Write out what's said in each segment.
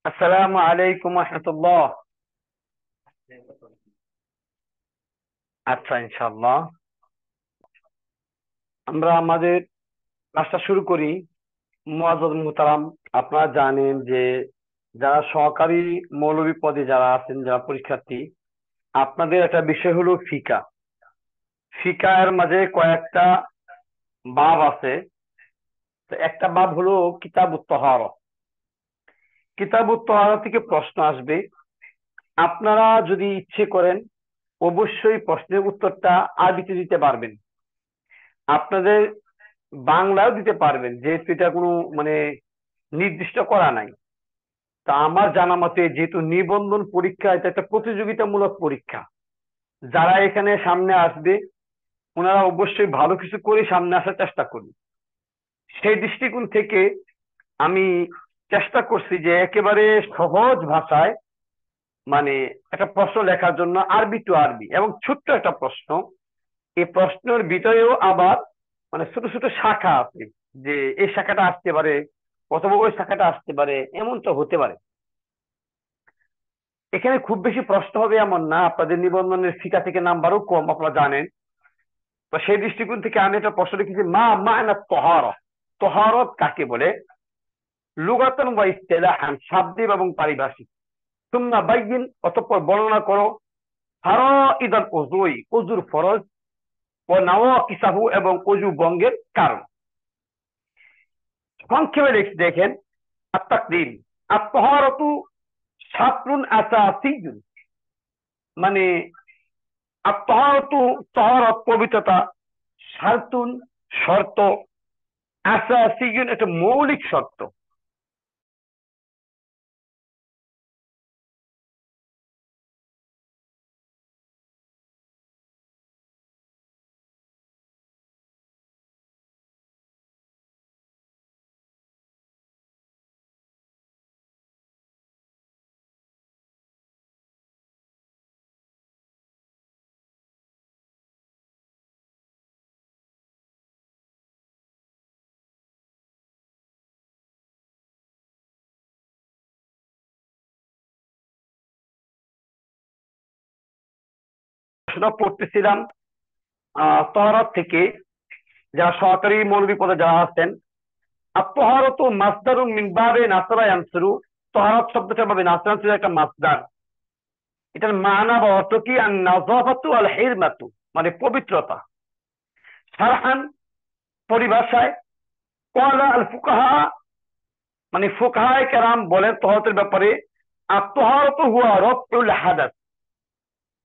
আসসালামু আলাইকুম রহমতুল্লাহ। আচ্ছা, ইনশাআল্লাহ আমরা আমাদের ক্লাসটা শুরু করি। মুআজ্জাজ মুহতারাম, আপনারা জানেন যে যারা সহকারী মৌলভী পদে যারা আছেন, যারা পরীক্ষার্থী, আপনাদের একটা বিষয় হলো ফিকা। ফিকার মাঝে কয়েকটা বাব আছে। তো একটা বাব হলো কিতাবুত তাহারা। কিতাবুত তাহারা থেকে প্রশ্ন আসবে। আপনারা যদি ইচ্ছে করেন অবশ্যই প্রশ্নের উত্তরটা আরবিতে দিতে পারবেন, আপনাদের বাংলাও দিতে পারবেন, যেহেতু এটা কোনো মানে নির্দিষ্ট করা নাই। তা আমার জানা মতে যেহেতু নিবন্ধন পরীক্ষা এটা একটা প্রতিযোগিতামূলক পরীক্ষা, যারা এখানে সামনে আসবে ওনারা অবশ্যই ভালো কিছু করে সামনে আসার চেষ্টা করবে। সেই দৃষ্টিকোণ থেকে আমি চেষ্টা করছি যে একেবারে সহজ ভাষায় মানে একটা প্রশ্ন লেখার জন্য, আরবি টু আরবি এবং ছোট্ট একটা প্রশ্ন। এই প্রশ্নের ভিতরেও আবার মানে ছোট ছোট শাখা আছে, যে এই শাখাটা আসতে পারে অথবা ওই শাখাটা আসতে পারে, এমনটা হতে পারে। এখানে খুব বেশি প্রশ্ন হবে এমন না, আপনাদের নিবন্ধনের ফিকা থেকে নাম্বারও কম আপনারা জানেন। তো সেই দৃষ্টিকোণ থেকে আমি একটা প্রশ্ন লিখেছি, মা মা'না তাহারা, তাহারত কাকে বলে, লুগাতান ওয়া ইসতিলাহান, শাব্দিক এবং পারিভাষিক। সুম্মা বাইয়িন, অতঃপর বর্ণনা করো, ফারাইদাল উযুই, উযুর ফরজ, ও নাওয়াকিসাহু, এবং অজু ভঙ্গের কারণ। সংক্ষেপে দেখেন, আত-তাকদিম, আত-তাহারাতু শারতুন আসাসিয়্যুন, মানে আত-তাহারাতু, তাহারাত পবিত্রতা, শারতুন শর্ত, আসাসিয়্যুন একটা মৌলিক শর্ত। সেটা পড়তেছিলাম তাহারাত থেকে, যারা সহকারী মৌলভী পদে যারা আছেন। আত-তাহারাতু মাসদারুম মিন বাবে নাসরা ইয়ানসুরু, তাহারাত শব্দটা ভাবে নাসরা ইয়ানসুরু একটা মাসদার। এটার মানা বা অর্থ কি, আন নাযাফাতু আল হিরমাতু, মানে পবিত্রতা। শারহান, পরিভাষায়, ক্বালা আল ফুকাহা, মানে ফুকাহায়ে কেরাম বলেন তাহারাতের ব্যাপারে, আত-তাহারাতু হুয়া রাফউল হাদাস,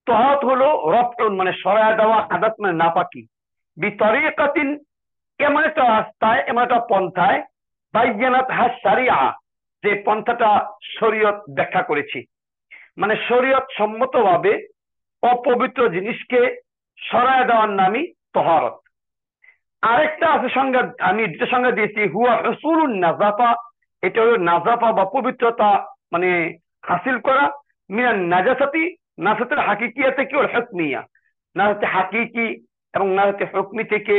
তাহারাত হলো রফউন মানে সরায়া দেওয়া, হাদাস মানে নাপাকি, বিতরিকাতিন, এমন একটা রাস্তায়, এমন একটা পন্থায়, বাইয়ানাত হা শারিয়া, যে পন্থাটা শরীয়ত ব্যাখ্যা করেছি। মানে শরীয়ত সম্মতভাবে অপবিত্র জিনিসকে সরায় দেওয়ার নামই তহারত। আরেকটা আছে সংজ্ঞা, আমি দুটো সংজ্ঞা দিয়েছি, হুয়া হুসুলুন নাজাফা, এটা হলো নাজাফা বা পবিত্রতা মানে হাসিল করা, মিনান নাজাসাতি, নাজাসাতের হাকিকিয়া থেকে ওর হুকমিয়া, নাজাতে হাকিকি এবং নাজাতে হুকমি থেকে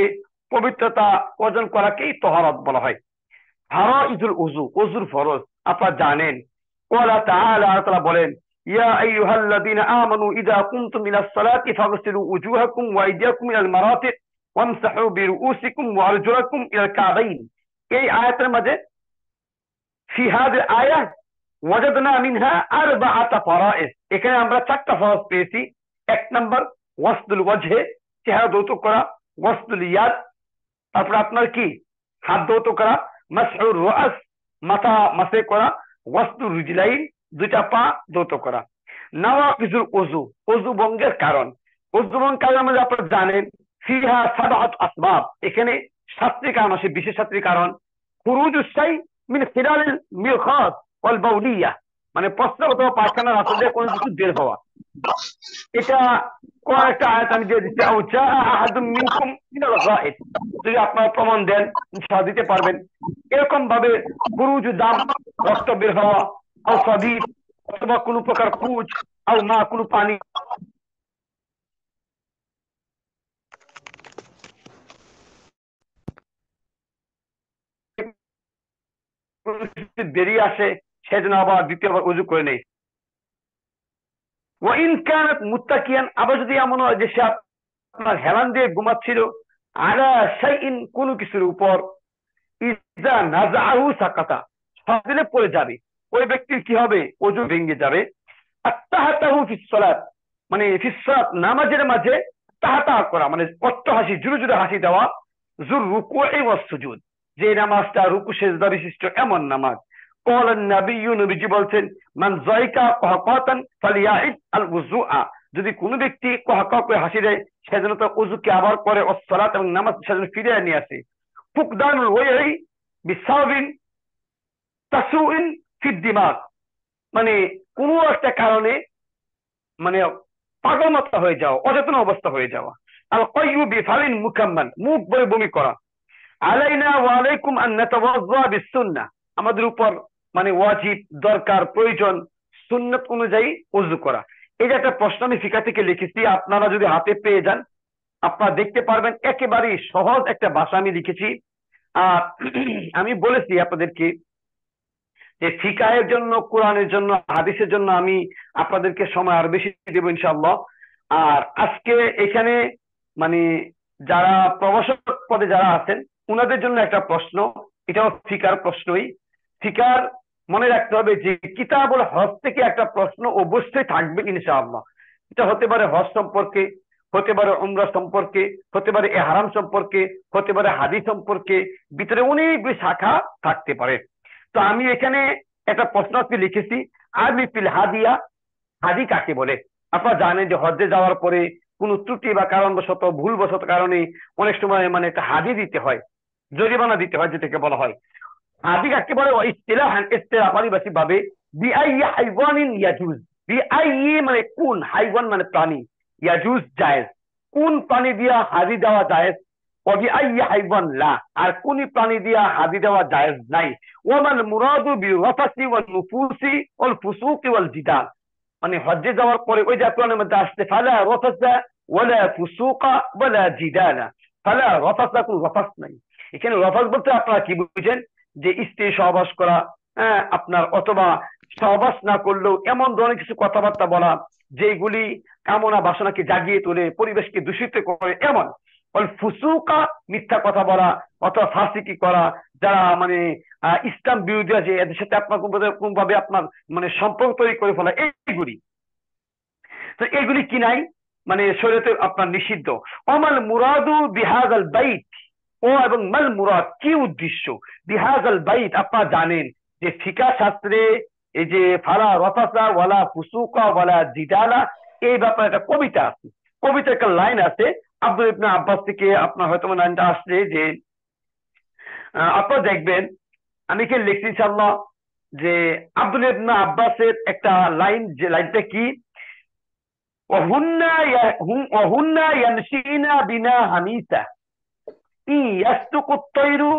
পবিত্রতা অর্জন করাকেই তহারত বলা হয়। ফারাইজুল উযু, উযুর ফরজ আপনারা জানেন। ক্বালা তাআলা, আল্লাহ তাআলা বলেন, ইয়া আইয়ুহাল্লাযীনা আমানু ইযা কুমতুম ইলাস সালাতি ফাগসিলু উজুহাকুম ওয়া আইদিয়াকুম ইলাল মারাফিক ওয়ামসাহু বিরুউসিকুম ওয়া আরজুলাকুম ইলাল কাবাইন। এই আয়াতের মাঝে, ফি হাযিল আয়াহ ওয়াজাদনা মিনহা আরবাআতা ফারাইজ, এখানে আমরা চারটা ফরজ পেয়েছি। এক নাম্বার ওয়াসলুল ওয়াজহে, চেহারা ধৌত করা, ওয়াসলুল ইয়াদ, তারপর আপনার কি হাত ধৌত করা, মাসহুর রাস, মাথা মাসে করা, ওয়াসলুর রিজলাইন, দুইটা পা ধৌত করা। নাওয়াকিজুল ওযু, ওযু ভঙ্গের কারণ। ওযু ভঙ্গের কারণ আমরা আপনারা জানেন, ফিহা সাবআত আসবাব, এখানে সাতটি কারণ আছে, বিশেষ সাতটি কারণ। খুরুজুস শাই মিন খিলালিল মিরখাত ওয়াল বাউলিয়া, মানে প্রস্রাব অথবা পায়খানার রাস্তা দিয়ে কোনো কিছু বের হওয়া। এটা কোন একটা আয়াত আমি দিয়ে দিচ্ছি, আও জাআ আহাদুম মিনকুম মিনাল গায়েত, যদি আপনারা প্রমাণ দেন ইনশাআল্লাহ দিতে পারবেন। এরকম ভাবে খুরুজু দাম, রক্ত বের হওয়া, আও সাদিদ, অথবা কোনো প্রকার পুজ, আও মা, কোনো পানি বেরিয়ে আসে, সেজন্য আবার দ্বিতীয়বার উযু করে নেয়। ওয়াইন কানাত মুত্তাকিয়ান, আবার যদি এমন হয় যে সে আপনার হেলান দিয়ে ঘুমাচ্ছিল, আলা শাইইন, কোনো কিছুর উপর, ইজা নাযাহু সাকাতা, শ্বাস দিলে পড়ে যাবে, ওই ব্যক্তির কি হবে? ওযু ভেঙে যাবে। আত্তাহাতাহু ফিস সালাত, মানে ফিস সালাত, নামাজের মাঝে তাহাতা করা, মানে কষ্ট হাসি, জোরে জোরে হাসি দেওয়া, জুর রুকুই ওয়াস সুজুদ, যে নামাজটা রুকু সিজদা বিশিষ্ট এমন নামাজ। ক্বালা নবিয়্যু, নবীজি বলছেন, মান যায়কা কহকাতান ফালিয়াইদ আল উযুআ, যদি কোনো ব্যক্তি কহকা করে হাসি দেয় সেজন্য তার ওযুকে আবার করে, ওয়াস সালাত, এবং নামাজ সেজন্য ফিরিয়ে নিয়ে আসে। ফুকদানুল ওয়াই বিসাবিন তাসুইন ফিদ দিমাগ, মানে কোনো একটা কারণে মানে পাগল মাথা হয়ে যাওয়া, অচেতন অবস্থা হয়ে যাওয়া। আল কয়ু বিফালিন মুকাম্মান, মুখ বলে বমি করা। আলাইনা ওয়া আলাইকুম আন নাতাওয়াজ্জা বিসুন্নাহ, আমাদের উপর মানে ওয়াজিব, দরকার, প্রয়োজন সুন্নাত অনুযায়ী ওযু করা। এই যে একটা প্রশ্ন আমি ফিকা থেকে লিখেছি, আপনারা যদি হাতে পেয়ে যান আপনারা দেখতে পারবেন, একেবারেই সহজ একটা ভাষা আমি লিখেছি। আর আমি বলেছি আপনাদেরকে যে ফিকাহের জন্য, কোরআনের জন্য, হাদিসের জন্য আমি আপনাদেরকে সময় আরো বেশি দেব ইনশাআল্লাহ। আর আজকে এখানে মানে যারা প্রভাষক পদে যারা আছেন উনাদের জন্য একটা প্রশ্ন, এটাও ফিকার প্রশ্নই। ফিকার মনে রাখতে হবে যে কিতাবুল হজ থেকে একটা প্রশ্ন অবশ্যই থাকবে ইনশাআল্লাহ। এটা হতে পারে হজ সম্পর্কে, হতে পারে উমরা সম্পর্কে, হতে পারে ইহরাম সম্পর্কে, হতে পারে হাদিস সম্পর্কে, ভিতরে অনেকগুলি শাখা থাকতে পারে। তো আমি এখানে একটা প্রশ্ন লিখেছি, আরবি ফিল হাদিয়া, হাদি কাকে বলে? আপনারা জানেন যে হজ্জে যাওয়ার পরে কোনো ত্রুটি বা কারণবশত, ভুলবশত কারণে অনেক সময় মানে একটা হাদি দিতে হয়, জরিমানা দিতে হয়, যেটাকে বলা হয় হাদি কাকে বলে। ইসতিলাহান, ইসতিলাহ পারিভাষিক ভাবে, বিআইয়ি হাইওয়ানিন ইয়াজুজ, বিআইয়ি মানে কোন, হাইওয়ান মানে প্রাণী, ইয়াজুজ জায়েজ, কোন প্রাণী দিয়া হাদি দেওয়া জায়েজ, وبأي حيوان لا, আর কোন প্রাণী দিয়া হাদি দেওয়া জায়েজ নাই। ওয়ামাল মুরাদু বিরফাসি ওয়াল নুফুসি ওয়াল ফুসুকি ওয়াল জিদাল, মানে হজ্জে যাওয়ার পরে ওই যে কোরআনের মধ্যে আসছে ফালা রাফাসা ওয়ালা ফুসুকা ওয়ালা জিদালা, ফালা রাফাসা, কোন রফাস নাই। এখানে রফাস বলতে আপনারা কি বুঝেন? যে স্ত্রী সহবাস করা, হ্যাঁ আপনার, অথবা সহবাস না করলেও এমন ধরনের কিছু কথাবার্তা বলা যেগুলি কামনা বাসনাকে জাগিয়ে তোলে, পরিবেশকে দূষিত করে, এমন। ফুসুকা, মিথ্যা কথা বলা অথবা ফাসিকি করা, যারা মানে ইসলাম বিরোধী আছে এদের সাথে আপনার কোনভাবে আপনার মানে সম্পর্ক তৈরি করে ফেলা, এইগুলি। তো এগুলি কি নাই, মানে শরীয়তে আপনার নিষিদ্ধ। অমাল মুরাদু বিহাজাল বাইত, ও এবং মাল মুরাদ, কি উদ্দেশ্য বিহাজাল বাইত? আপনারা জানেন যে ফিকা শাস্ত্রে এই যে ফালা রাফাসা ওয়ালা ফুসুকা ওয়ালা জিদালা, এই ব্যাপারে একটা কবিতা আছে, কবিতার একটা লাইন আছে আব্দুল ইবনে আব্বাস থেকে, আপনার হয়তো লাইনটা আসছে যে আপনারা দেখবেন, আমি কি লিখছি ইনশাআল্লাহ, যে আব্দুল ইবনে আব্বাসের একটা লাইন, যে লাইনটা কি, ওহুন্না ইয়ামশিনা বিনা হামিসা ইয়াসতুকুত তায়রু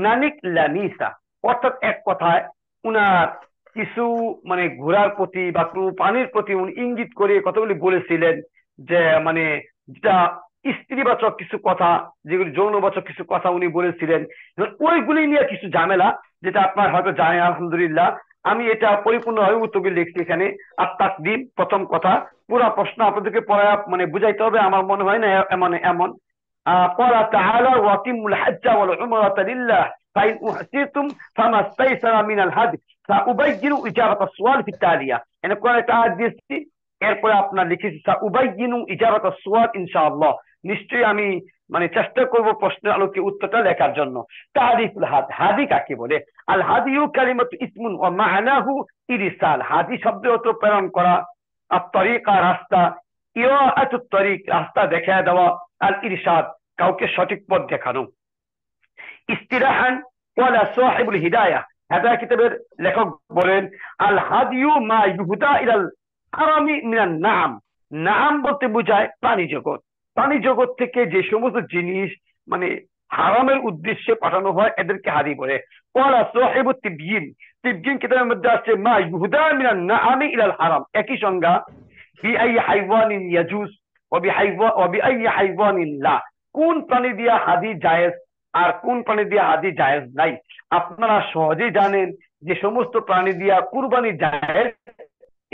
নানিক লামিসা, অর্থাৎ এক কথায় উনার কিছু মানে ঘোড়ার প্রতি বা পানির প্রতি উনি ইঙ্গিত করে কথাগুলি বলেছিলেন, যে মানে যেটা স্ত্রীবাচক কিছু কথা, যেগুলি যৌনবাচক কিছু কথা উনি বলেছিলেন, ওইগুলি নিয়ে কিছু ঝামেলা, যেটা আপনার হয়তো জানেন আলহামদুলিল্লাহ। আমি এটা পরিপূর্ণভাবে উত্তর লিখছি এখানে। আর তাকদিম, প্রথম কথা, পুরা প্রশ্ন আপনাদেরকে পড়া মানে বুঝাইতে হবে, আমার মনে হয় না এমন এমন। قال تعالى واتموا الحج والعمرة لله فإن أحسنتم فما استيسر من الهدي سأبين إجابة السؤال في التالية। يعني কোরআনে একটা আয়াত দিয়েছি, এরপরে আপনার লিখেছি سأبين إجابة السؤال ইনশাআল্লাহ। নিশ্চয়ই আমি মানে চেষ্টা করব প্রশ্নের আলোকে উত্তরটা লেখার জন্য। তারিফুল হাদ, হাদি কাকে বলে? আল হাদিউ কালিমাতু ইসমুন ওয়া মা'নাহু ইরসাল, হাদি শব্দ অর্থ প্রেরণ করা, আর তরিকা রাস্তা, ইরাআতুত তরিক রাস্তা দেখায় দেওয়া, আল ইরশাদ কাউকে সঠিক পথ দেখানো। ইস্তিরাহান ওয়ালা সাহিবুল হিদায়াহ, হেদায়াহ কিতাবের লেখক বলেন আল হাদিউ মা ইউহদা ইলাল হারামি মিনান নাম, নাম বলতে বোঝায় প্রাণী জগৎ, প্রাণী জগৎ থেকে যে সমস্ত জিনিস মানে হারামের উদ্দেশ্যে পাঠানো হয় এদেরকে হাদি বলে। ওয়ালা সাহিবুত তিবয়িন, তিবয়িন কিতাবের মধ্যে আছে মা ইউহদা মিনান নামি ইলাল হারাম, একই সংজ্ঞা। বিআই হাইওয়ানিন ইয়াজুজ ওয়া বিআই হাইওয়ানিন লা, কোন প্রাণী দিয়া হাদি জায়েজ আর কোন প্রাণী দিয়ে হাদি জায়েজ নাই। আপনারা সহজেই জানেন যে সমস্ত প্রাণী দিয়া কুরবানি জায়েজ,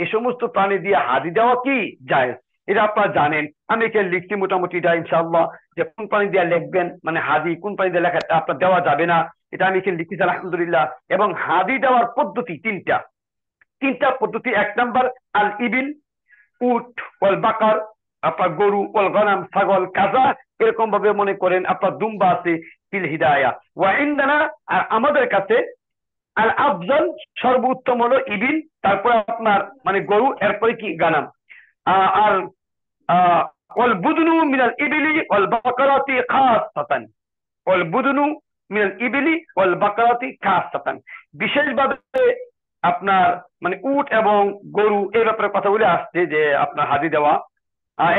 এ সমস্ত প্রাণী দিয়ে হাদি দেওয়া কি জায়েজ, এটা আপনারা জানেন। আমি এখানে লিখছি মোটামুটি এটা ইনশাআল্লাহ, যে কোন প্রাণী দিয়ে লিখবেন, মানে হাদি কোন প্রাণী দিয়ে লেখা আপনার দেওয়া যাবে না, এটা আমি এখানে লিখতেছি আলহামদুলিল্লাহ। এবং হাদি দেওয়ার পদ্ধতি তিনটা, তিনটা পদ্ধতি। এক নাম্বার আল ইবিল, উট, ওয়াল বাকার, আপনার গরু, ওয়াল গনাম, ছাগল, কাজা, এরকম ভাবে মনে করেন আপনার দুম্বা আছে, ফিল হিদায়া ওয়া ইনদানা। আর আমাদের কাছে আল আফজল, সর্বোত্তম হলো ইবিল, তারপরে আপনার মানে গরু, এরপরে কি গানাম। আর ওয়াল বুদনু মিনাল ইবিলি ওয়াল বাকারাতি খাসাতান, ওয়াল বুদনু মিনাল ইবিলি ওয়াল বাকারাতি খাসাতান। বিশেষভাবে আপনার মানে উট এবং গরু এই ব্যাপারে কথা বলে আসছে যে আপনার হাদি দেওয়া।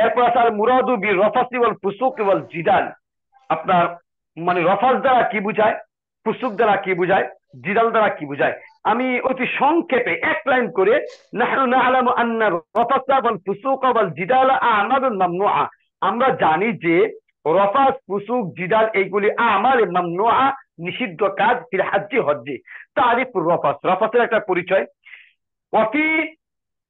এরপর আছে আল মুরাদু বি রফাসি ওয়াল ফুসুক ওয়াল জিদাল। আপনার মানে রফাস দ্বারা কি বুঝায়, ফুসুক দ্বারা কি বুঝায়, জিদাল দ্বারা কি বুঝায়। আমি অতি সংক্ষেপে এক লাইন করে, নাহনু না'লামু আন্না রফাসা ওয়াল ফুসুক ওয়াল জিদাল আমালুন মামনুআ। আমরা জানি যে রফাস, ফুসুক, জিদাল এইগুলি আমাল মামনুআ, নিষিদ্ধ কাজ, ফিল হাজ্জি, হজ্জে। তারিফ রফাস, রফাসের একটা পরিচয়। ওয়াফি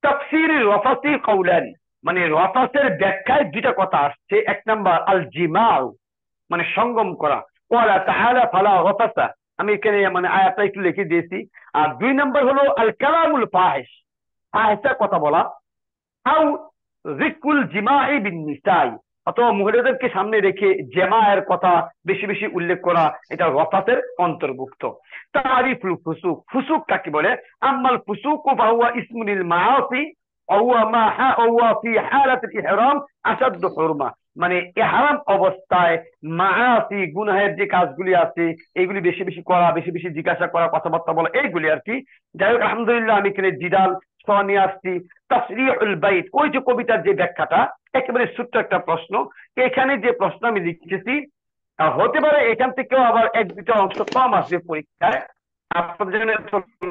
তাফসীর রফাসি কওলান, মানে রফাসের ব্যাখ্যায় দুইটা কথা আসছে। এক নাম্বার আল জিমাউ, মানে সঙ্গম করা, ওয়ালা তাআলা ফালা রফাসা, আমি এখানে মানে আয়াতটা একটু লিখে দিয়েছি। আর দুই নাম্বার হলো আল কালামুল ফাহিশ, ফাহিশা কথা বলা, আও যিকরুল জিমাই বিন নিসাই, অথবা মহিলাদেরকে সামনে রেখে জেমায়ের কথা বেশি বেশি উল্লেখ করা, এটা রফাতের অন্তর্ভুক্ত। তারিফুল ফুসুক, ফুসুক কাকে বলে? আম্মাল ফুসুকু ফাহুয়া ইসমুল মাআসি ওয়া মা ওয়া ফি হালাতিল ইহরাম আশাদ্দু হুরমা, মানে ইহরাম অবস্থায় মাআসি, গুনাহের যে কাজগুলি আছে এইগুলি বেশি বেশি করা, বেশি বেশি জিজ্ঞাসা করা, কথাবার্তা বলা, এইগুলি আর কি। যাই হোক আলহামদুলিল্লাহ, আমি এখানে জিদাল নিয়ে আসছি। তাসরিহুল বাইত, ওই যে কবিতার যে ব্যাখ্যাটা, একেবারে ছোট্ট একটা প্রশ্ন। এখানে যে প্রশ্ন আমি লিখেছি, হতে পারে এখান থেকেও আবার এক দুটা অংশ কম আসবে পরীক্ষায়, আপনাদের জন্য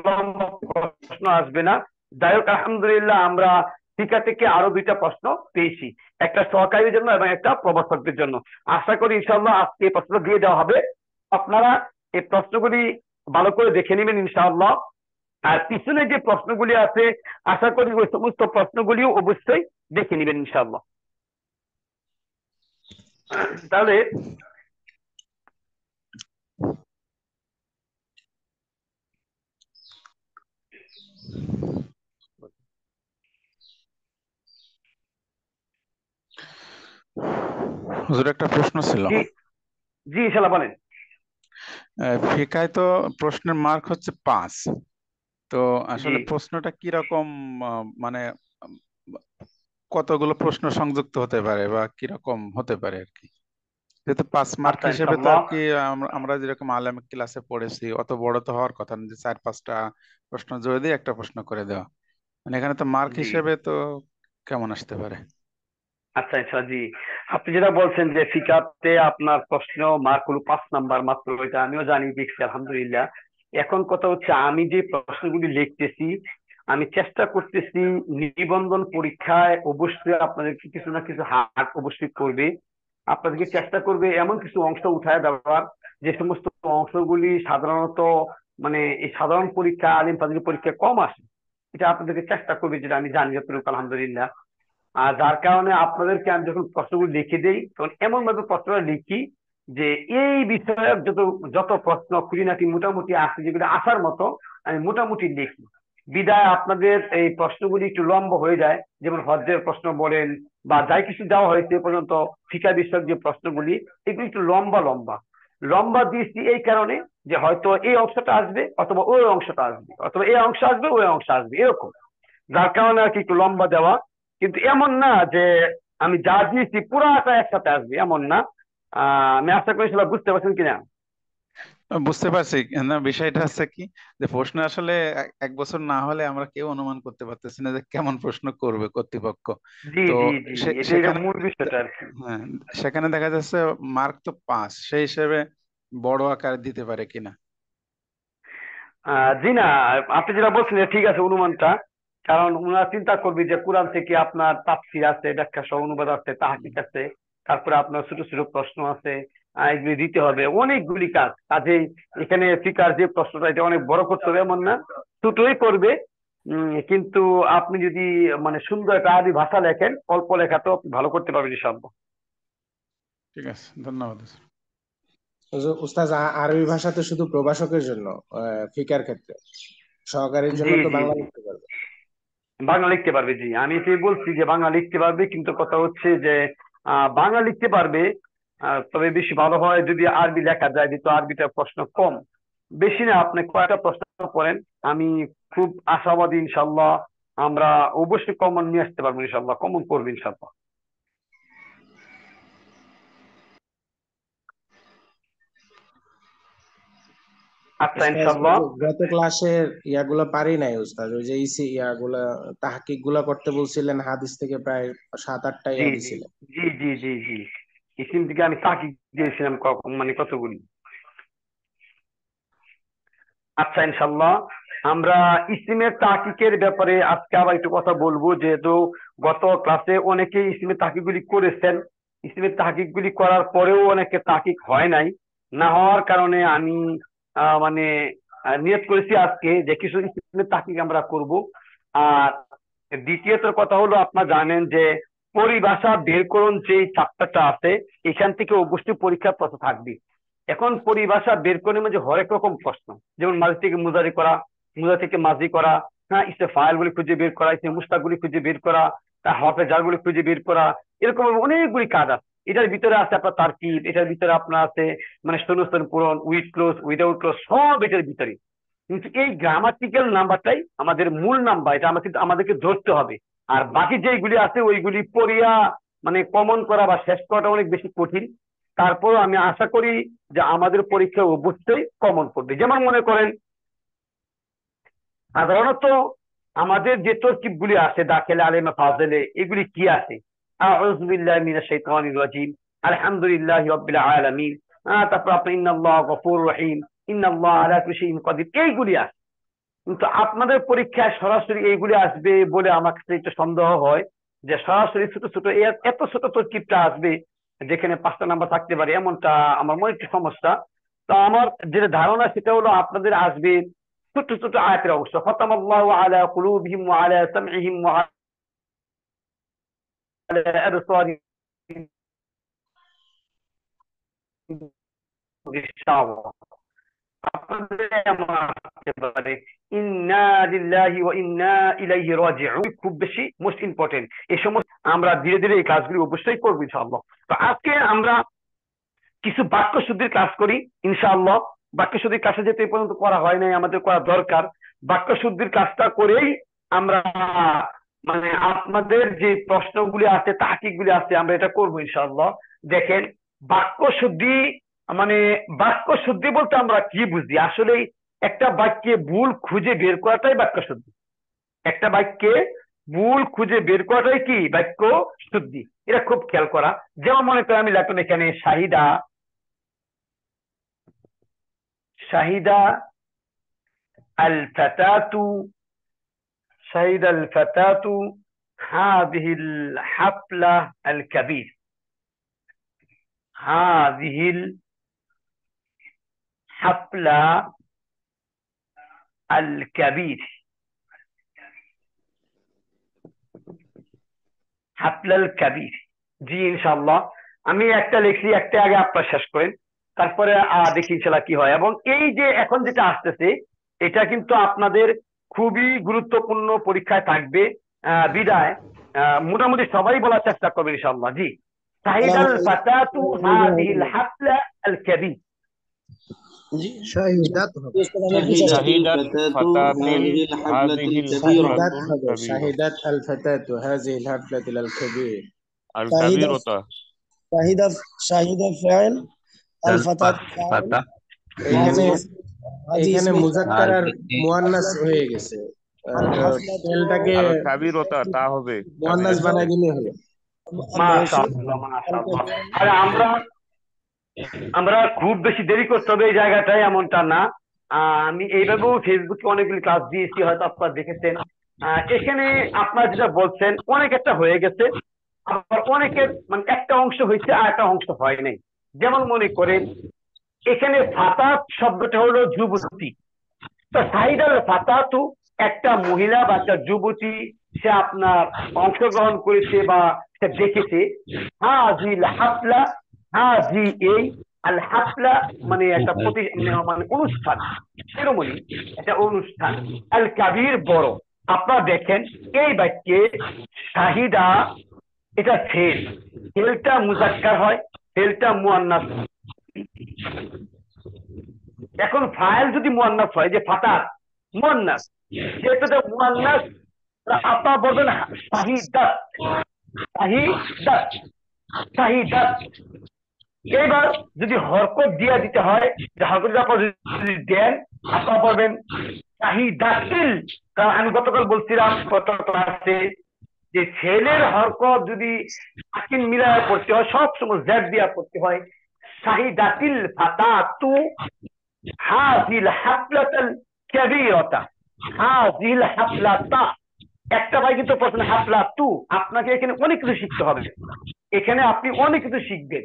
লম্বা প্রশ্ন আসবে না। যাই হোক আলহামদুলিল্লাহ, আমরা টিকা থেকে আরো দুইটা প্রশ্ন পেয়েছি, একটা সহকারীর জন্য এবং একটা প্রবর্তকদের জন্য। আশা করি ইনশাআল্লাহ আজকে এই প্রশ্ন দিয়ে দেওয়া হবে। আপনারা এই প্রশ্নগুলি ভালো করে দেখে নেবেন ইনশাআল্লাহ। আর পিছনে যে প্রশ্নগুলি আছে, আশা করি ওই সমস্ত প্রশ্নগুলিও অবশ্যই দেখে নেবেন ইনশাআল্লাহ। তাহলে হুজুর একটা প্রশ্ন ছিল। জি, জি ইনশাআল্লাহ বলেন। ফিকায় তো প্রশ্নের মার্ক হচ্ছে 5, তো জি আসলে প্রশ্নটা কিরকম, মানে উম, কতগুলো প্রশ্ন সংযুক্ত হতে পারে বা কিরকম হতে পারে আর কি। যেহেতু 5 মার্ক আচ্ছা হিসেবে তো ইনশাআল্লাহ। আর কি, আমরা যেরকম আলেম ক্লাসে পড়েছি অত বড় তো হওয়ার কথা না যে 4-5টা প্রশ্ন জোরে দিয়ে একটা প্রশ্ন করে দেওয়া, মানে এখানে তো মার্ক জি হিসেবে তো কেমন আসতে পারে। আচ্ছা আচ্ছা, জি আপনি যেটা বলছেন যে ফিকাতে আপনার প্রশ্ন মার্ক হলো 5 নাম্বার মাত্র, এটা আমিও জানি, দেখছি আলহামদুলিল্লাহ। এখন কথা হচ্ছে, আমি যে প্রশ্নগুলি লিখতেছি, আমি চেষ্টা করতেছি নিবন্ধন পরীক্ষায় অবশ্যই আপনাদেরকে কিছু না কিছু হার্ড অবশ্যই করবে, আপনাদেরকে চেষ্টা করবে এমন কিছু অংশ উঠায় দেওয়ার, যে সমস্ত অংশগুলি সাধারণত মানে এই সাধারণ পরীক্ষা, আলিম ফাজিল পরীক্ষায় কম আসে, এটা আপনাদেরকে চেষ্টা করবে, যেটা আমি জানি যতটুকু আলহামদুলিল্লাহ। আর যার কারণে আপনাদেরকে আমি যখন প্রশ্নগুলো লিখে দেই, তখন এমন ভাবে প্রশ্নটা লিখি যে এই বিষয়ক যত যত প্রশ্ন খুঁটিনাটি মোটামুটি আছে, যেগুলো আসার মতো আমি মোটামুটি লিখি। বিদায় আপনাদের এই প্রশ্নগুলি একটু লম্বা হয়ে যায়, যেমন হজ্জের প্রশ্ন বলেন বা যাই কিছু দেওয়া হয়েছে এ পর্যন্ত ফিকা বিষয়ক যে প্রশ্নগুলি, এগুলি একটু লম্বা লম্বা লম্বা দিয়েছি এই কারণে যে হয়তো এই অংশটা আসবে, অথবা ওই অংশটা আসবে, অথবা এই অংশ আসবে, ওই অংশ আসবে, এরকম। যার কারণে আর কি একটু লম্বা দেওয়া। কিন্তু এমন না যে আমি যা দিয়েছি পুরাটা একসাথে আসবে, এমন না। আমি আশা করি সেটা বুঝতে পারছেন কিনা। বুঝতে পারছি, না বিষয়টা হচ্ছে কি, যে প্রশ্ন আসলে 1 বছর না হলে আমরা কেউ অনুমান করতে পারতেছি না যে কেমন প্রশ্ন করবে কর্তৃপক্ষ। জি তো জি জি, এটা সেখানে, মূল বিষয়টা আর কি। হ্যাঁ, সেখানে দেখা যাচ্ছে মার্ক তো 5, সেই হিসেবে বড় আকারে দিতে পারে কিনা। জি না, আপনি যেটা বলছেন যে ঠিক আছে অনুমানটা, কারণ ওনারা চিন্তা করবে যে কোরআন থেকে আপনার তাফসীর আছে, ব্যাখ্যা সহ অনুবাদ আছে, তাহকিক আছে, তারপরে আপনার ছোট ছোট প্রশ্ন আছে, এগুলি দিতে হবে, অনেকগুলি কাজ। কাজেই এখানে ফিকার যে প্রশ্নটা এটা অনেক বড় করতে হবে এমন না, ছোটই করবে। কিন্তু আপনি যদি মানে সুন্দর একটা আরবি ভাষা লেখেন, অল্প লেখাতেও আপনি ভালো করতে পারবেন ইনশাআল্লাহ। ঠিক আছে, ধন্যবাদ। উস্তাদ, আরবি ভাষা তো শুধু প্রভাষকের জন্য, ফিকার ক্ষেত্রে সহকারীর জন্য জি তো জি বাংলা জি, লিখতে পারবে। বাংলা লিখতে পারবে। জি, আমি এটাই বলছি যে বাংলা লিখতে পারবে, কিন্তু কথা হচ্ছে যে বাংলা লিখতে পারবে, তবে বেশি ভালো হয় যদি আরবি লেখা যায়, যেহেতু আরবিটা প্রশ্ন কম, বেশি না, আপনি কয়েকটা প্রশ্ন করেন, আমি খুব আশাবাদী ইনশাল্লাহ আমরা অবশ্যই কমন নিয়ে আসতে পারবো, ইনশাল্লাহ কমন করবো ইনশাল্লাহ। আচ্ছা উস্তাদ, ইনশাল্লাহ। গত ক্লাসের ইয়াগুলা পারি নাই উস্তাদ, ওই যে ইসি ইয়াগুলা তাহকিক গুলা করতে বলছিলেন, হাদিস থেকে প্রায় 7-8টা জি ইয়া জি দিছিলেন। জি জি জি জি, ইসিম থেকে আমি তাকিদ দিয়েছিলাম মানে কতগুলি। আচ্ছা ইনশাল্লাহ, আমরা ইসিমের তাহকিকের ব্যাপারে আজকে আবার একটু কথা বলবো, যেহেতু গত ক্লাসে অনেকেই ইসিমের তাহকিকগুলি করেছেন। ইসিমের তাহকিকগুলি করার পরেও অনেকে তাহকিক হয় নাই, না হওয়ার কারণে আমি মানে নিয়ত করেছি আজকে যে কিছু ইসিমের তাহকিক আমরা করব। আর দ্বিতীয়ত কথা হলো, আপনারা জানেন যে পরিভাষা বের করুন যে চ্যাপ্টারটা আছে, এখান থেকে অবশ্যই পরীক্ষার প্রশ্ন থাকবে। এখন পরিভাষা বের করে মানে হরেক রকম প্রশ্ন, যেমন মাঝি থেকে মুজারি করা, মুজারি থেকে মাঝি করা, হ্যাঁ, ইসে ফাইল গুলি খুঁজে বের করা, ইসে মুস্তাক গুলি খুঁজে বের করা, তার হরফে জার গুলি খুঁজে বের করা, এরকম অনেকগুলি কাজ আছে। এটার ভিতরে আছে আপনার তারকিব, এটার ভিতরে আপনার আছে মানে শূন্যস্থান পূরণ, উইথ ক্লোজ, উইদাউট ক্লোজ, সব এটার ভিতরে। কিন্তু এই গ্রামাটিক্যাল নাম্বারটাই আমাদের মূল নাম্বার, এটা আমাদেরকে ধরতে হবে। আর বাকি যেগুলি আছে ওইগুলি পড়িয়া মানে কমন করা বা শেষ করাটা অনেক বেশি কঠিন। তারপরও আমি আশা করি যে আমাদের পরীক্ষায় অবশ্যই কমন পড়বে। যেমন মনে করেন, সাধারণত আমাদের যে তরকিব গুলি আছে দাখিলে, আলেমে, ফাজেলে, এগুলি কি আছে? আউযু বিল্লাহি মিনাশ শাইতানির রাজিম, আলহামদুলিল্লাহি রাব্বিল আলামিন, তারপর আপনি ইন্নাল্লাহ গফুরুর রহিম, ইন্নাল্লাহ আলা কুল্লি শাইইন কাদির, এইগুলি আছে। কিন্তু আপনাদের পরীক্ষায় সরাসরি এইগুলি আসবে বলে আমার কাছে একটু সন্দেহ হয়, যে সরাসরি ছোট ছোট এত ছোট তরকিবটা আসবে যেখানে 5টা নাম্বার থাকতে পারে, এমনটা আমার মনে একটু সমস্যা। তো আমার যেটা ধারণা সেটা হলো আপনাদের আসবে ছোট ছোট আয়াতের অংশ, খতামাল্লাহু আলা কুলুবিহিম ওয়া আলা সামইহিম ওয়া আলা আবসারিহিম গিশাওয়া। আপনাদের এমন আসতে পারে ইন্না লিল্লাহি ওয়া ইন্না ইলাইহি রাজিউন, খুব বেশি মোস্ট ইম্পর্টেন্ট। এই সমস্ত আমরা ধীরে ধীরে এই কাজগুলি অবশ্যই করবো ইনশাআল্লাহ। তো আজকে আমরা কিছু বাক্য শুদ্ধির ক্লাস করি ইনশাআল্লাহ। বাক্য শুদ্ধির ক্লাসে যেতে এই পর্যন্ত করা হয় নাই, আমাদের করা দরকার। বাক্য শুদ্ধির কাজটা করেই আমরা মানে আপনাদের যে প্রশ্নগুলি আছে, তাহকিকগুলি আছে, আমরা এটা করবো ইনশাআল্লাহ। দেখেন, বাক্য শুদ্ধি মানে বাক্য শুদ্ধি বলতে আমরা কি বুঝি? আসলে একটা বাক্যে ভুল খুঁজে বের করাটাই বাক্য শুদ্ধি। একটা বাক্যে ভুল খুঁজে বের করাটাই কি বাক্য শুদ্ধি, এটা খুব খেয়াল করা। যেমন মনে করেন আমি লিখলাম এখানে শাহিদা, শাহিদা আল ফাতাতু, শাহিদা আল ফাতাতু হাযিহিল হাফলা আল কাবীর, হাযিহিল হাফলা আল কাবীর, হাফলা আল কাবীর। জি ইনশাআল্লাহ, আমি একটা লিখছি, একটা আগে আপনারা শেষ করেন, তারপরে দেখি ইনশাআল্লাহ কি হয়। এবং এই যে এখন যেটা আসতেছে, এটা কিন্তু আপনাদের খুবই গুরুত্বপূর্ণ পরীক্ষায় থাকবে। বিদায় মোটামুটি সবাই বলার চেষ্টা করবে ইনশাআল্লাহ। জি, শাহিদাল ফাতাতু হাযিহিল হাফলা আল কাবীর। জি, শাহিদাত হবে। শাহিদাত ফাতাতুন হাযিহিল শাহিদাত হাফলাতুল হবে, কাবীরা। শাহিদাত আল ফাতাতু হাযিহিল হাফলাতুল আল কাবীর। আল শাহিদা কাবীরতা, শাহিদা শাহিদা ফাইল, আল ফাতাত ফাইল, এখানে হাজি এখানে ইসমি মুজাক্কার আর মুয়ান্নাস হয়ে গেছে, আল তো হাফলাত ফেলটাকে আল কাবীরতা তা হবে মুয়ান্নাস কাবীরতা। বানাই দিলে হলো। মাশাআল্লাহ মাশাআল্লাহ। আরে আমরা আমরা খুব বেশি দেরি করতে হবে এই জায়গাটায়, এমনটা না। আমি এইভাবেও ফেসবুকে অনেকগুলি ক্লাস দিয়েছি, হয়তো আপনারা দেখেছেন। এখানে আপনারা যেটা বলছেন অনেক একটা হয়ে গেছে, আবার অনেকের মানে একটা অংশ হয়েছে আর একটা অংশ হয় নাই। যেমন মনে করেন এখানে ফাতাত শব্দটা হলো যুবতী, তো শাহিদাল ফাতাতু একটা মহিলা বা একটা যুবতী, সে আপনার অংশগ্রহণ করেছে বা সে দেখেছে। হাজিল হাফলা, হাজি এই, আল হাফলা মানে একটা মানে অনুষ্ঠান, সেরোমনি, একটা অনুষ্ঠান। আল কাবির বড়। আপনারা দেখেন এই বাক্যে শাহিদা এটা ফেল, ফেলটা মুজাক্কার হয়, ফেলটা মুয়ান্নাস। এখন ফাইল যদি মুয়ান্নাস হয়, যে ফাতাত মুয়ান্নাস, যেহেতু এটা মুয়ান্নাস, আপনারা বলবেন শাহিদাত, শাহিদাত, শাহিদাত। এবার যদি হরকত দিয়ে দিতে হয়, যে হরকত যদি দেন, আপনারা বলবেন শাহিদাতিল। কারণ আমি গতকাল বলছিলাম গত ক্লাসে যে ছেলের হরকত যদি সাকিন মিলায় পড়তে হয়, সবসময় জেড দিয়া পড়তে হয়। শাহিদাতিল ফাতাতু হাজিল হাফলাতাল কাবীরাতা, হাজিল হাফলাতা। একটা ভাই কিন্তু প্রশ্ন হাফলাতু, আপনাকে এখানে অনেক কিছু শিখতে হবে, এখানে আপনি অনেক কিছু শিখবেন।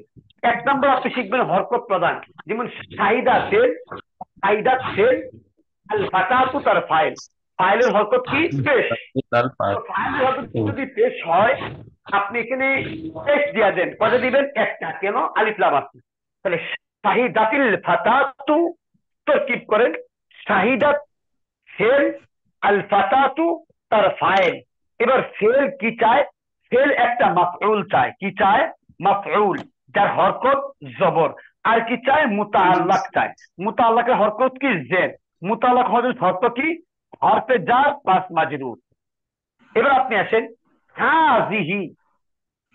এক নম্বর আপনি শিখবেন হরকত প্রদান, যেমন শাহিদা ফেল, শাহিদা ফেল, আল ফাতাতু তার ফাইল, ফাইলের হরকত কি পেশ, ফাইলের হরকত যদি পেশ হয় আপনি এখানে পেশ দিয়া দেন, কয়টা দিবেন? একটা। কেন? আলিফ লাম আছে। তাহলে শাহিদাতিল ফাতাতু তরকিব করেন, শাহিদাত ফেল, আল ফাতাতু তার ফাইল। এবার ফেল কি চায়? ফেল একটা মাফউল চায়। কি চায়? মাফউল, যার হরকত জবর। আর কি চায়? মুতাআল্লাক চায়। মুতাআল্লাকের হরকত কি? জের। মুতাআল্লাক হরকত কি? হরফে জার প্লাস মাজরুর। এবার আপনি আসেন হাজিহি,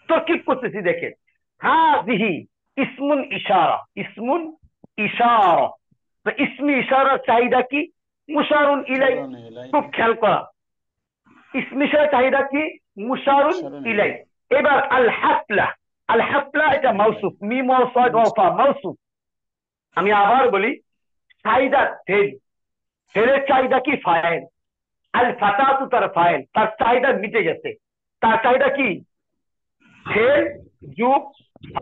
তরকিব করতেছি, দেখেন হাজিহি ইসমুন ইশারা, ইসমুন ইশারা। তো ইসমি ইশারার চাহিদা কি? মুশারুন ইলাই। খুব খেয়াল করা, ইসমি ইশারার চাহিদা কি? মুশারুন ইলাই। এবার আল হাফলা, আল হাফলা এটা মাউসুফ, মিম ওয়া সাদ ওয়া ফা মাউসুফ। আমি আবার বলি, চাহিদা ফেল, ফেলের চাহিদা কি? ফাইল। আল ফাতাতু তার ফাইল, তার চাহিদা মিটে গেছে। তার চাহিদা কি? ফেল যুগ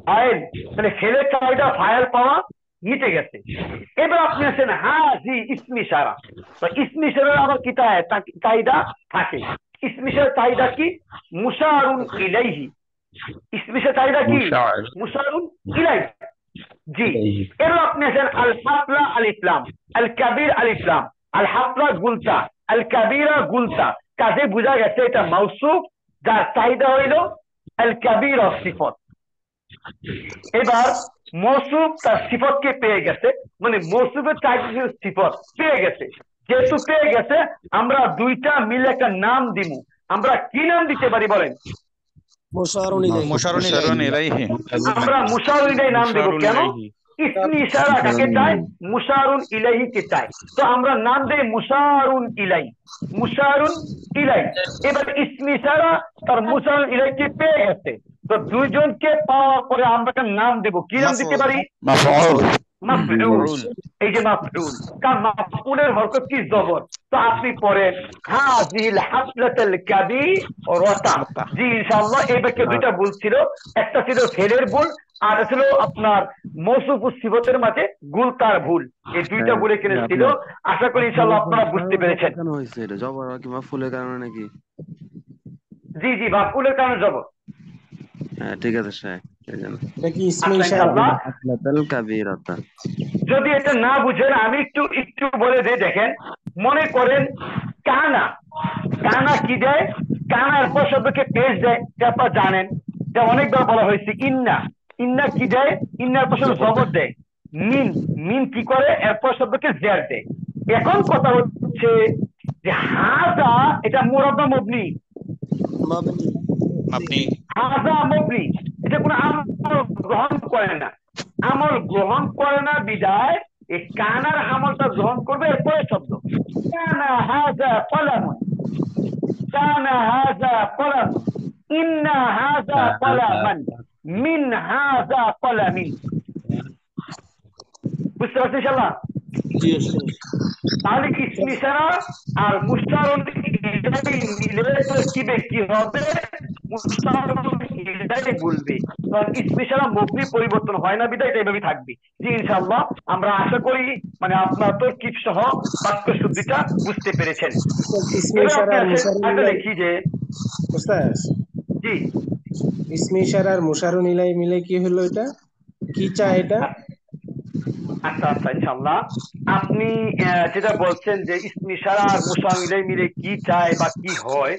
ফাইল। তাহলে ফেলের চাহিদা ফাইল পাওয়া মিটে গেছে। এবার আপনি আছেন হাজি ইসমি ইশারা। তো ইসমি ইশারার আবার কি চাহিদা থাকে? ইসমি ইশারার চাহিদা কি? মুশারুন ইলাইহি। ইসমি ইশারার চাহিদা কি? মুশারুন ইলাইহি। জি। এবার আপনি আছেন আল হাফলা আলিফ লাম, আল কাবির আলিফ লাম, আল হাফলা গুলতা, আল কাবিরা গুলতা। কাজে বোঝা গেছে এটা মাউসুফ, যার চাহিদা হইল আল কাবিরা সিফত। এবার মৌসুফ তার সিফতকে পেয়ে গেছে, মানে মৌসুফের চাহিদা সিফত পেয়ে গেছে। যেহেতু পেয়ে গেছে, আমরা দুইটা মিলে একটা নাম দিব। আমরা কি নাম দিতে পারি বলেন? মুশারুন ইলাইহি। মুশারুন ইলাইহি। আমরা মুশারুন ইলাইহি নাম দেব। কেন? ইসমি ইশারা কাকে চায়? মুশারুন ইলাইহি কে চায়। তো আমরা নাম দেই মুশারুন ইলাই, মুশারুন ইলাই। এবার ইসমি ইশারা তার মুশারুন ইলাইকে পেয়ে গেছে, তো দুইজনকে পাওয়ার পরে আমরা একটা নাম দেব। কি নাম দিতে পারি? মাফউল। মাফউল। এই যে মাফউল, কারণ মাফউলের হরকত কি? জবর। তো আপনি পড়েন হাযিল হাফলাতুল কাবীরাতা। জি ইনশাআল্লাহ এই বাক্যে দুইটা ভুল ছিল, একটা ছিল ফেলের ভুল, আর ছিল আপনার মৌসুফ ও সিফতের মাঝে গুলতার ভুল। এই দুইটা ভুল এখানে ছিল। আশা করি ইনশাআল্লাহ আপনারা বুঝতে পেরেছেন। কেন হয়েছে এটা? জবর কি মাফুলের কারণে নাকি? জি জি, মাফউলের কারণে জবর। হ্যাঁ ঠিক আছে স্যার, এই জন্য এটা কি ইসমে আচ্ছা, ইশারা? ইনশাআল্লাহ হাফলাতুল কাবীরাতা। যদি এটা না বুঝেন আমি একটু বলে দিই। দেখেন, মনে করেন কানা, কানা কি দেয়? কানার পর শব্দকে পেশ দেয়, এটা আপনারা জানেন, এটা অনেকবার বলা হয়েছে। ইন্না, ইন্না কি দেয়? ইন্নার পর শব্দ জবর দেয়। মিন, মিন কি করে? এরপর শব্দকে জের দেয়। এখন কথা হচ্ছে যে হাজা এটা মুরাব্বা মবনি, মাবনি। আপনি হাজা মবনি, এটা কোনো আমল গ্রহণ করে না। আমল গ্রহণ করে না বিদায় এই কানার আমলটা গ্রহণ করবে এরপরে শব্দ। কানা হাজা কলামুন, কানা হাজা কলামুন, ইন্না হাজা কলামান, মিন হাজা কলামিন। বুঝতে পারছেন ইনশাআল্লাহ? জি ওস্তাদ। তাহলে ইসম ইশারা আর মুশতারুন ইলাহি মিলে তরকিবে কি হবে? মুশতারুন ইলাহি বলবে, কারণ ইসম ইশারা মবনি পরিবর্তন হয় না, বিধায় এটা এভাবেই থাকবে। জি ইনশাআল্লাহ আমরা আশা করি মানে আপনার তরকিব সহ বাক্য শুদ্ধিটা বুঝতে পেরেছেন। ইসমে এবার ইশারা আপনি আর আসেন মুশারুন আরেকটা ইলাহি দেখি যে ওস্তাদ, জি ইসমে ইশারা আর মুশারুন ইলাহি মিলে কি হলো এটা? কি চায় এটা? আচ্ছা আচ্ছা ইনশাআল্লাহ আপনি যেটা বলছেন যে ইসম ইশারা আর মুশার ইলাহি মিলে কি চায় বা কি হয়,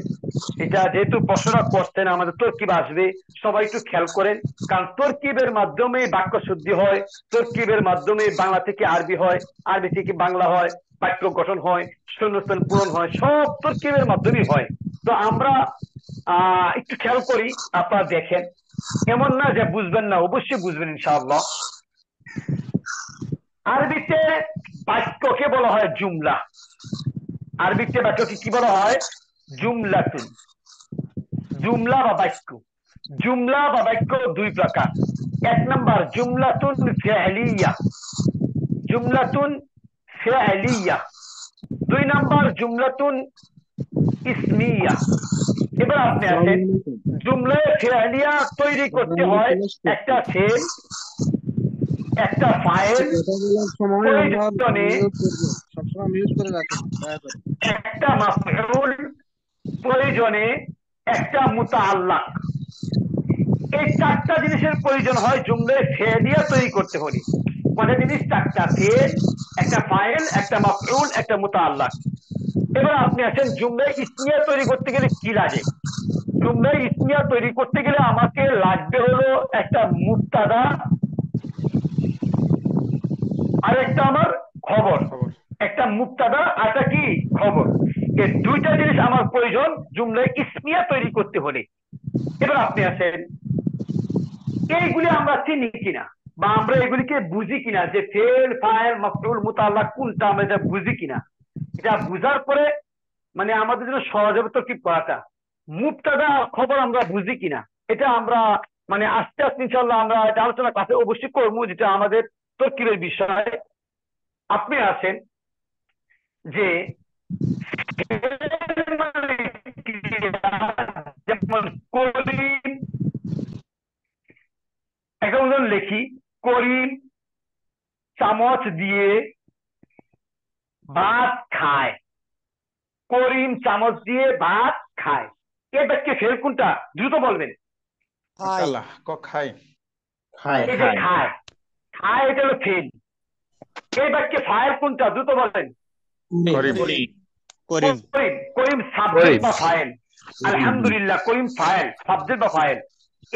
এটা যেহেতু প্রশ্নটা করছেন আমাদের তরকিব আসবে, সবাই একটু খেয়াল করেন। কারণ তরকিবের মাধ্যমে বাক্য শুদ্ধি হয়, তরকিবের মাধ্যমে বাংলা থেকে আরবি হয়, আরবি থেকে বাংলা হয়, বাক্য গঠন হয়, শূন্যস্থান পূরণ হয়, সব তরকিবের মাধ্যমেই হয়। তো আমরা একটু খেয়াল করি, আপনারা দেখেন, এমন না যে বুঝবেন না, অবশ্যই বুঝবেন ইনশাআল্লাহ। আরবিতে বাক্যকে বলা হয় জুমলা। আরবিতে বাক্যকে কি বলা হয়? জুমলাতুন। জুমলা বা বাক্য, জুমলা বা বাক্য দুই প্রকার। এক নাম্বার জুমলাতুন ফি'লিয়া, জুমলাতুন ফি'লিয়া। দুই নাম্বার জুমলাতুন ইসমিয়া। এবার আপনি আসেন, জুমলা ফি'লিয়া তৈরি করতে হয় একটা ফেল, একটা ফাইল, প্রয়োজনে একটা মাফউল, প্রয়োজনে একটা মুতাআল্লাক। এই চারটা জিনিসের প্রয়োজন হয় জুমলায়ে ফেলিয়া তৈরি করতে হলে। কয়টা জিনিস? চারটা, ফেল, একটা ফাইল, একটা মাফউল, একটা মুতাআল্লাক। এবার আপনি আসেন জুমলায়ে ইসমিয়া তৈরি করতে গেলে কি লাগে? জুমলায়ে ইসমিয়া তৈরি করতে গেলে আমাকে লাগবে হলো একটা মুবতাদা আর একটা আমার খবর। একটা মুবতাদা আর একটা কি খবর, এই দুইটা জিনিস আমার প্রয়োজন জুমলায়ে ইসমিয়া তৈরি করতে হলে। এবার আপনি আসেন এইগুলি আমরা চিনি কিনা বা আমরা এগুলিকে বুঝি কিনা, যে ফেল, ফাইল, মাফউল, মুতাআল্লাক কোনটা, আমরা এটা বুঝি কিনা। এটা বুঝার পরে মানে আমাদের জন্য সহজ হবে তরকিব করাটা। মুবতাদা খবর আমরা বুঝি কিনা, এটা আমরা মানে আস্তে আস্তে ইনশাআল্লাহ আমরা এটা আলোচনা ক্লাসে অবশ্যই করবো, যেটা আমাদের তরকিবের বিষয়। আপনি আসেন যে যেমন করিম, একটা উদাহরণ লিখি, করিম চামচ দিয়ে ভাত খায়। করিম চামচ দিয়ে ভাত খায়। এই বাক্যে ফেল কোনটা? দ্রুত বলবেন। খাই। খাই। এই যে খায়, খায় এটা হলো ফেল। এই বাক্যে ফাইল কোনটা? দ্রুত বলবেন। করিম। করিম। করিম সাবজেক্ট বা ফাইল। আলহামদুলিল্লাহ করিম ফাইল, সাবজেক্ট বা ফাইল।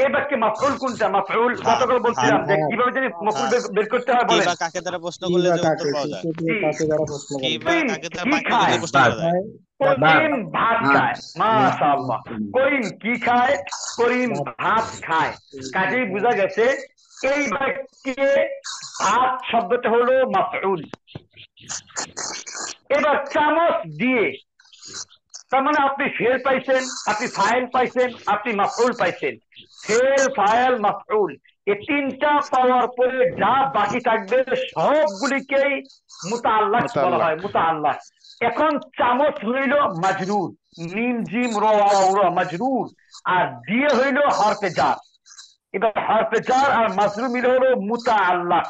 এই বাক্যে মাফউল কোনটা? মাফউল গতকাল বলছিলাম যে কিভাবে জানি মাফউল বের করতে হয়, বলেন। কাকে দ্বারা প্রশ্ন করলে যে উত্তর পাওয়া যায়? কাকে দ্বারা প্রশ্ন কি করবে? বা করিম কাকে দ্বারা কি বাক্য খায়? যদি প্রশ্ন করা যায়? করিম ভাত খায়। মাশাআল্লাহ। করিম কি খায়? করিম ভাত খায়। কাজেই বোঝা গেছে এই বাক্যে ভাত শব্দটা হলো মাফউল। এবার চামচ দিয়ে, তার মানে আপনি ফেল পাইছেন, আপনি ফাইল পাইছেন, আপনি মাফউল পাইছেন। ফেল, ফাইল, মাফউল, এই তিনটা পাওয়ার পরে যা বাকি থাকবে সবগুলিকেই মুতাআল্লাক বলা হয়, মুতাআল্লাক। এখন চামচ হইল মাজরুর, মিম জিম র ওয়াও র মাজরুর, আর দিয়ে হইল হরফে জার। এবার হরফে জার আর মাজরুর মিলে হলো মুতাআল্লাক,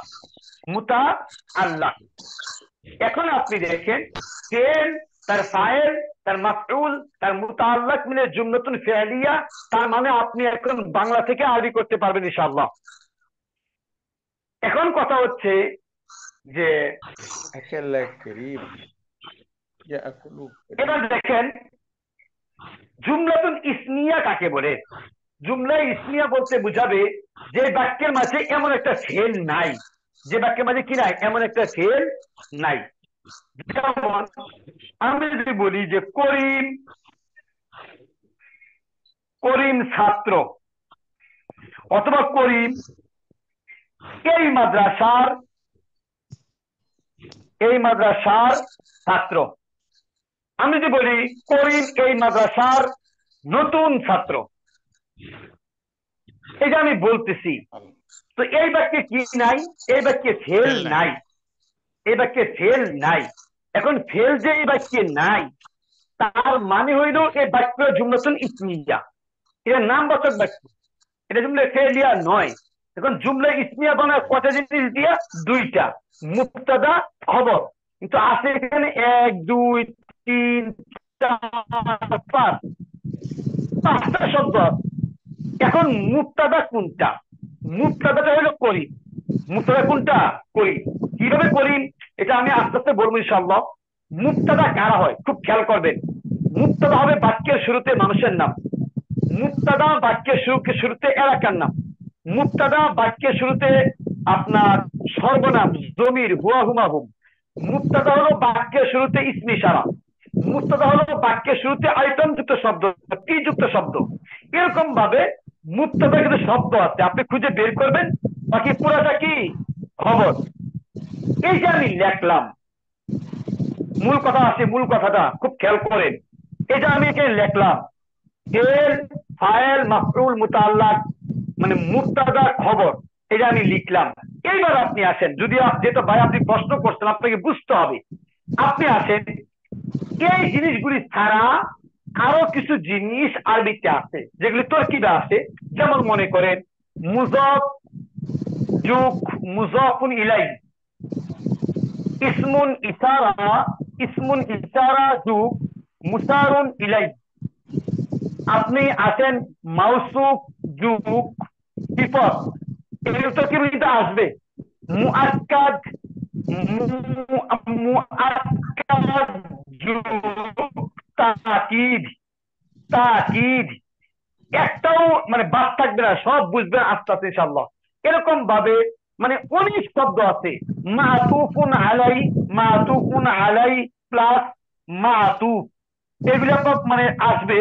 মুতাআল্লাক। এখন আপনি দেখেন ফেল, তার ফাইল, তার মাফউল, তার মুতাআল্লাক মিলে জুমলাতুন ফি'লিয়া। তার মানে আপনি এখন বাংলা থেকে আরবি করতে পারবেন ইনশাআল্লাহ। এখন কথা হচ্ছে যে এবার দেখেন জুমলাতুন ইসমিয়া কাকে বলে? জুমলা ইসমিয়া বলতে বুঝাবে যে বাক্যের মাঝে এমন একটা ফেল নাই, যে বাক্যের মাঝে কি নাই? এমন একটা ফেল নাই। যেমন আমি যদি বলি যে করিম, করিম ছাত্র, অথবা করিম এই মাদ্রাসার ছাত্র। আমি যদি বলি করিম এই মাদ্রাসার নতুন ছাত্র, এটা আমি বলতেছি। তো এই বাক্যে কি নাই? এই বাক্যে ফেল নাই। এই বাক্যে ফেল নাই। এখন ফেল যে এই বাক্যে নাই তার মানে হইল এই বাক্য জুমলাতুন ইসমিয়া, এটা নামবাচক বাক্য, এটা জুমলা ফেলিয়া নয়। এখন জুমলা ইসমিয়া বানায় কটা জিনিস দিয়া? দুইটা, মুবতাদা খবর। কিন্তু আছে এখানে 1 2 3 4 5, পাঁচটা শব্দ। এখন মুবতাদা কোনটা? মুবতাদাটা হলো করিম। মুবতাদা কোনটা? করিম। কিভাবে করিম এটা আমি আস্তে আস্তে বলবো ইনশাআল্লাহ। মুবতাদা কারা হয় খুব খেয়াল করবেন। মুবতাদা হবে বাক্যের শুরুতে মানুষের নাম, মুবতাদা বাক্যের শুরুতে এলাকার নাম, মুবতাদা বাক্যের শুরুতে আপনার সর্বনাম জমির হুয়া হুমা হুম, মুবতাদা হলো বাক্যের শুরুতে ইসমি ইশারা, মুবতাদা হলো বাক্যের শুরুতে আইটেম যুক্ত শব্দ, টি যুক্ত শব্দ। এরকম ভাবে মুবতাদা কিন্তু শব্দ আছে, আপনি খুঁজে বের করবেন। বাকি পুরাটা কি? খবর। এই যে আমি লেখলাম, মূল কথা আছে, মূল কথাটা খুব খেয়াল করেন। এটা আমি এখানে লেখলাম ফেল ফাইল মাফউল মুতাআল্লাক, মানে মুবতাদা খবর, এটা আমি লিখলাম। এইবার আপনি আসেন, যদি যেটা ভাই আপনি প্রশ্ন করছেন আপনাকে বুঝতে হবে। আপনি আসেন, এই জিনিসগুলি ছাড়া আরো কিছু জিনিস আরবিতে আছে যেগুলি তরকিবে আছে। যেমন মনে করেন মুযাফ যোগ মুযাফুন ইলাইহি, ইসমুন ইশারা যোগ মুশারুন ইলাইহি। আপনি আসেন মাউসুফ যোগ সিফত, এগুলো তো কি আসবে। মুআক্কাদ যোগ তাকিদ, একটাও মানে বাদ থাকবে না, সব বুঝবেন আস্তে আস্তে ইনশাআল্লাহ। এরকম ভাবে মানে অনেক শব্দ আছে। মাতুফুন আলাই প্লাস মাতুফ, এগুলো মানে আসবে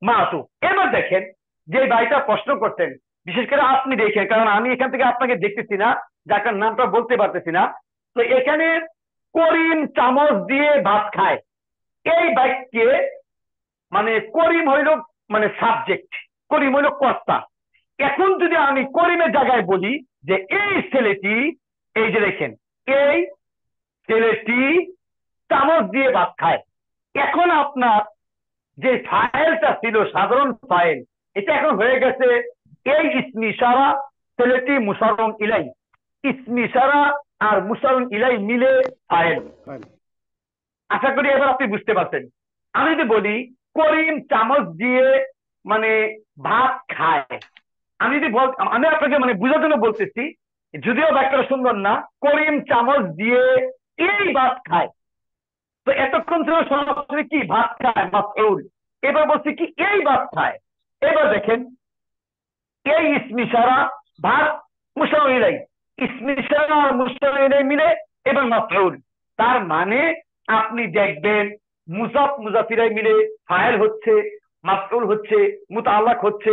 মাতুফ। এবার দেখেন যে ভাইটা প্রশ্ন করতেন, বিশেষ করে আপনি দেখেন, কারণ আমি এখান থেকে আপনাকে দেখতেছি না, যার নামটা বলতে পারতেছি না। তো এখানে করিম চামচ দিয়ে ভাত খায়, এই বাক্যে মানে করিম হইল মানে সাবজেক্ট, করিম হইল কর্তা। এখন যদি আমি করিমের জায়গায় বলি যে এই ছেলেটি, এই যে দেখেন এই ছেলেটি চামচ দিয়ে ভাত খায়, এখন আপনার যে ফাইলটা ছিল সাধারণ ফাইল, এটা এখন হয়ে গেছে এই ইসমি ইশারা ছেলেটি মুশারুন ইলাইহি, ইসমি ইশারা আর মুশারুন ইলাইহি মিলে ফাইল। আশা করি এবার আপনি বুঝতে পারছেন। আমি যদি বলি করিম চামচ দিয়ে মানে ভাত খায়, আমি যদি আমি আপনাকে মানে বুঝার জন্য বলতেছি, যদিও বাক্যটা সুন্দর না, করিম চামচ দিয়ে এই ভাত খায়। তো এতক্ষণ ছিল সরাসরি কি ভাত খায় মাফউল, এবার বলছি কি এই ভাত খায়। এবার দেখেন এই ইসমি ইশারা ভাত মুশারুন ইলাইহি, ইসমি ইশারা আর মুশারুন ইলাইহি মিলে এবার মাফউল। তার মানে আপনি দেখবেন মুযাফ মুযাফ ইলাইহি মিলে ফাইল হচ্ছে, মাফউল হচ্ছে, মুতাআল্লাক হচ্ছে,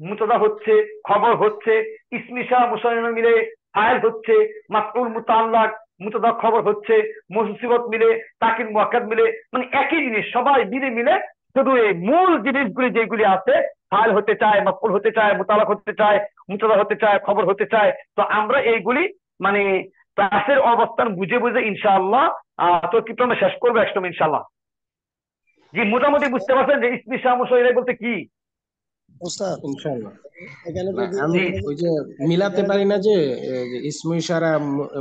মুবতাদা হচ্ছে, খবর হচ্ছে, ইসমি ইশারা মুশারুন ইলাইহি মিলে ফাইল হচ্ছে, মাফউল মুতাআল্লাক মুবতাদা খবর হচ্ছে, মুসিবত মিলে তাকিদ মুআক্কাদ মিলে, মানে একই জিনিস সবাই মিলে শুধু এই মূল জিনিসগুলি যেগুলি আছে, ফাইল হতে চায়, মাফউল হতে চায়, মুতাআল্লাক হতে চায়, মুবতাদা হতে চায়, খবর হতে চায়। তো আমরা এইগুলি মানে ক্লাসের অবস্থান বুঝে বুঝে ইনশাআল্লাহ তো কি আমরা শেষ করবো একসময় ইনশাআল্লাহ। জি, মোটামুটি বুঝতে পারছেন যে ইসমি ইশারা মুশারুন ইলাইহি বলতে কি? ইনশাআল্লাহ। এখানে যদি আমি ওই যে মিলাতে পারি না যে ইসমু ইশারা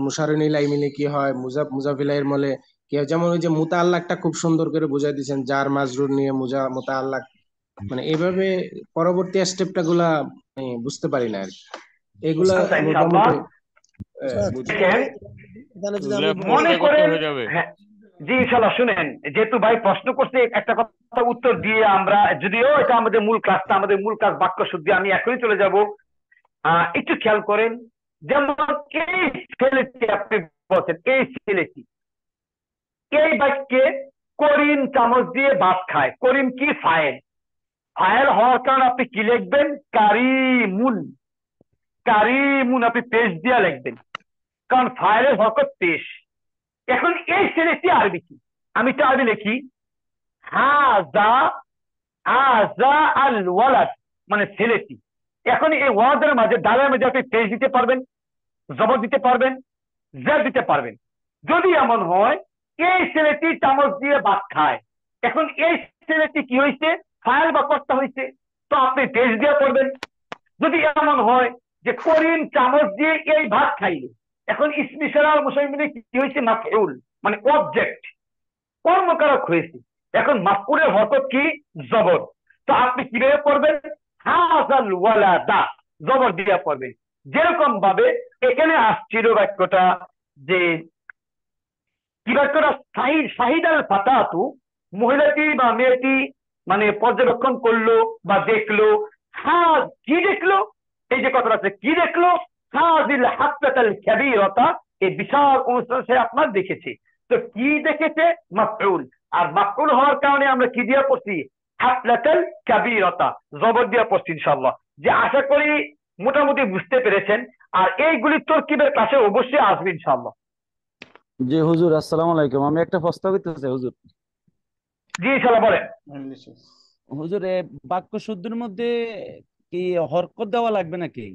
মুশারুন ইলাইহি মিলে কি হয়, মুযাফ মুযাফ ইলাইহির মলে কি হয়। যেমন ওই যে মুতাআল্লাকটা খুব সুন্দর করে বুঝাই দিয়েছেন, জার মাজরুর নিয়ে মুতাআল্লাক, মানে এইভাবে পরবর্তী স্টেপটা গুলা বুঝতে পারি না আর কি। এগুলা মোটামুটি এখানে যদি আমি মনে করেন হয়ে যাবে। হ্যাঁ জি ইনশাআল্লাহ। শুনেন, যেহেতু ভাই প্রশ্ন করছে একটা কথা উত্তর দিয়ে আমরা, যদিও এটা আমাদের মূল ক্লাসটা, আমাদের মূল ক্লাস বাক্য শুদ্ধি, আমি এখনই চলে যাব। একটু খেয়াল করেন, যেমন এই ছেলেটি আপনি বলছেন, এই ছেলেটি, এই বাক্যে করিম চামচ দিয়ে ভাত খায়, করিম কি ফাইল, ফাইল হওয়ার কারণে আপনি কি লিখবেন? কারিমুন, কারিমুন আপনি পেশ দিয়া লিখবেন, কারণ ফাইলের হরকত পেশ। এখন এই ছেলেটি আরবি কি? আমি তো আরবি লিখি হাযা হাযা আল ওয়ালাদ, মানে ছেলেটি। এখন এই ওয়ালাদের মাঝে দালের মাঝে আপনি পেশ দিতে পারবেন, জবর দিতে পারবেন, জের দিতে পারবেন। যদি এমন হয় এই ছেলেটি চামচ দিয়ে ভাত খায়, এখন এই ছেলেটি কি হয়েছে, ফাইল বা কর্তা হয়েছে, তো আপনি টেস্ট দিয়ে করবেন। যদি এমন হয় যে করিম চামচ দিয়ে এই ভাত খাইল, এখন ইসমি ইশারা আর মুসাইমিনে কি হয়েছে, মাফউল মানে অবজেক্ট, কর্মকারক হয়েছে। এখন মাফউলের হরকত কি, জবর। তো আপনি কিভাবে পড়বেন, হাযাল ওয়ালাদা জবর দিয়ে পড়বেন। যেরকম ভাবে এখানে আসছিল বাক্যটা যে কি বাক্যটা, শাহিদাল ফাতাতু, মহিলাটি বা মেয়েটি মানে পর্যবেক্ষণ করলো বা দেখলো, হ্যাঁ কি দেখলো, এই যে কথাটা আছে কি দেখলো, হাযিল হাফলাতাল কাবীরাতা, এই বিশাল অনুষ্ঠান সে আপনার দেখেছে। তো কি দেখেছে, মাফউল। আর মাফউল হওয়ার কারণে আমরা কি দিয়ে পড়ছি, হাফলাতাল কাবীরাতা জবর দিয়ে পড়ছি ইনশাআল্লাহ। যে আশা করি মোটামুটি বুঝতে পেরেছেন। আর এইগুলি তরকিবের ক্লাসে অবশ্যই আসবে ইনশাআল্লাহ। জি হুজুর, আসসালামু আলাইকুম। আমি একটা প্রশ্ন করতে চাই হুজুর। জি ইনশাআল্লাহ বলেন। হুজুর, বাক্য শুদ্ধির মধ্যে কি হরকত দেওয়া লাগবে নাকি?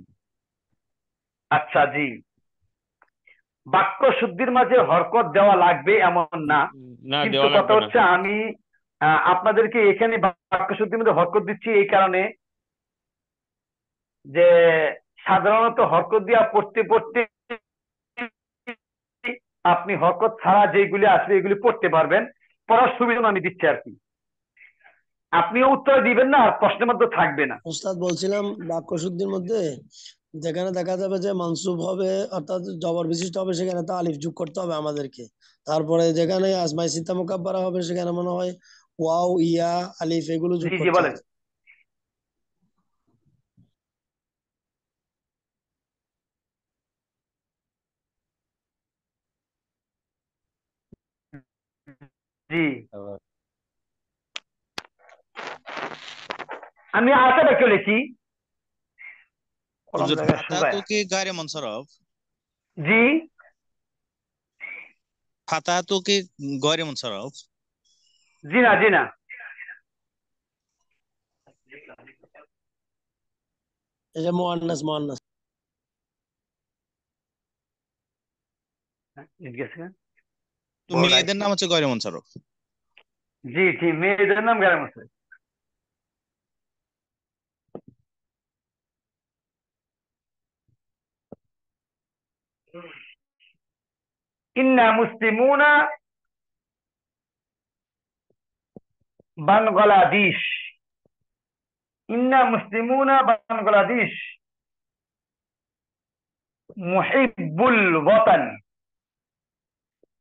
আচ্ছা জি, বাক্য শুদ্ধির মাঝে হরকত দেওয়া লাগবে এমন না, না, কিন্তু দেওয়া কথা লাগবে না। হচ্ছে আমি আপনাদেরকে এখানে বাক্য শুদ্ধির মধ্যে হরকত দিচ্ছি এই কারণে যে সাধারণত হরকত দিয়া পড়তে পড়তে আপনি হরকত ছাড়া যেগুলি আসবে এগুলি পড়তে পারবেন, পড়ার সুবিধা আমি দিচ্ছি আর কি। আপনিও উত্তর দিবেন না আর প্রশ্নের মধ্যে থাকবে না। উস্তাদ বলছিলাম বাক্য শুদ্ধির মধ্যে যেখানে দেখা যাবে যে মানসুব হবে অর্থাৎ জবর বিশিষ্ট হবে, সেখানে তো আলিফ যোগ করতে হবে আমাদেরকে। তারপরে যেখানে আসমাই সিত্তা মুকাব্বারা হবে সেখানে মনে হয় ওয়াও, ইয়া, আলিফ এগুলো যোগ জি জি করতে বলেন। হবে। জি আমি আশা বাক্য লিখি, কলম হুজুর, জায়গায় ফাতা সুজায়। তো কি গায়রে মুনসারফ? জি ফাতা তো কি গায়রে মুনসারফ? জি না জি না। এটা মুআন্নাস, মুআন্নাস। তো মেয়েদের নাম হচ্ছে গায়রে মুনসারফ। জি জি, মেয়েদের নাম গায়রে মুনসারফ। ইন্না মুসলিমুনা বাংলাদেশ, ইন্না মুসলিমুনা বাংলাদেশ মুহিব্বুল ওয়াতান।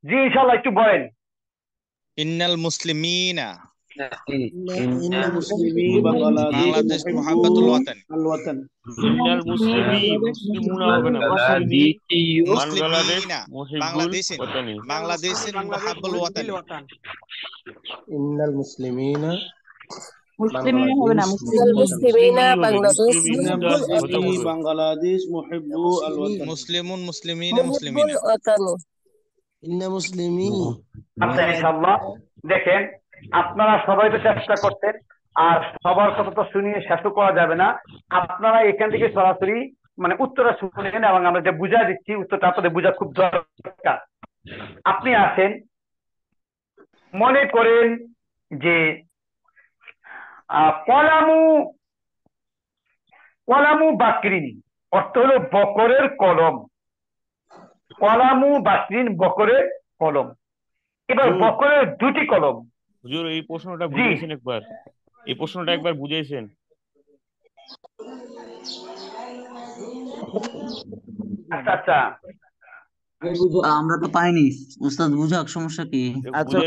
জি ইনশাআল্লাহ একটু বলেন। ইন্নাল মুসলিমিনা ইন্না মুসলিমি বাংলাদেশ বাংলাদেশ মুহাব্বাতুল ওয়াতান। আল ওয়াতান। ইন্নাল মুসলিমুনা হবে না, মুসলিমি বাংলাদেশ মুসলিমিনা মুহিব্বুল বাংলাদেশিন ওয়াতানি। বাংলাদেশিন মুহাব্বুল ওয়াতানি। ইন্নাল মুসলিমিনা মুসলিমিনা হবে না, মুসলিমি হবে, বাংলাদেশ মুসলিমি মুদাফ হতে হবে। বাংলাদেশ মুহিব্বু আল ওয়াতান। মুসলিমুন মুসলিমিনা মুসলিমিনা। ইন্না মুসলিমি। আচ্ছা ইনশাআল্লাহ। দেখেন আপনারা সবাই তো চেষ্টা করতেন, আর সবার কথা তো শুনিয়ে শেষ করা যাবে না। আপনারা এখান থেকে সরাসরি মানে উত্তরটা শুনেন এবং আমরা যে বুঝা দিচ্ছি উত্তরটা আপনাদের বোঝা খুব দরকার। আপনি আসেন, মনে করেন যে কলামু কলামু বাকরিন অর্থ হলো বকরের কলম, কলামু বাকরিন বকরের কলম। এবার বকরের দুটি কলম। হুজুর এই প্রশ্নটা বুঝিয়েছেন একবার, এই প্রশ্নটা একবার বুঝিয়েছেন। আচ্ছা আচ্ছা, আমরা তো পাইনি উস্তাদ, বুঝাক সমস্যা কি? আচ্ছা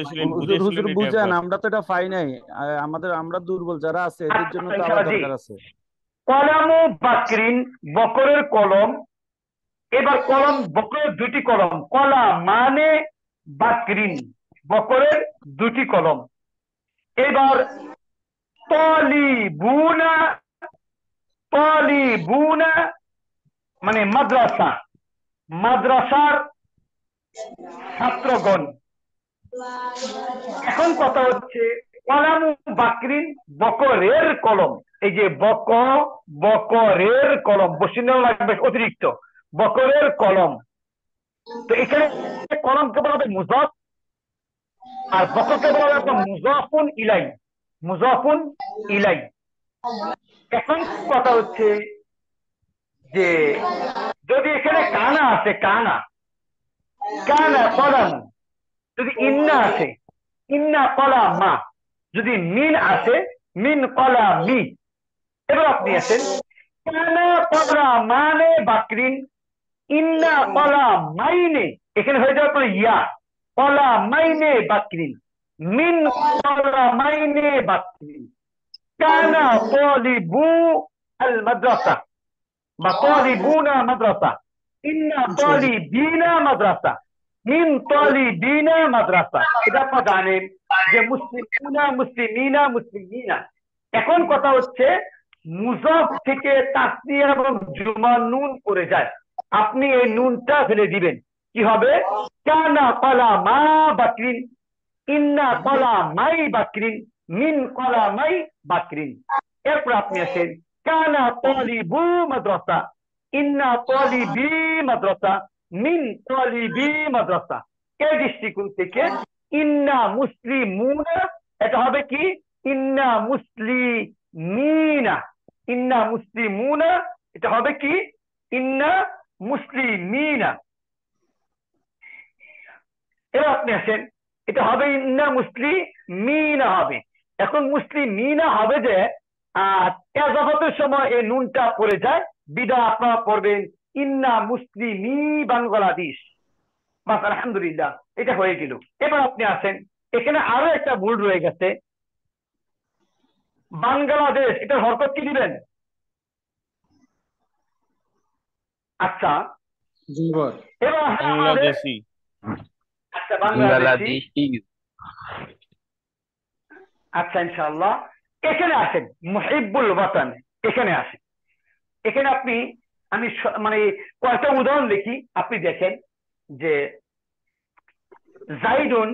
হুজুর বুঝেন, আমরা তো এটা পাই নাই। আমরা দুর্বল যারা আছে এদের জন্য তো আবার দরকার আছে। কলামু বাকরিন বকরের কলম। এবার কলম বকরের দুটি কলম, কলা মানে বাকরিন বকরের দুটি কলম। এবার তলিবুনা, তলিবুনা মানে মাদ্রাসা, মাদ্রাসার ছাত্রগণ। এখন কথা হচ্ছে কলামু বাকরিন বকরের কলম, এই যে বকরের কলম বসিন্দাও লাগবে অতিরিক্ত, বকরের কলম। তো এখানে কলমকে বলা হবে মুজাফ, আর বকরকে বলা হবে আপনার মুজাফুন ইলাই, মুজাফুন ইলাই। এখন কথা হচ্ছে যে যদি এখানে কানা আছে, কানা কানা কলাম, যদি ইন্না আছে ইন্না কলাম মা, যদি মিন আছে মিন কলাম মি। এবার আপনি আছেন কানা কলা মানে বাকরিন, ইন্না কলা মাইনে, এখানে হয়ে যাবে আপনার ইয়া কলা মাইনে বাকরিন, মিন কলা মাইনে বাকরিন, কানা তলিবু আল মাদ্রাসা বা তলিবুনা মাদ্রাসা, ইন্না তলিবিনা মাদ্রাসা, মিন তলিবিনা মাদ্রাসা। এটা আপনারা জানেন যে মুসলিমুনা মুসলিমিনা মুসলিমিনা। এখন কথা হচ্ছে মুজাফ থেকে তাসনিয়া এবং জুমা নুন করে যায়, আপনি এই নুনটা ফেলে দিবেন, কি হবে কানা কলা মা বাকরিন, ইন্না কলা মাই বাকরিন, মিন কলা মাই বাকরিন। এরপর আপনি আসেন কানা তলিবু মাদ্রাসা, ইন্না তলিবি মাদ্রাসা, মিন তলিবি মাদ্রাসা। এই দৃষ্টিকোণ থেকে ইন্না মুসলিমুনা এটা হবে কি ইন্না মুসলিমিনা, ইন্না মুসলিমুনা এটা হবে কি ইন্না মুসলিমিনা। এবার আপনি আসেন এটা হবে ইন্না মুসলিমিনা হবে। এখন মুসলিমিনা হবে যে এজাফতের সময় এই নুনটা পড়ে যায়, বিদা আপনারা পড়বেন ইন্না মুসলিমি বাংলাদেশ, বাস আলহামদুলিল্লাহ এটা হয়ে গেল। এবার আপনি আসেন এখানে আরো একটা ভুল রয়ে গেছে, বাংলাদেশ এটা হরকত কি দিবেন? আচ্ছা এবার বাংলাদেশি, আচ্ছা বাংলাদেশি, আচ্ছা ইনশাআল্লাহ। এখানে আসেন মুহিব্বুল ওয়াতান, এখানে আসেন, এখানে আপনি আমি মানে কয়েকটা উদাহরণ লিখি, আপনি দেখেন যে জাইদুন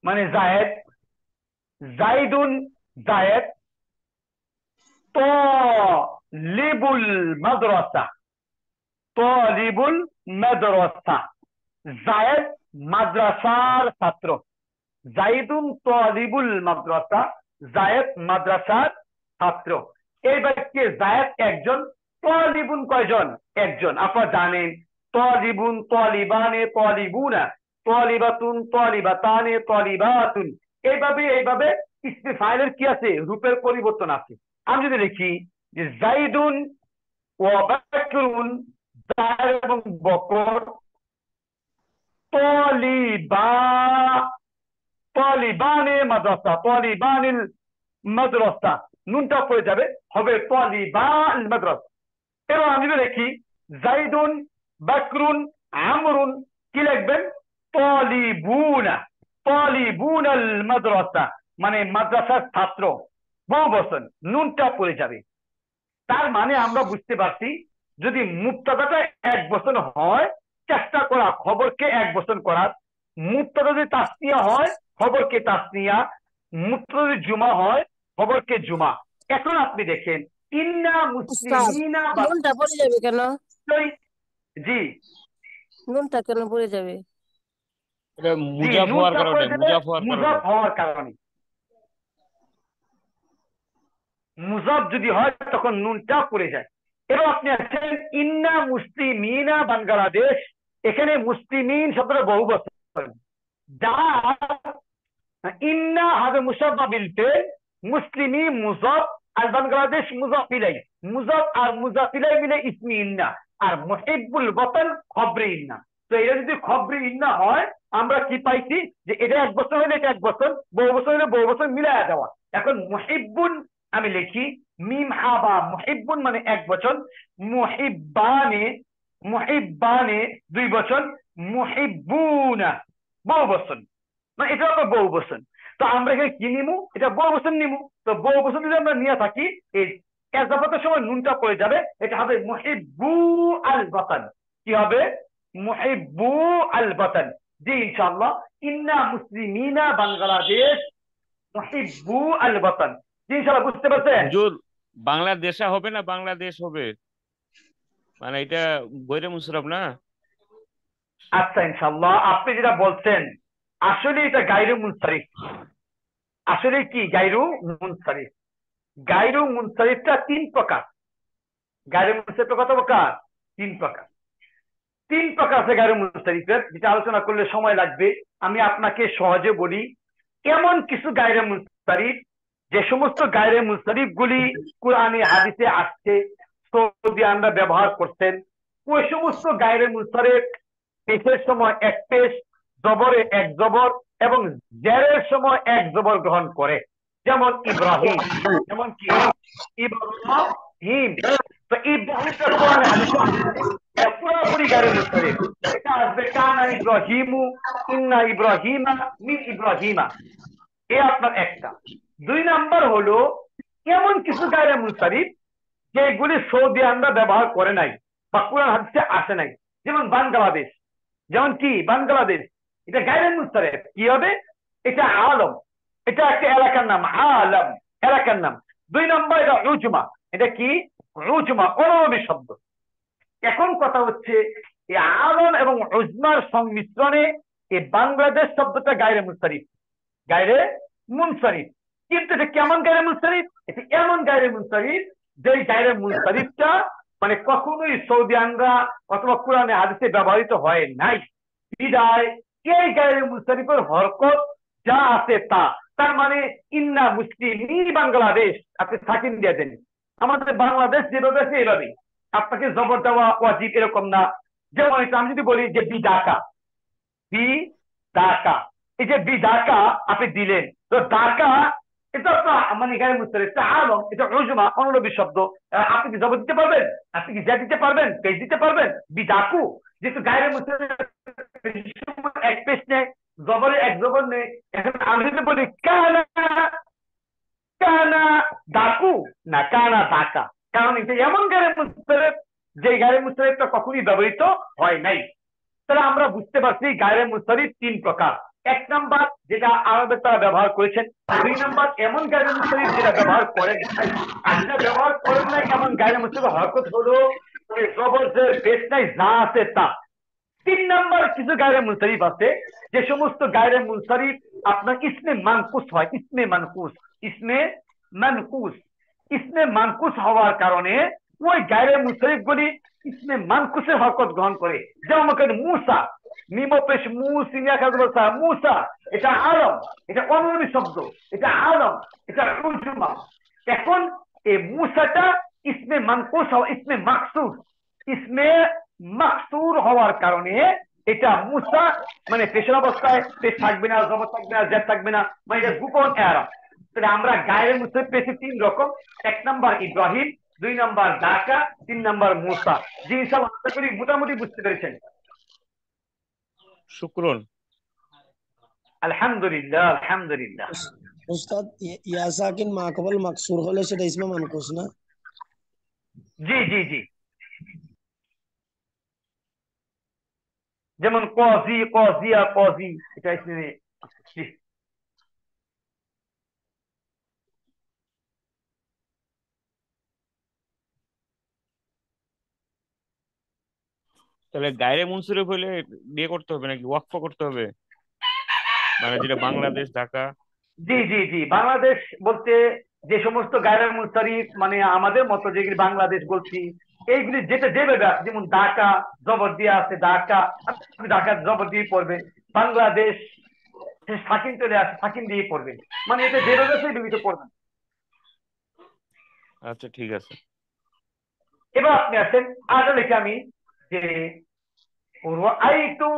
মানে জায়েদ, জাইদুন জায়েদ, তালিবুল মাদ্রাসা, তালিবুল মাদ্রাসা, জায়েদ মাদ্রাসার ছাত্র, জাইদুন তালিবুল মাদ্রাসা, জায়েদ মাদ্রাসার ছাত্র। এই ব্যক্তি জায়েদ একজন, তালিবুন কয়জন? একজন। আপনারা জানেন তালিবুন তালিবানে তালিবুনা, তালিবাতুন তালিবাতানে তালিবাতুন, এইভাবে ইসমে ফাইলের কি আছে রূপের পরিবর্তন আছে। আমি যদি লিখি যে জাইদুন ওয়া বাকরুন, জায়েদ এবং বকর, তালিবা তালিবানে মাদ্রাসা, তালিবানিল মাদ্রাসা, নুনটা পড়ে যাবে হবে তালিবাল মাদ্রাসা। এবার আমি যদি লিখি জাইদুন বাকরুন আমরুন, কি লিখবেন তালিবুনা, তালিবুনাল মাদ্রাসা মানে মাদ্রাসার ছাত্র, বহু বচন, নুনটা পড়ে যাবে। তার মানে আমরা বুঝতে পারছি যদি মুবতাদাটা এক বচন হয় চেষ্টা করা খবরকে এক বচন করার, মুবতাদা যদি তাসনিয়া হয় খবরকে তাসনিয়া, মুবতাদা যদি জুমা হয় খবরকে জুমা। এখন আপনি দেখেন ইন্না মুসলিমিনা, নুনটা পড়ে যাবে কেন? জি নুনটা কেন পড়ে যাবে? এটা মুজাফ হওয়ার কারণে, মুজাফ হওয়ার কারণে, মুজাফ যদি হয় তখন নুনটা পড়ে যায়। এবার আপনি আছেন ইন্না মুসলিমিনা বাংলাদেশ, এখানে মুসলিমিন শব্দটা বহু বচন, যা ইন্না হবে মুসাফা বিল ফেল, মুসলিমি মুজাফ আর বাংলাদেশ মুজাফ ইলাই, মুজাফ আর মুজাফ ইলাই মিলে ইসমি ইন্না, আর মুহিব্বুল ওয়াতান খবরে ইন্না। তো এটা যদি খবরে ইন্না হয় আমরা কি পাইছি যে এটা এক বছর হলে এটা এক বছর, বহু বছর হলে বহু বছর মিলায়া দেওয়া। এখন মুহিব্বুন আমি লিখি মিম হাবা, মুহিব্বুন মানে এক বচন, মুহিব্বানে, মুহিব্বানে দুই বচন, মুহিব্বুনা বহু বচন, মানে এটা হবে বহু বচন। তো আমরা এখানে কি নিমু? এটা বহু বচন নিমু। তো বহু বচন যদি আমরা নিয়ে থাকি এই এজাফাতের সময় নুনটা পড়ে যাবে, এটা হবে মুহিব্বু আল ওয়াতান, কি হবে মুহিব্বু আল ওয়াতান। জি ইনশাআল্লাহ ইন্না মুসলিমিনা বাংলাদেশ মুহিব্বু আল ওয়াতান। জি ইনশাআল্লাহ বুঝতে পারছেন? হুজুর বাংলাদেশা হবে না বাংলাদেশ হবে, মানে এটা গৈরে মুশরাফ না, আচ্ছা ইনশাআল্লাহ আপনি যেটা বলছেন আসলে এটা গায়রু মুনসারিফ। আসলে কি গায়রু মুনসারিফ? গায়রু মুনসারিফটা 3 প্রকার। গায়রু মুনসারিফটা কত প্রকার? 3 প্রকার। 3 প্রকার আছে গায়রু মুনসারিফের, যেটা আলোচনা করলে সময় লাগবে। আমি আপনাকে সহজে বলি, এমন কিছু গায়রু মুনসারিফ, যে সমস্ত গায়রু মুনসারিফ গুলি কোরআনে হাদিসে আসছে, সৌদিয়ানরা ব্যবহার করতেন, ওই সমস্ত গায়রু মুনসারিফ পেশের সময় এক পেশ, জবরে এক জবর এবং জেরের সময় এক জবর গ্রহণ করে। যেমন ইব্রাহিম, যেমন কি ইব্রাহিম। তো ইব্রাহিমটা কোরআনে হাদিসে পুরোপুরি গায়রু মুনসারিফ। এটা আসবে কানা ইব্রাহিমু ইন্না ইব্রাহিমা মিন ইব্রাহিমা। এ আপনার একটা। 2 নাম্বার হলো এমন কিছু গায়রু মুনসারিফ যেগুলি সৌদিয়ানরা ব্যবহার করে নাই বা কোরআন হাদিসে আসে নাই। যেমন বাংলাদেশ, যেমন কি বাংলাদেশ, এটা গায়রু মুনসারিফ। কি হবে? এটা আলম, এটা একটা এলাকার নাম, আলম এলাকার নাম। 2 নম্বর এটা উজমা। এটা কি? উজমা, অনরবি শব্দ। এখন কথা হচ্ছে এই আলম এবং উজমার সংমিশ্রণে এই বাংলাদেশ শব্দটা গায়রে মুনসারিফ, গায়রে মুনসারিফ। কিন্তু এটা কেমন গায়রে মুনসারিফ? এটা এমন গায়রে মুনসারিফ যে গায়রে মুনসারিফটা মানে কখনোই সৌদিয়ানরা অথবা কোরআনে হাদিসে ব্যবহৃত হয় নাই। বিদায় এই গায়রে মুনসারিফের হরকত যা আছে তা, তার মানে ইন্না মুসলিমি বাংলাদেশ আপনি সাকিন দিয়ে দেন। আমাদের বাংলাদেশ যেভাবে আছে এইভাবেই, আপনাকে জবর দেওয়া ওয়াজিব এরকম না। যেমন আমি যদি বলি যে বিদাকা, বিদাকা, এই যে বিদাকা আপনি দিলেন, তো দাকা এটা আপনার মানে গায়রে মুনসারিফ, এটা আলম, এটা উজমা, অনরবি শব্দ। আপনি কি জবর দিতে পারবেন? আপনি কি জেড দিতে পারবেন? পেশ দিতে পারবেন? বিদাকু যেহেতু গায়রে মুনসারিফ এক পেশ নেই, জবরে এক জবর নেই। এখন আমি যদি বলি কানা, কানা দাকু না কানা দাকা, কারণ এটা এমন গায়রে মুনসারিফ যে গায়রে মুনসারিফটা কখনই ব্যবহৃত হয় নাই। তাহলে আমরা বুঝতে পারছি গায়রে মুনসারিফ 3 প্রকার। 1 নাম্বার যেটা আরবে তারা ব্যবহার করেছেন। 2 নাম্বার এমন গায়রে মুনসারিফ যেটা ব্যবহার করেন নাই। আর যেটা ব্যবহার করেন নাই এমন গায়রে মুনসারিফ হরকত হলো জবর জের পেশ নাই, যা আছে তা। 3 নাম্বার কিছু গায়রে মুনসারিফ আছে, যে সমস্ত গায়রে মুনসারিফ আপনার ইসমে মানকুস হয়। ইসমে মানকুস, ইসমে মানকুস, ইসমে মানকুস হওয়ার কারণে ওই গায়রে মুনসারিফ গুলি ইসমে মানকুসের হরকত গ্রহণ করে। যেমন মুসা, মিমো পেশ মু সিনিয়া কাজবসা, মুসা এটা আলম, এটা অনরবি শব্দ, এটা আলম, এটা উজমা। এখন এই মুসাটা ইসমে মানকুস হওয়া, ইসমে মাকসুর, ইসমে মাকসুর হওয়ার কারণে এটা মুসা মানে পেশের অবস্থায় পেশ থাকবে না, জবর থাকবে না, জেদ থাকবে না, মানে এটা গোপন এরাব। তাহলে আমরা গায়রে মুনসারিফ পেয়েছি 3 রকম। 1 নাম্বার ইব্রাহিম, 2 নাম্বার দাকা, 3 নাম্বার মুসা। জি ইনশাআল্লাহ আশা করি মোটামুটি বুঝতে পেরেছেন। শুকরন। আলহামদুলিল্লাহ, আলহামদুলিল্লাহ। উস্তাদ ইয়া সাকিন মাকবুল মাকসুর হলে সেটা ইসমে মানকুস না? জি জি জি, যেমন কজি, কজিয়া, কজি এটা ইসমে। জি তাহলে গায়রে মুনসারিফ হলে বিয়ে করতে হবে নাকি ওয়াকফ করতে হবে? মানে যেটা বাংলাদেশ, ঢাকা। জি জি জি, বাংলাদেশ বলতে যে সমস্ত গায়রে মুনসারিফ মানে আমাদের মতো যেগুলি বাংলাদেশ বলছি, এইগুলি যেটা যেভাবে আছে, যেমন ঢাকা জবর দিয়ে আছে, ঢাকা আপনি ঢাকা জবর দিয়ে পড়বেন, বাংলাদেশ সাকিন চলে আসে, সাকিন দিয়ে পড়বেন, মানে এটা যেভাবে আছে এইভাবে পড়বেন। আচ্ছা ঠিক আছে। এবার আপনি আছেন আরো লিখে আমি যে রাআইতু,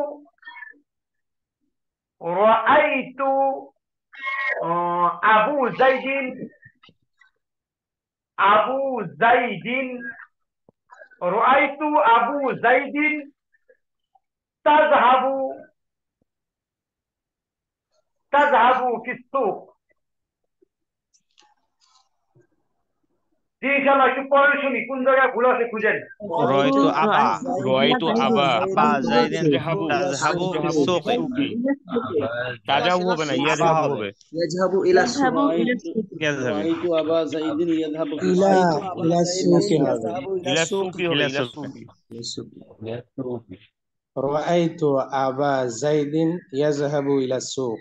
রাআইতু আবু যাইদিন, আবু যাইদিন, রাআইতু আবু যাইদিন তাযহাবু, তাযহাবু ফিস সুক। জি ইনশাআল্লাহ একটু পরে শুনি কোন জায়গায় ভুল আছে খুঁজেন। রয়তু আবা, রয়তু আবা আবা জাইদিন তাযহাবু, তাযহাবু তাযহাবু ফিস-সুকি। ফিস-সুকি। তাযহাবু হবে না, ইয়াযহাবু হবে। ইয়াযহাবু ইলা সুক। ইয়াযহাবু রাআইতু আবা যাইদিন ইয়াযহাবু ফিস ইলা সুক। ইলা সুকি হবে। ইলা সুকি হবে, ইলা ইলা সুকি। সুকি। রাআইতু আবা যাইদিন ইয়াযহাবু ইলা সুক।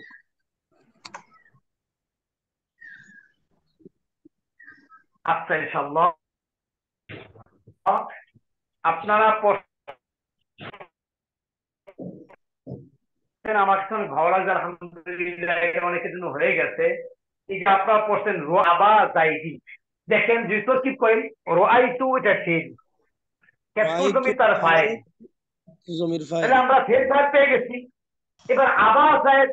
আচ্ছা, ইনশাআল্লাহ আপনারা আমার সঙ্গে ভালো লাগছে, আলহামদুলিল্লাহ, এটা অনেকের জন্য হয়ে গেছে। এই যে আপনারা পড়ছেন আবা যাইদি, দেখেন দুই তরকিব করেন, রাআইতু এটা ফেল, ক্যাপিটাল জমি তার ফাইল, জমির ফাইল, তাহলে আমরা ফেল ফাইল পেয়ে গেছি। এবার আবা যায়েদ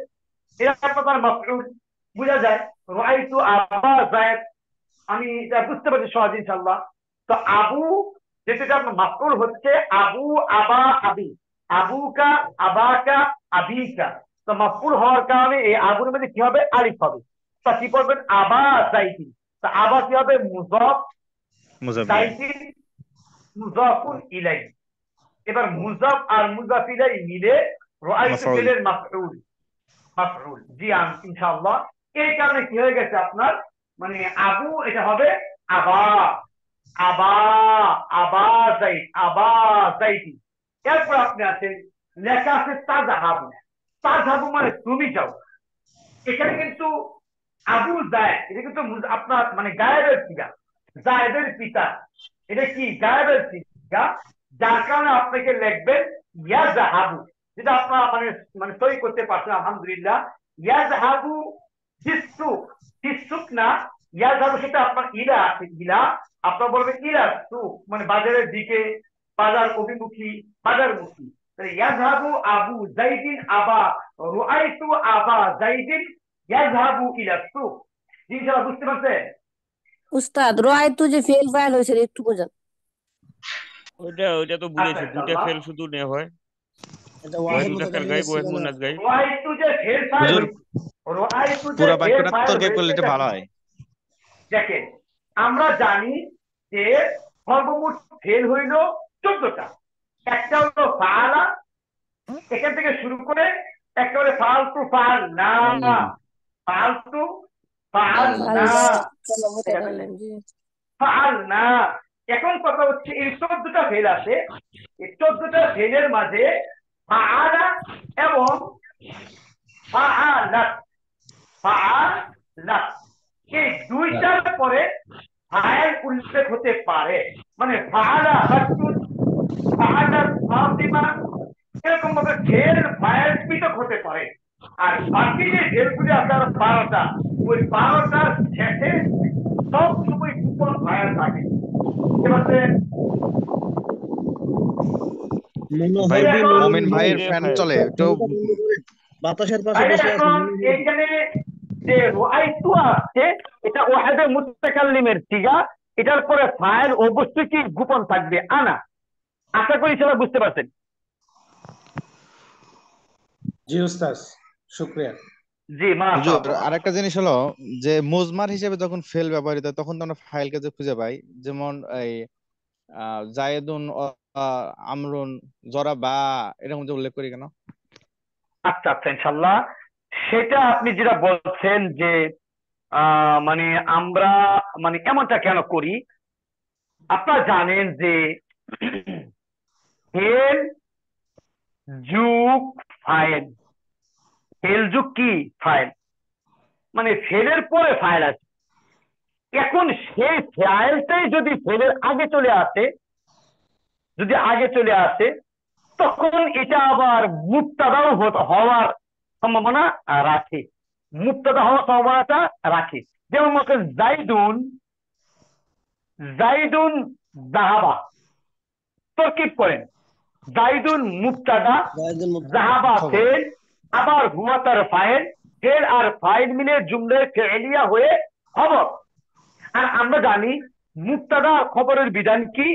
এটা আপনার মাফউল বুঝা যায়, রাআইতু আবা যায়েদ আমি এটা বুঝতে পারছি সহজ ইনশাআল্লাহ। তো আবু যেটা আপনার মাফউল হচ্ছে আবু আবা আবি, আবুকা আবাকা আবিকা, তো মাফউল হওয়ার কারণে এই আবুর মধ্যে কি হবে? আলিফ হবে। তো কি পড়বেন? আবা যাইদি, তো আবা কি হবে? মুযাফ, যাইদি মুযাফুন ইলাইহি। এবার মুযাফ আর মুযাফ ইলাইহি মিলে রাআইতু ফিলের মাফউল, মাফউল। জি ইনশাআল্লাহ। এই কারণে কি হয়ে গেছে আপনার, মানে আবু এটা হবে আবা, আবা আবা যাইদ, আবা যাইদি। এরপর আপনি আছেন লেখা আছে তাযহাবু, তাযহাবু মানে তুমি যাও। এখানে কিন্তু আবু যায়েদ এটা কিন্তু আপনার মানে গায়েবের সিগা, যায়েদের পিতা, এটা কি গায়েবের সিগা, যার কারণে আপনাকে লিখবেন ইয়াযহাবু, যেটা আপনারা মানে মানে সই করতে পারছেন আলহামদুলিল্লাহ। ইয়াযহাবু ফিসসুক, ফিসসুক না ইয়াযহাবু, সেটা আপনার ইলা আছে, ইলা আপনারা বলবেন ইলা সুক, মানে বাজারের দিকে, বাজার অভিমুখী, বাজারমুখী। ইয়াযহাবু আবু যাইদিন আবা, রাআইতু আবা যাইদিন ইয়াযহাবু ইলা সুক। জিনিসটা বুঝতে পারছেন? উস্তাদ রাআইতু যে ফেল ফাইল হয়েছে একটু বোঝান। ওইটা তো বুঝেছি, দুইটা ফেল শুধু নেওয়া হয়, এটা ওয়াহিদ ওয়াহিদ মুযাক্কার মুতাকাল্লিম গায়ব, ওয়াহিদ সিগানা, মুন্নাস গায়ব। রাআইতু যে ফেল ফাইল, হুজুর রাআইতু যে পুরা ফেল বাক্যটা ফাইল তরকে করলে হয়েছে, এটা ভালো হয়। দেখেন আমরা জানি যে সর্বমোট ফেল হইল 14টা। একটা হলো ফাআলা, এখান থেকে শুরু করে একেবারে ফালতু, ফাল না, ফালতু, ফাল না, ফাল না। এখন কথা হচ্ছে এই 14টা ফেল আছে, এই 14টা ফেলের মাঝে ফাআলা এবং ফাআলাত, ফাআলাত এই দুইটার পরে ফাইল উল্লেখ হতে পারে, মানে ফাআলা হাসুন, ফাআলাত ফাতিমা, এরকম ভাবে ফেল ফাইল পৃথক হতে পারে। আর বাকি যে ফেলগুলি আছে 12টা, ওই 12টার শেষে সব সময় কুপন ফাইল থাকে। ভাই মুমিন ভাইয়ের ফ্যান চলে একটু বাতাসের পাশে বসে আছে। এখানে যে রাআইতু আছে এটা ওয়াহিদে মুতাকাল্লিমের সিগা, এটার পরে ফাইল অবশ্যই কি গোপন থাকবে, আনা। আশা করি সবাই বুঝতে পারছেন। জি উস্তাদ, শুকরিয়া। জি হুজুর আরেকটা জিনিস হলো যে মুজমার হিসেবে যখন ফেল ব্যবহৃত হয় তখন তো আমরা ফাইলকে যে খুঁজে পাই, যেমন এই জায়েদুন, আমরুন, জরাবা, এরকম যে উল্লেখ করি কেন? আচ্ছা আচ্ছা, ইনশাআল্লাহ সেটা আপনি যেটা বলছেন যে মানে আমরা মানে এমনটা কেন করি, আপনারা জানেন যে ফেল যুগ ফাইল, ফেল যুগ কি ফাইল, মানে ফেলের পরে ফাইল আছে। এখন সেই ফাইলটাই যদি ফেলের আগে চলে আসে, যদি আগে চলে আসে, তখন এটা আবার মুবতাদাও হওয়ার সম্ভাবনা রাখে, মুবতাদা হওয়ার সম্ভাবনাটা রাখে। যেমন মনে জাইদুন, জাইদুন যাহাবা, তরকিব করেন জাইদুন মুবতাদা, যাহাবা ফেল, আবার হুয়া তার ফাইল, ফেল আর ফাইল মিলে জুমলায়ে ফি'লিয়া হয়ে খবর। আর আমরা জানি মুবতাদা আর খবরের বিধান কি,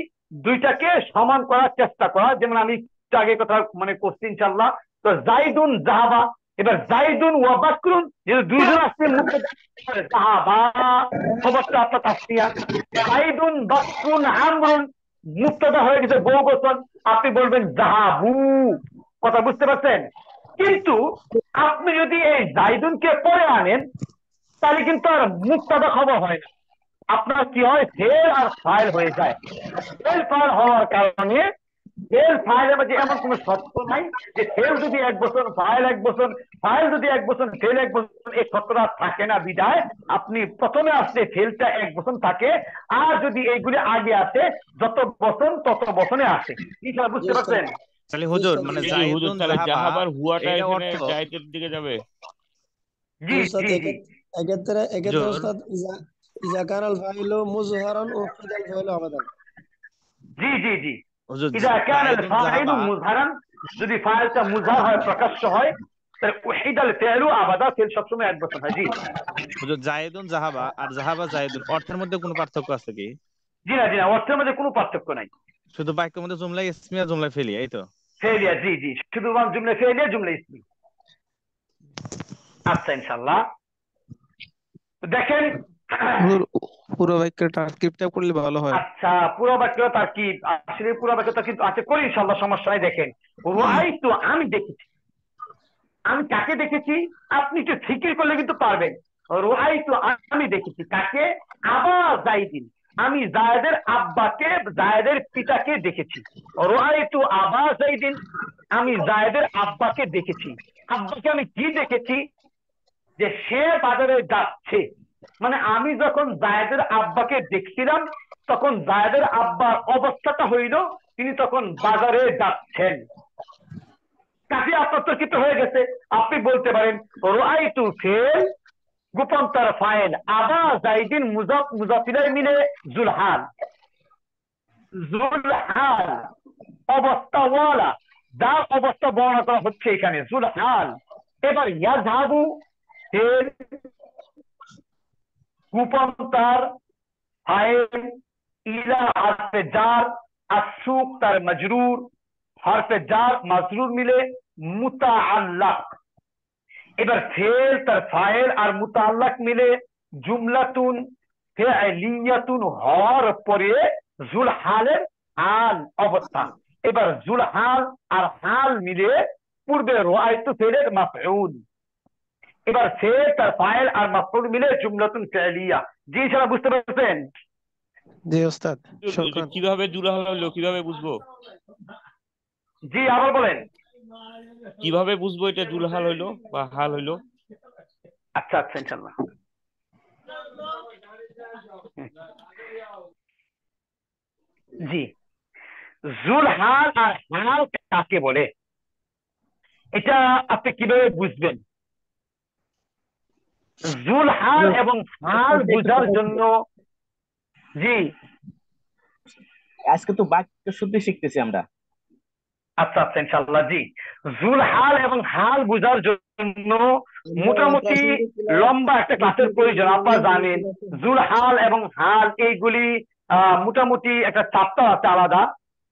দুইটাকে সমান করার চেষ্টা করা। যেমন আমি আগে কথা মানে করছি ইনশাআল্লাহ। তো জাইদুন যাহাবা, এবার জাইদুন ওয়া বাকরুন, যেহেতু দুইজন আসছে মুবতাদা যাহাবা, খবরটা আপনার তাসনিয়া। জাইদুন বাকরুন আমরুন, মুবতাদা হয়ে গেছে বহু বচন, আপনি বলবেন যাহাবু। কথা বুঝতে পারছেন? কিন্তু আপনি যদি এই জাইদুনকে পরে আনেন তাহলে কিন্তু আর মুবতাদা খবর হয় না, আপনার কি হয় ফেল আর ফাইল হয়ে যায়। ফেল ফাইল হওয়ার কারণে ফেল ফাইলের মাঝে এমন কোনো শর্ত নাই যে ফেল যদি 1 বছর ফাইল 1 বছর, ফাইল যদি 1 বছর ফেল 1 বছর, এই শর্তটা থাকে না। বিদায় আপনি প্রথমে আসলে ফেলটা 1 বছর থাকে, আর যদি এইগুলি আগে আসে যত বছর তত বছরে আসে। ইনশাআল্লাহ বুঝতে পারছেন? তাহলে হুজুর মানে জি হুজুর, জায়েদুন তাহলে যাহাবা জাহাবার হুয়াটা এটার এখানে অর্থ জায়েদের দিকে যাবে। জি উস্তাদ জি জি এক্ষেত্রে হুজুর উস্তাদ ইজা কানাল ফাইলু মুজহারান ও কিদাল ফাইলু আবাদান। জি জি জি হুজুর ইদা কানা আল জায়েদুন ফাইলু জাহাবা মুজহারান, যদি ফাইলটা মুজহার হয়, প্রকাশ্য হয়, তাহলে উহিদাল ফি'লু আবাদা, ফেল সবসময় 1 বছর হয়। জি হুজুর জায়েদুন জাহাবা আর জাহাবা জায়েদুন অর্থের মধ্যে কোনো পার্থক্য আছে কি? জি না জি না, অর্থের মধ্যে কোনো পার্থক্য নাই। শুধু বাক্যের মধ্যে জুমলা ইসমিয়া জুমলা ফেলি, এই তো? ফেলিয়া, জি জি, শুধুমাত্র জুমলা ফেলিয়া জুমলা ইসমি। আচ্ছা ইনশাআল্লাহ দেখেন। হুজুর, পুরো বাক্যের ট্রান্সক্রিপ্টটা করলে ভালো হয়। আচ্ছা, পুরো বাক্য তারকিব, আসলে পুরো বাক্য তারকিব আছে, করি ইনশাআল্লাহ, সমস্যা নাই। দেখেন, রাআইতু, আমি দেখেছি। আমি কাকে দেখেছি? আপনি একটু ফিকির করলে কিন্তু পারবেন। রাআইতু, আমি দেখেছি কাকে? আবা যাইদিন, আমি জায়েদের আব্বাকে, জায়েদের পিতাকে দেখেছি। রাআইতু আবা যাইদিন, আমি জায়েদের আব্বাকে দেখেছি। আব্বাকে আমি কি দেখেছি? যে সে বাজারে যাচ্ছে। মানে আমি যখন জায়েদের আব্বাকে দেখছিলাম, তখন জায়েদের আব্বার অবস্থাটা হইল তিনি তখন বাজারে যাচ্ছেন। কাজে আপনার তর্কিত হয়ে গেছে। আপনি বলতে পারেন রাআইতু ফেল, গোপন তার ফাইল, আবা যাইদিন মুজাফ, মুজাফিলাই মিলে জুলহাল, জুলহাল অবস্থাওয়ালা, যার অবস্থা বর্ণনা করা হচ্ছে এখানে জুলহাল। এবার ইয়াযহাবু ফেল, গোপন তার ফাইল, ইলা হারফে জার, আসুক তার মজরুর, হরফে জার মাজরুর মিলে মুতাআল্লাক। এবার ফেল তার ফাইল আর মুতাআল্লাক মিলে জুমলাতুন ফি'লিয়াতুন হওয়ার পরে জুলহালের হাল অবস্থা। এবার জুলহাল আর হাল মিলে পূর্বে রাআইতু ফেলের মাফউল। এবার ফেল তার ফাইল আর মাফউল মিলে জুমলাতুন ফি'লিয়া। জি সারা বুঝতে পারছেন? জি ওস্তাদ, শুকরান। কিভাবে জুলহাল হলো কিভাবে বুঝবো? জি আবার বলেন। কিভাবে বুঝবো এটা জুলহাল হইলো বা হাল হইলো? আচ্ছা আচ্ছা ইনশাআল্লাহ। জি, জুলহাল আর হাল কাকে বলে এটা আপনি কিভাবে বুঝবেন? জুলহাল এবং হাল বোঝার জন্য, জি আজকে তো বাক্য শুদ্ধি শিখতেছি আমরা। আচ্ছা আচ্ছা ইনশাআল্লাহ। জি, জুলহাল এবং হাল বোঝার জন্য মোটামুটি লম্বা একটা ক্লাসের প্রয়োজন। আপনারা জানেন জুলহাল এবং হাল এইগুলি মোটামুটি একটা চ্যাপ্টার আছে আলাদা,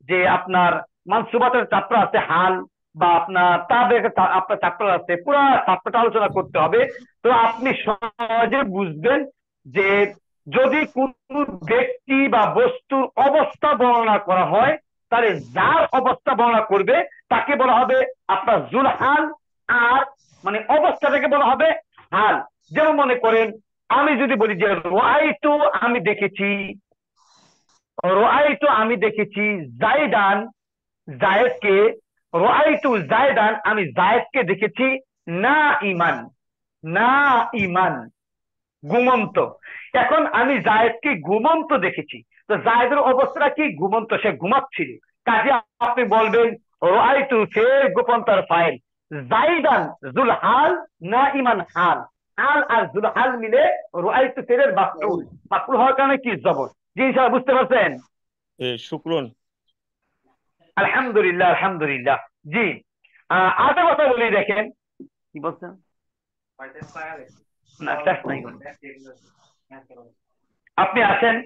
যে আপনার মানসুবাতের চ্যাপ্টার আছে, হাল বা আপনার তাদের আপনার চ্যাপ্টার আছে, পুরো চ্যাপ্টারটা আলোচনা করতে হবে। তো আপনি সহজে বুঝবেন যে যদি কোন ব্যক্তি বা বস্তুর অবস্থা বর্ণনা করা হয়, তাহলে যার অবস্থা বর্ণনা করবে তাকে বলা হবে আপনার জুলহাল, আর মানে অবস্থাটাকে বলা হবে হাল। যেমন মনে করেন আমি যদি বলি যে রাআইতু, আমি দেখেছি, রাআইতু আমি দেখেছি জাইদান, জায়েদকে, রাআইতু জাইদান, আমি জায়েদকে দেখেছি না ইমান, না ইমান ঘুমন্ত। এখন আমি জায়েদকে ঘুমন্ত দেখেছি, তো জায়েদের অবস্থাটা কি? ঘুমন্ত, সে ঘুমাচ্ছিল। কাজে আপনি বলবেন রাআইতু ফেল গোপন তার ফাইল, জাইদান জুলহাল না ইমান হাল। হাল আর জুলহাল মিলে রাআইতু ফেলের মাফউল, মাফউল হওয়ার কারণে কি? জবর। জি ইনশাআল্লাহ বুঝতে পারছেন? শুকরন। আলহামদুলিল্লাহ আলহামদুলিল্লাহ। জি আরেকটা কথা বলি, দেখেন কি বলছেন না, টেস্ট নাই। আপনি আসেন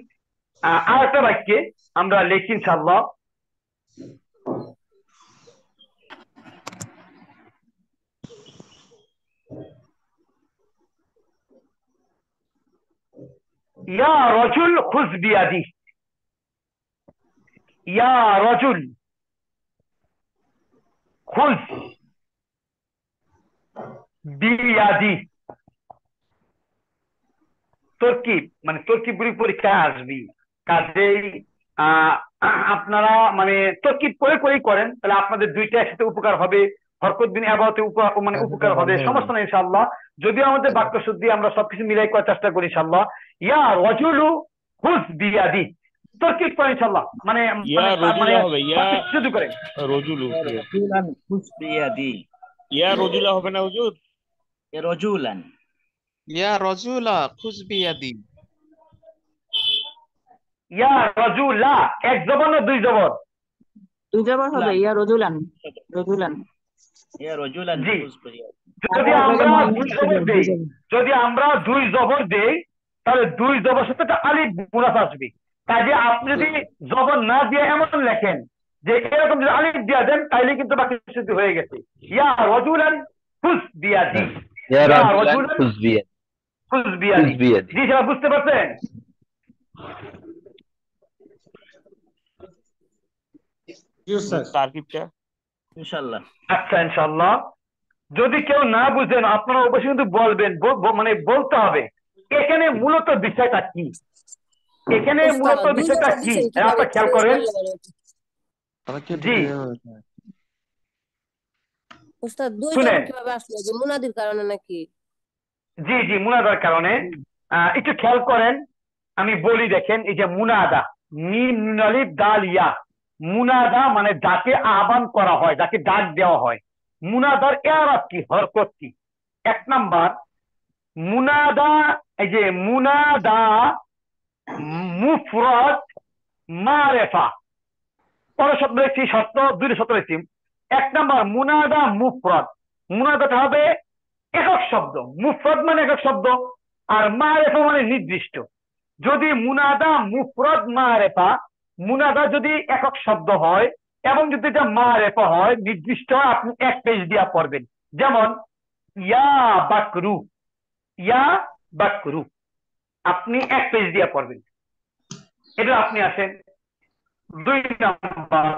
আরেকটা বাক্যে আমরা লিখি ইনশাআল্লাহ। ইয়া রাজুল খুজ বিয়াদি, ইয়া রাজুল খুজ বিয়াদি। তরকিব মানে তরকিবগুলি পরীক্ষায় আসবি, কাজেই আহ আপনারা মানে তরকিব করেই করেন, তাহলে আপনাদের দুইটা একসাথে উপকার হবে, হরকত বিন আবাহতে মানে উপকার হবে, সমস্যা নেই ইনশাআল্লাহ। যদিও আমাদের বাক্য শুদ্ধি আমরা সবকিছু মিলাই করার চেষ্টা করি ইনশাআল্লাহ। ইয়া রাজুলু খুজ বিয়াদি, তরকিব করে ইনশাআল্লাহ, মানে ইয়া রজুলা হবে, ইয়া শুধু করে রজুলু, রজুলান খুজ বিয়াদি, ইয়া রজুলা হবে না হুজুর? রজুলান, ইয়া রজুলা খুজ বিয়াদি, ইয়া রাজুলা এক জবর না দুই জবর? দুই জবর হবে, ইয়া রজুলান, রজুলান। ইয়া রজুলান জি, খুজ বিয়াদি। যদি আমরা দুই জবর দেই, যদি আমরা দুই জবর দেই তাহলে দুই জবর সাথে একটা আলিফ মুনাফ আসবে। কাজে আপনি যদি জবর না দিয়ে এমন লেখেন যে এরকম যদি আলিফ দিয়া দেন তাইলে কিন্তু বাকি শুদ্ধ হয়ে গেছে। ইয়া রাজুলান খুজ বিয়াদি, ইয়া রাজুলান খুজ বিয়াদি, খুজ বিয়াদি। জি সেটা বুঝতে পারছেন? তারকিবটা ইনশাআল্লাহ। আচ্ছা ইনশাআল্লাহ। যদি কেউ না বুঝেন আপনারা অবশ্যই কিন্তু বলবেন, মানে বলতে হবে এখানে মূলত বিষয়টা কি, এখানে মূলত বিষয়টা কি আপনারা খেয়াল করেন। জি উস্তাদ দুই শুনেন, জবর কিভাবে আসলো, যে মুনাদির কারণে নাকি? জি জি মুনাদার কারণে। একটু খেয়াল করেন, আমি বলি দেখেন, এই যে মুনাদা, মিম নুন আলিফ দাল ইয়া, মুনাদা মানে যাকে আহ্বান করা হয়, যাকে ডাক দেওয়া হয়। মুনাদার এরাব কি, হরকত কি? এক নাম্বার মুনাদা, এই যে মুনাদা মুফরদ মারেফা, পরের শব্দ লিখছি শর্ত, দুইটা শর্ত লিখছি। এক নাম্বার মুনাদা মুফরদ, মুনাদাটা হবে একক শব্দ, মুফরদ মানে একক শব্দ, আর মারেফা মানে নির্দিষ্ট। যদি মুনাদা মুফরদ মারেফা, মুনাদা যদি একক শব্দ হয় এবং যদি এটা মারেফা হয় নির্দিষ্ট, আপনি এক পেজ দিয়া পড়বেন। যেমন ইয়া বাকরু, ইয়া বাকরু, আপনি এক পেজ দিয়া পড়বেন। এটা আপনি আসেন। দুই নাম্বার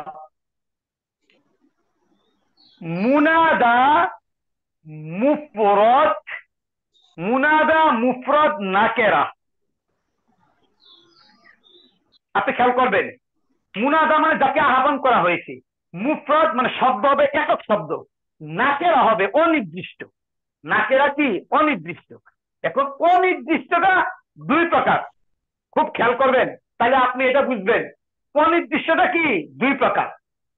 মুনাদা মুফরদ, মুনাদা মুফরদ নাকেরা, আপনি খেয়াল করবেন, মুনাদা মানে যাকে আহ্বান করা হয়েছে, মুফরদ মানে শব্দ হবে একক শব্দ, নাকেরা হবে অনির্দিষ্ট। নাকেরা কি? অনির্দিষ্ট। এখন অনির্দিষ্টটা দুই প্রকার, খুব খেয়াল করবেন, তাহলে আপনি এটা বুঝবেন অনির্দিষ্টটা কি দুই প্রকার।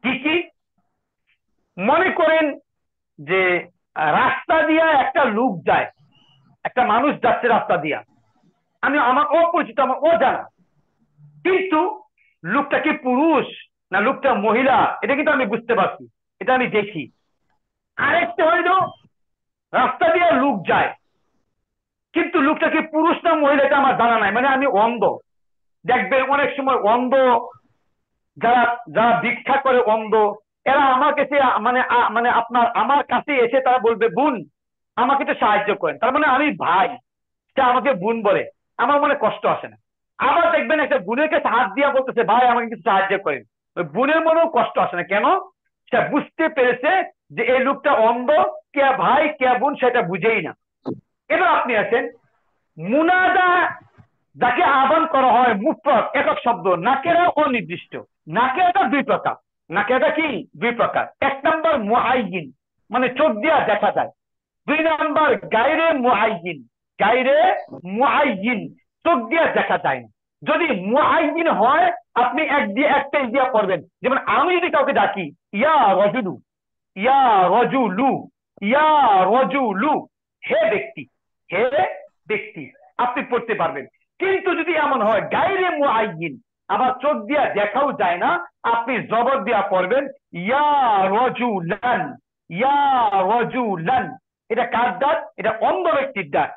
কি কি? মনে করেন যে রাস্তা দিয়া একটা লোক যায়, একটা মানুষ যাচ্ছে রাস্তা দিয়া, আমি আমার অপরিচিত, আমার অজানা, কিন্তু লোকটা কি পুরুষ না লোকটা মহিলা এটা কিন্তু আমি বুঝতে পারছি, এটা আমি দেখি। আরেকটা হইল রাস্তা দিয়ে লোক যায় কিন্তু লোকটা কি পুরুষ না মহিলা এটা আমার জানা নাই, মানে আমি অন্ধ। দেখবেন অনেক সময় অন্ধ যারা যারা ভিক্ষা করে অন্ধ, এরা আমার কাছে মানে মানে আমার কাছে এসে তারা বলবে বোন আমাকে একটু সাহায্য করেন, তার মানে আমি ভাই, সে আমাকে বোন বলে, আমার মনে কষ্ট আসে না। আবার দেখবেন একটা বোনের কাছে হাত দিয়া বলতেছে ভাই আমাকে কিছু সাহায্য করেন, ওই বোনের মনেও কষ্ট আসে না। কেন? সে বুঝতে পেরেছে যে এই লোকটা অন্ধ, কে ভাই কে বোন সেটা বুঝেই না। এবার আপনি আছেন মুনাদা, যাকে আহ্বান করা হয় মুফরদ একক শব্দ, নাকেরা অনির্দিষ্ট। নাকেরাটা দুই প্রকার, নাকেরাটা কি দুই প্রকার। এক নাম্বার মুআইয়িন মানে চোখ দিয়া দেখা যায়, দুই নাম্বার গায়রে মুআইয়িন, গায়রে মুআইয়িন চোখ দিয়া দেখা যায় না। যদি মুআইয়িন হয় আপনি এক পেজ দিয়া পড়বেন। যেমন আমি যদি কাউকে ডাকি ইয়া রাজুলু, ইয়া রাজুলু, ইয়া রাজুলু, হে ব্যক্তি, হে ব্যক্তি, আপনি পড়তে পারবেন। কিন্তু যদি এমন হয় গায়রে মুআইয়িন, আবার চোখ দিয়া দেখাও যায় না, আপনি জবর দিয়া পড়বেন ইয়া রাজুলান, ইয়া রাজুলান। এটা কার ডাক? এটা অন্ধ ব্যক্তির ডাক।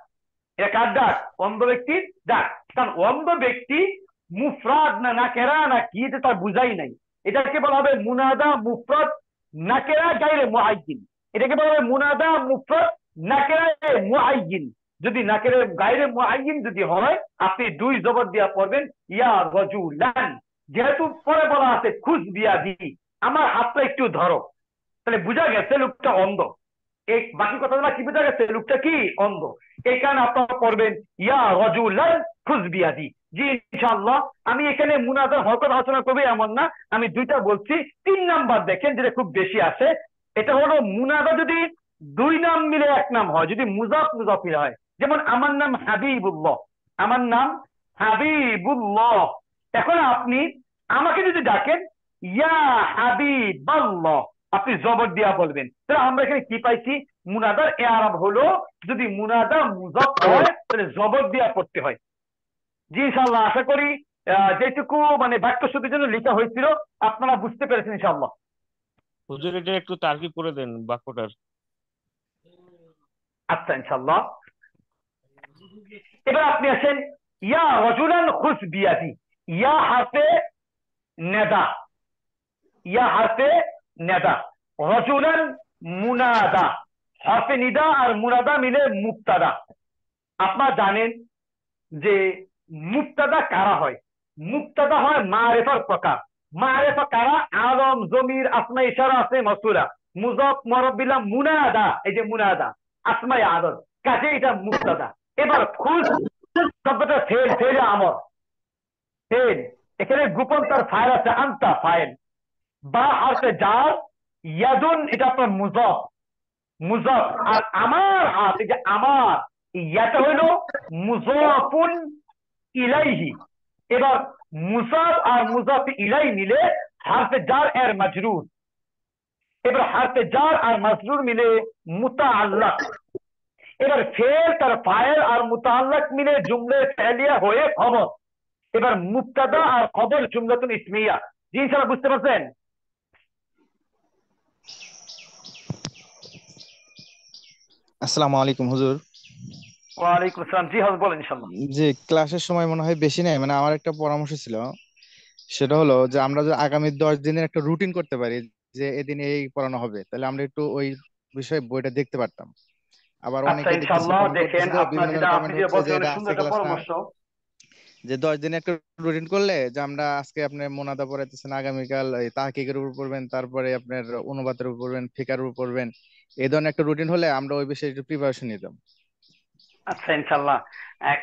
এটা কার ডাক? অন্ধ ব্যক্তির ডাক। কারণ অন্ধ ব্যক্তি মুফরাদ না নাকেরা না কি এটা তার বুঝাই নাই। এটাকে বলা হবে মুনাদা মুফরাদ নাকেরা গায়রে মুআইয়িন। এটাকে বলা হবে মুনাদা মুফরাদ নাকেরা মুআইয়িন। যদি নাকেরে গায়রে মুআইয়িন যদি হয় আপনি দুই জবর দিয়া পড়বেন ইয়া রাজুলান। যেহেতু পরে বলা আছে খুজ বিয়াদি, আমার হাতটা একটু ধরো, তাহলে বুঝা গেছে লোকটা অন্ধ। এই বাকি কথাগুলো কি বোঝা গেছে? লোকটা কি অন্ধ, এই কারণে আপনারা পড়বেন ইয়া রাজুলান খুজ বিয়াদি। জি ইনশাআল্লাহ আমি এখানে মুনাজার হরকত আলোচনা করবে এমন না, আমি দুইটা বলছি। 3 নাম্বার দেখেন যেটা খুব বেশি আসে, এটা হলো মুনাজা যদি 2 নাম মিলে 1 নাম হয়, যদি মুজাফ মুজাফির হয়। যেমন আমার নাম হাবিবুল্লাহ, আমার নাম হাবিবুল্লাহ। এখন আপনি আমাকে যদি ডাকেন ইয়া হাবিবাল্লাহ, আপনি জবর দিয়া বলবেন। তাহলে আমরা এখানে কি পাইছি? মুনাদার এআরাব হলো যদি মুনাদা মুজাফ হয় তাহলে জবর দিয়া পড়তে হয়। জি ইনশাআল্লাহ আশা করি যেটুকু মানে বাক্য শুদ্ধির জন্য লেখা হয়েছিল আপনারা বুঝতে পেরেছেন ইনশাআল্লাহ। হুজুর এটা একটু তারকিব করে দেন বাক্যটার। আচ্ছা ইনশাআল্লাহ। এবার আপনি আসেন ইয়া রাজুলান খুজ বিয়াদি। ইয়া হারফে নেদা, ইয়া হারফে নেদা, রাজুলান মুনাদা, হরফে নিদা আর মুনাদা মিলে মুক্তাদা। আপনারা জানেন যে মুক্তাদা কারা হয়? মুক্তাদা হয় মারিফার প্রকার। মারিফা কারা? আলম, জমির, আসমা, ইশারা, আছে মাসুরা, মুজাফ, মুরাব্বিলা, মুনাদা। এই যে মুনাদা আসমাই আদর, কাজে এটা মুক্তাদা। এবার খুজ শব্দটা ফেল, ফেলে আমর, ফেল, এখানে গোপন তার ফাইল আছে, আনতা ফাইল। বা হারফে জার, ইয়াদুন এটা আপনার মুজাফ, মুজাফ। আর আমার হাত, এই যে আমার, ইয়াটা হইল মুজাফুন ইলাইহি। এবার মুজাফ আর মুজাফ ইলাই মিলে হারফে জার এর মাজরুর। এবার হারফে জার আর মাজরুর মিলে মুতাআল্লাক। এবার ফেল তার ফাইল আর মুতাআল্লাক মিলে জুমলে ফেলিয়া হয়ে খবর। এবার মুবতাদা আর খবর জুমলাতুন ইসমিয়া। জি ইনশাআল্লাহ বুঝতে পারছেন? আসসালামু আলাইকুম হুজুর। ওয়ালাইকুম আসসালাম। জি হ্যাঁ বলেন ইনশাআল্লাহ। যে ক্লাসের সময় মনে হয় বেশি নেই, মানে আমার একটা পরামর্শ ছিল, সেটা হলো যে আমরা যদি আগামী 10 দিনের একটা রুটিন করতে পারি যে এদিন এই পড়ানো হবে, তাহলে আমরা একটু ওই বিষয়ে বইটা দেখতে পারতাম। আবার আচ্ছা অনেকে দেখতেছি ইনশাআল্লাহ কমেন্ট দেখেন, করতেছে, তো আপনার বিভিন্ন যেটা ধরনের আপনি কমেন্ট যে হচ্ছে যে বলছেন অনেক এটা সুন্দর আজকে একটা ক্লাসটা, পরামর্শ। যে 10 দিনে একটা রুটিন করলে যে আমরা আজকে আপনার মোনাদা পড়াইতেছেন, আগামীকাল এই তাহকিকের উপর পড়বেন, তারপরে আপনার অনুবাদের উপর পড়বেন, ফিকার উপর পড়বেন, এই ধরনের একটা রুটিন হলে আমরা ওই বিষয়ে একটু প্রিপারেশন নিতাম। আচ্ছা ইনশাআল্লাহ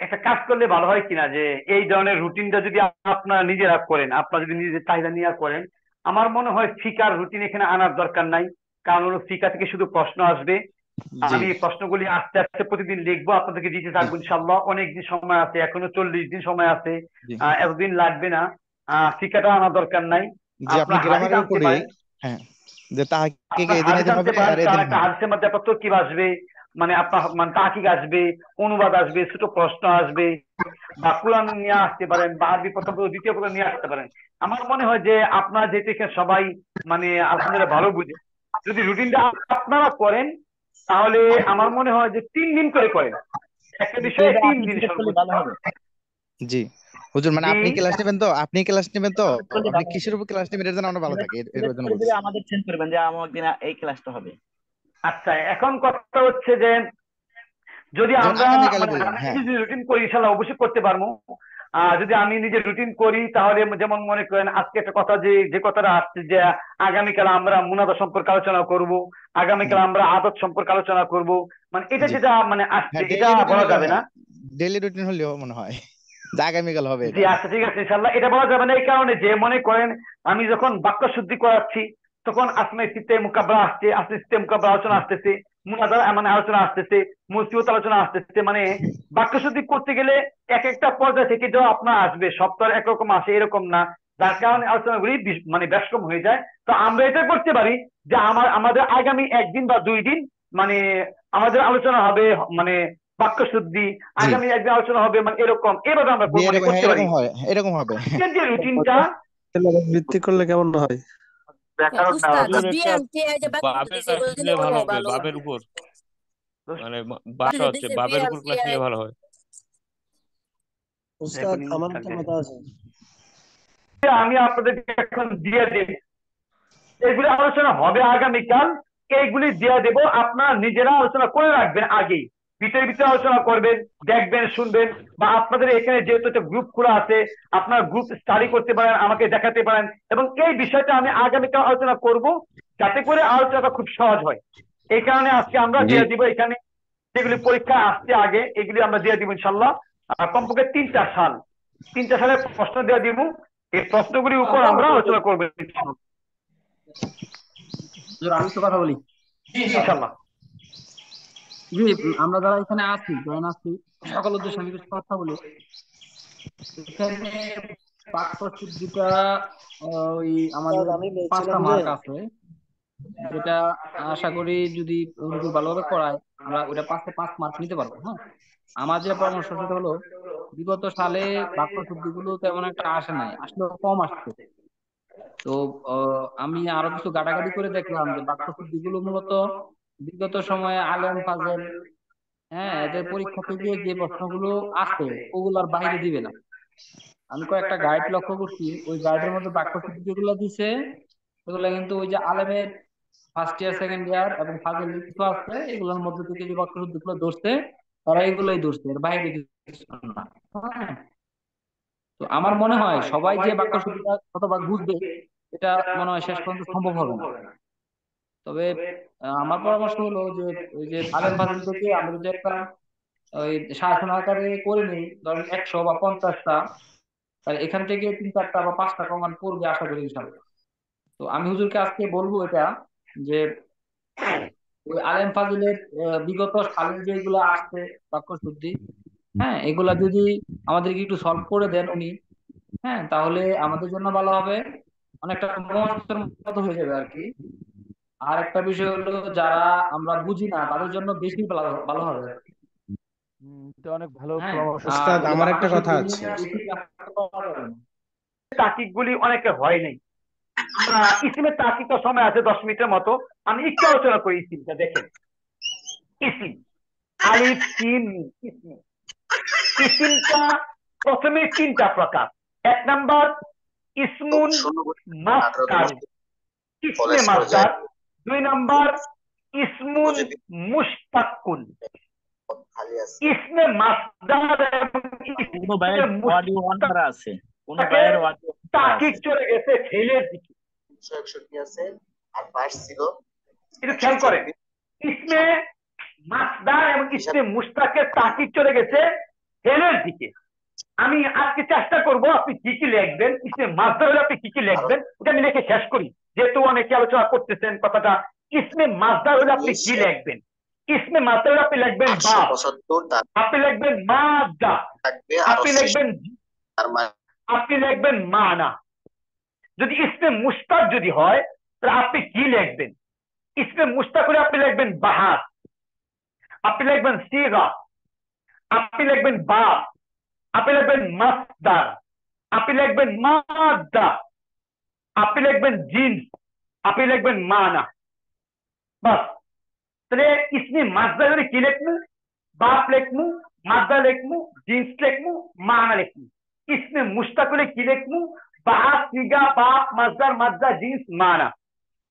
একটা কাজ করলে ভালো হয় কিনা, যে এই ধরনের রুটিনটা যদি আপনারা নিজেরা করেন, আপনারা যদি নিজের চাহিদা নিয়ে করেন, আমার মনে হয় ফিকার রুটিন এখানে আনার দরকার নাই। কারণ হলো ফিকা থেকে শুধু প্রশ্ন আসবে, জি আমি এই প্রশ্নগুলি আস্তে আস্তে প্রতিদিন লিখবো, আপনাদেরকে দিতে থাকবো ইনশাআল্লাহ। অনেক দিন সময় আছে, এখনো 40 দিন সময় আছে, জি এতদিন লাগবে না। ফিকাটা আনার দরকার নাই। জি আপনি আপনার হাদিস গ্রামারের আনতে উপরে, পারেন, হ্যাঁ, যে তাহকিক আপনার এদিন হাদিস এদিন আনতে হবে পারেন, আর কারণ এদিন একটা হবে। হাদিসের মধ্যে আপনার তরকিব আসবে, মানে আপনার মানে তাহকিক আসবে, অনুবাদ আসবে, ছোট প্রশ্ন আসবে, বা কোরআন নিয়ে আসতে পারেন, বা আরবি প্রথম দ্বিতীয় প্রথম নিয়ে আসতে পারেন। আমার মনে হয় যে আপনারা যেহেতু এখানে সবাই মানে আলহামদুলিল্লাহ ভালো বুঝে, যদি রুটিনটা আপনারা করেন তাহলে আমার মনে হয় যে 3 দিন করে করেন, একটা বিষয়ে এটা 3 আপনি দিন সিলেক্ট করলে সর্বোচ্চ। ভালো হবে। জি হুজুর, মানে জি আপনি ক্লাস নেবেন তো, আপনি ক্লাস নেবেন তো, সিলেক্ট করলে আপনি ভালো হবে। কিসের উপর ক্লাস নেবেন এর জন্য আমরা ভালো থাকি, এর সিলেক্ট জন্য করে দিলে বলতেছি। আমাদের চেঞ্জ করবেন যে আমার দিন এই ক্লাসটা হবে। আচ্ছা এখন কথা হচ্ছে যে যদি যেমন আমরা আগামীকালে মানে বললেন, আমি হ্যাঁ যদি রুটিন করি ইনশাল্লাহ অবশ্যই করতে পারবো। যদি আমি নিজে রুটিন করি তাহলে যেমন মনে করেন আজকে একটা কথা যে কথাটা আসছে যে আগামীকাল আমরা মুনাদা সম্পর্কে আলোচনা করব, আগামীকাল জি আমরা আদত সম্পর্কে আলোচনা করব, মানে এটা জি যেটা মানে আসছে হ্যাঁ, এটা ডেইলি রুটিন বলা হলেও যাবে না। হয়, ডেইলি রুটিন হলেও মনে হয় যে আগামীকাল হবে জি এটা। আচ্ছা ঠিক আছে ইনশাল্লাহ, এটা বলা যাবে না এই কারণে যে মনে করেন আমি যখন বাক্য শুদ্ধি করাচ্ছি তখন আসমাই সিতে মুকাব্বারা আসছে, আসলে সিতে মুকাব্বারা আলোচনা আসতেছে, মুনাজারা মানে আলোচনা আসতেছে, মুসিবত আলোচনা আসতেছে, মানে বাক্য শুদ্ধি করতে গেলে এক একটা পর্যায় থেকে যা আপনার আসবে, সব তো আর একরকম আসে এরকম না, যার কারণে আলোচনাগুলি মানে ব্যস্কম হয়ে যায়। তো আমরা এটা করতে পারি যে আমাদের আগামী 1 দিন বা 2 দিন মানে আমাদের আলোচনা হবে মানে বাক্য শুদ্ধি, জি আগামী 1 দিন আলোচনা হবে মানে এরকম, এভাবে আমরা জি মানে এরকম, হ্যাঁ করতে পারি। এরকম হয়, এরকম হবে। আজকের যে রুটিনটা সিলেবাস ভিত্তিক করলে কেমন হয়? ব্যাকরণটা উস্তাদ হুজুর একটা বিএমটি যে বাক্য বাবের দিছে ক্লাস এগুলো দিলে নিলে মনে ভালো হয় হবে, ভালো বাবের হবে। উপর, মানে বাসা হচ্ছে দিছে বাবের উপর বিএমটি ক্লাস নিলে ভালো হয়। উস্তাদ আমার একটা কথা আছে। আমি আপনাদেরকে এখন দিয়ে দিই, এগুলি আলোচনা হবে আগামীকাল, এইগুলি দিয়ে দেব, আপনারা নিজেরা আলোচনা করে রাখবেন আগেই, ভিতরে আলোচনা করবেন, দেখবেন, শুনবেন, বা আপনাদের এখানে যেহেতু একটা গ্রুপ খোলা আছে আপনারা গ্রুপ স্টাডি করতে পারেন, আমাকে দেখাতে পারেন, এবং এই বিষয়টা আমি আগামীকাল আলোচনা করব যাতে করে আলোচনাটা খুব সহজ হয়। এই কারণে আজকে আমরা জি দিয়ে দিব এখানে যেগুলি পরীক্ষা আসছে আগে এগুলি আমরা দিয়ে দিব ইনশাল্লাহ। কমপক্ষে 3টা সালের প্রশ্ন দিয়ে দিব। এই প্রশ্নগুলির উপর আমরা আলোচনা করবো আমি তো কথা বলি ইনশাল্লাহ। জি, আমরা যারা এখানে আছি জয়েন আছি সকল উদ্দেশ্যে আমি কিছু কথা বলি। এখানে পাঠ্যসূচিটা ওই আমাদের আমি 5টা বলছিলাম যে মার্ক আছে, যেটা আশা করি যদি হুজুর ভালোভাবে পড়ায় আমরা ওটা 5 মার্ক নিতে পারবো। হ্যাঁ, আমার যে পরামর্শ সেটা হলো বিগত সালে বাক্যশুদ্ধি গুলো তেমন একটা আসে নাই, আসলে কম আসছে। তো আমি আরো কিছু গাটাগাটি করে দেখলাম যে বাক্যশুদ্ধি গুলো মূলত বিগত সময়ে আলেম ফাজেল, হ্যাঁ, এদের পরীক্ষা থেকে যে প্রশ্নগুলো আসে ওগুলার বাইরে দিবে না। আমি কয়েকটা গাইড লক্ষ্য করছি, ওই গাইডের মধ্যে বাক্যশুদ্ধি যেগুলো দিছে ওগুলা কিন্তু ওই যে আলেমের ফার্স্ট ইয়ার সেকেন্ড ইয়ার এবং ফাজেল কিছু আছে এগুলোর মধ্যে থেকে যে বাক্যশুদ্ধি গুলো ধরছে তারা এগুলোই ধরছে, এর বাইরে কিছু না। হ্যাঁ, তো আমার মনে হয় সবাই যে বাক্যশুদ্ধিটা শতভাগ বুঝবে এটা মনে হয় শেষ পর্যন্ত সম্ভব হবে না। তবে আমার পরামর্শ হলো যে ওই যে আলেম ফাজেল থেকে আমরা যদি একটা ওই শাসন আকারে করে নিই, ধরেন 100 বা 50টা, তাহলে এখান থেকে 3-4টা বা 5টা কমান পড়বে আশা করি ইনশাল্লাহ। তো আমি হুজুরকে আজকে বলবো এটা যে ওই আলেম ফাজিলের বিগত সালের যেগুলো আসছে বাক্যশুদ্ধি, হ্যাঁ, এগুলা যদি আমাদেরকে একটু সলভ করে দেন উনি, হ্যাঁ, তাহলে আমাদের জন্য ভালো হবে, অনেকটা মহৎের মতো হয়ে যাবে আর কি। আর একটা বিষয় হলো যারা আমরা বুঝি না তাদের জন্য বেশি ভালো ভালো হবে আর কি। এটা অনেক ভালো হ্যাঁ, পরামর্শ। আর ওস্তাদ ওই যে আমার একটা কথা বাক্যশুদ্ধি আছে। নিয়ে বেশি ক্লাস করা যাবে না। তাকিকগুলি অনেকে হয় নাই। ইসিমের তাকিক তো সময় আছে 10 মিনিটের মতো, আমি একটু আলোচনা করি ইসিমটা। দেখেন ইসিম আলিফ সিন মিম। ইসিমটা প্রথমে 3টা প্রকার। 1 নাম্বার ইসমুন মাসকার, ইসমে মাসদার। 2 নাম্বার ইসমুন মুশতাক্কুন। ইসমে মাসদার এবং কোনো ভাইয়ের ইসমে অডিও অন করা আছে, কোনো মুশতাকে ভাইয়ের অডিও করা তাকিক আছে। চলে গেছে ফেলের দিকে। 161 আছে আর পাস ছিল একটু খেয়াল করেন, ইসমে মাসদার এবং ইসমে মুশতাকের তাকিদ চলে গেছে ফেলের দিকে। আমি আজকে চেষ্টা করব আপনি কি কি লিখবেন, ইসমে মাসদার হলে আপনি কি কি লিখবেন ওটা আমি লিখে শেষ করি, যেহেতু অনেকে আলোচনা করতেছেন কথাটা। ইসমে মাসদার হলে আপনি কি লিখবেন? ইসমে মাসদার হলে আপনি লিখবেন বাপ, 875 আপনি লিখবেন মাদা, থাকবে আর আপনি লিখবেন তার মানে আপনি লিখবেন মানা। যদি ইসমে মুশতাক যদি হয় তাহলে আপনি কি লিখবেন? ইসমে মুশতাক হলে আপনি লিখবেন বাহাত, আপনি লিখবেন সিগা, আপনি লিখবেন বাপ, আপনি লিখবেন মাসদার, আপনি লিখবেন মাদা, আপনি লিখবেন জিন্স, আপনি লিখবেন মানা। বাস। তাহলে ইসমে মাসদার হলে কি লিখবো? বাপ লিখবো, মাদা লিখবো, জিন্স লিখবো, মানা লিখবো। ইসমে মুশতাক হলে কি লিখবো? বাপ, সিগা, বাপ, মাসদার, মাদা, জিন্স, মানা।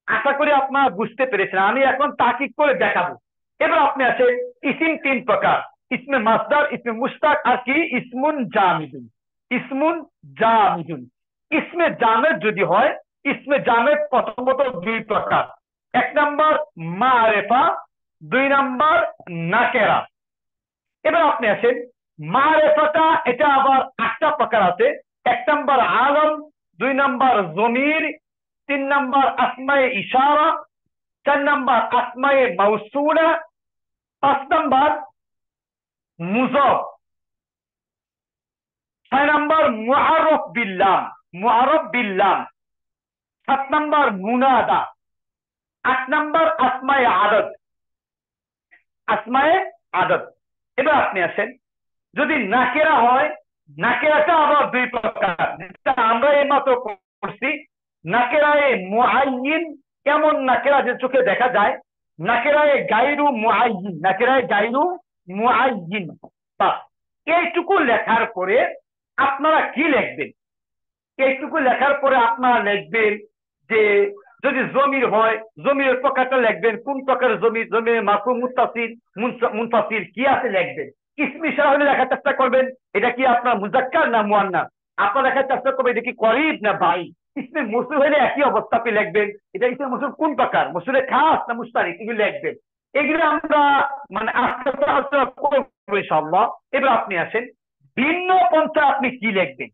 আশা করি আপনারা বুঝতে পেরেছেন। আমি এখন তাকিক করে দেখাবো। এবার আপনি আছে ইসিম 3 প্রকার, ইসমে মাসদার, ইসমে মুশতাক আর কি ইসমুন জামিদুন। ইসমুন জামিদুন। ইসমে জামেদ যদি হয়, ইসমে জামেদ প্রথমত 2 প্রকার। 1 নাম্বার মারেফা, 2 নাম্বার নাকেরা। এবার আপনি আছেন মারেফাটা, এটা আবার 8টা প্রকার আছে। 1 নাম্বার আলম, 2 নাম্বার জমির, 3 নাম্বার আসমায়ে ইশারা, 4 নাম্বার আসমায়ে মাউসুলা, 5 নাম্বার মুযাফ, 6 নাম্বার মুআররাফ বিল্লাম, 7 নাম্বার মুনাদা, 8 নাম্বার আসমায়ে আদদ, এবার আপনি আসেন যদি নাকেরা হয়, নাকেরাটা আবার 2 প্রকার, যেটা আমরা এইমাত্র করছি। নাকেরায়ে মুআয়্যিন, কেমন নাকেরা যে চোখে দেখা যায়। নাকেরায়ে গায়রু মুআয়্যিন, নাকেরায়ে গায়রু মুআয়্যিন। বাস, এইটুকু লেখার পরে আপনারা কি লিখবেন? এইটুকু লেখার পরে আপনারা লিখবেন যে যদি জমির হয় জমির প্রকারটা লিখবেন, কোন প্রকারের জমির, জমির মারফু, মুত্তাসিল, মুনফাসিল কি আছে লিখবেন। ইসমি ইশারা হলে লেখার চেষ্টা করবেন এটা কি আপনার মুযাক্কার না মুআন্নাস। আপনারা লেখার চেষ্টা করবেন এটা কি করিব না বাঈদ। ইসমে মৌসুল হলে একই অবস্থা আপনি লিখবেন এটা ইসমে মৌসুল কোন প্রকার, মৌসুলে খাস না মুস্তারিক, এগুলো লিখবেন। এগুলো আমরা মানে আস্তে আস্তে আলোচনা করবো ইনশাআল্লাহ। এবার আপনি আসেন ভিন্ন পন্থা আপনি কি লিখবেন,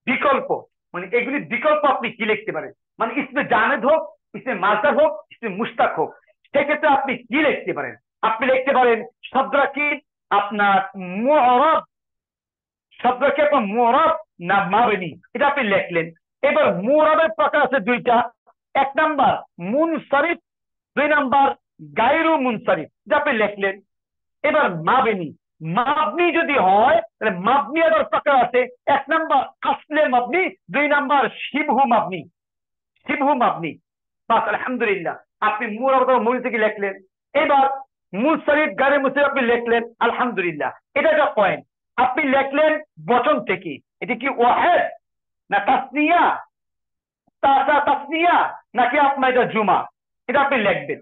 বিকল্প মানে এগুলি বিকল্প আপনি কি লিখতে পারেন, মানে ইসমে জামেদ হোক, ইসমে মাসদার হোক, ইসমে মুশতাক হোক, সেক্ষেত্রে আপনি কি লিখতে পারেন? আপনি লিখতে পারেন শব্দটা কি আপনার মুআরাব, শব্দটা কি আপনার মুআরাব না মাবনি, এটা আপনি লিখলেন। এবার মুআরাবের প্রকার আছে দুইটা, এক নাম্বার মুনসারিফ, দুই নাম্বার গায়রু মুনসারিফ, যা আপনি লিখলেন। এবার মাবনি, মাবনি যদি হয় তাহলে মাবনি আবার প্রকার আছে, এক নাম্বার আসলে মাবনি, দুই নাম্বার শিবহু মাবনি, শিবহু মাবনি। বাস আলহামদুলিল্লাহ আপনি মুআরাব মুন থেকে লিখলেন। এবার মুনসারিফ গায়রু মুনসারিফ আপনি লিখলেন, আলহামদুলিল্লাহ এটা একটা পয়েন্ট। আপনি লিখলেন বচন থেকে, এটা কি ওয়াহিদ না তাসনিয়া, তাসনিয়া নাকি আপনার এটা জুমা, এটা আপনি লিখবেন।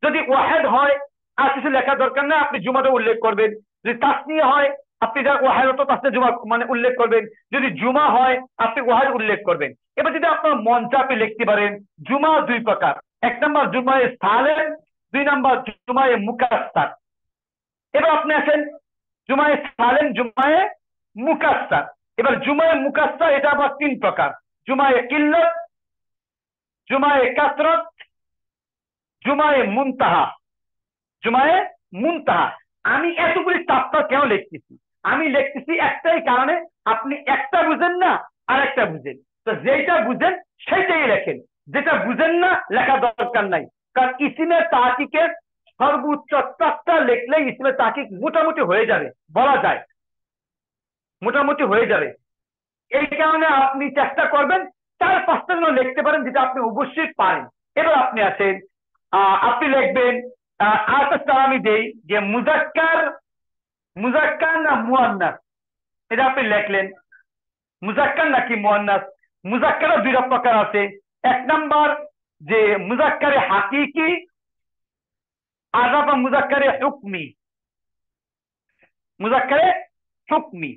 যদি ওয়াহিদ হয় আর কিছু লেখা দরকার না, আপনি জুমাটা উল্লেখ করবেন। যদি তাসনিয়া হয় আপনি ওয়াহিদ তো তাসনিয়া জুমা মানে উল্লেখ করবেন। যদি জুমা হয় আপনি ওয়াহিদ উল্লেখ করবেন। এবার যদি আপনার মন চায় আপনি লিখতে পারেন জুমা দুই প্রকার, এক নাম্বার জুমায়ে সালেম, দুই নাম্বার জুমায়ে মুকাসসার। এবার আপনি আসেন জুমায়ে সালেম, জুমায়ে মুকাসসার। এবার জুমায়ে মুকাসসার এটা আবার তিন প্রকার, জুমায়ে কিল্লত, জুমায়ে কাসরত, জুমায়ে মুনতাহা। জুমায়ে মুনতাহা আমি এতগুলি চাপ্টার কেন লিখতেছি? আমি লিখতেছি একটাই কারণে, আপনি একটা বুঝেন না আর একটা বুঝেন, তো যেটা বুঝেন সেটাই লেখেন, যেটা বুঝেন না লেখা দরকার নাই। কারণ ইসিমে তাহকিকের সর্বোচ্চ 4টা লিখলে ইসিমে তাহকিক মোটামুটি হয়ে যাবে, বলা যায় মোটামুটি হয়ে যাবে। এই কারণে আপনি চেষ্টা করবেন 4-5টা যেন লিখতে পারেন, যেটা আপনি অবশ্যই পারেন। এবার আপনি আছেন আপনি লিখবেন আরেকটা আমি দেই যে মুজাক্কার, মুজাক্কার না মুয়ান্নাস, এটা আপনি লিখলেন মুজাক্কার নাকি মুয়ান্নাস। মুজাক্কার দুইটা প্রকার আছে, এক নাম্বার যে মুজাক্কারে হাকিকি আর আপনার মুজাক্কারে হুকমি, মুজাক্কারে হুকমি।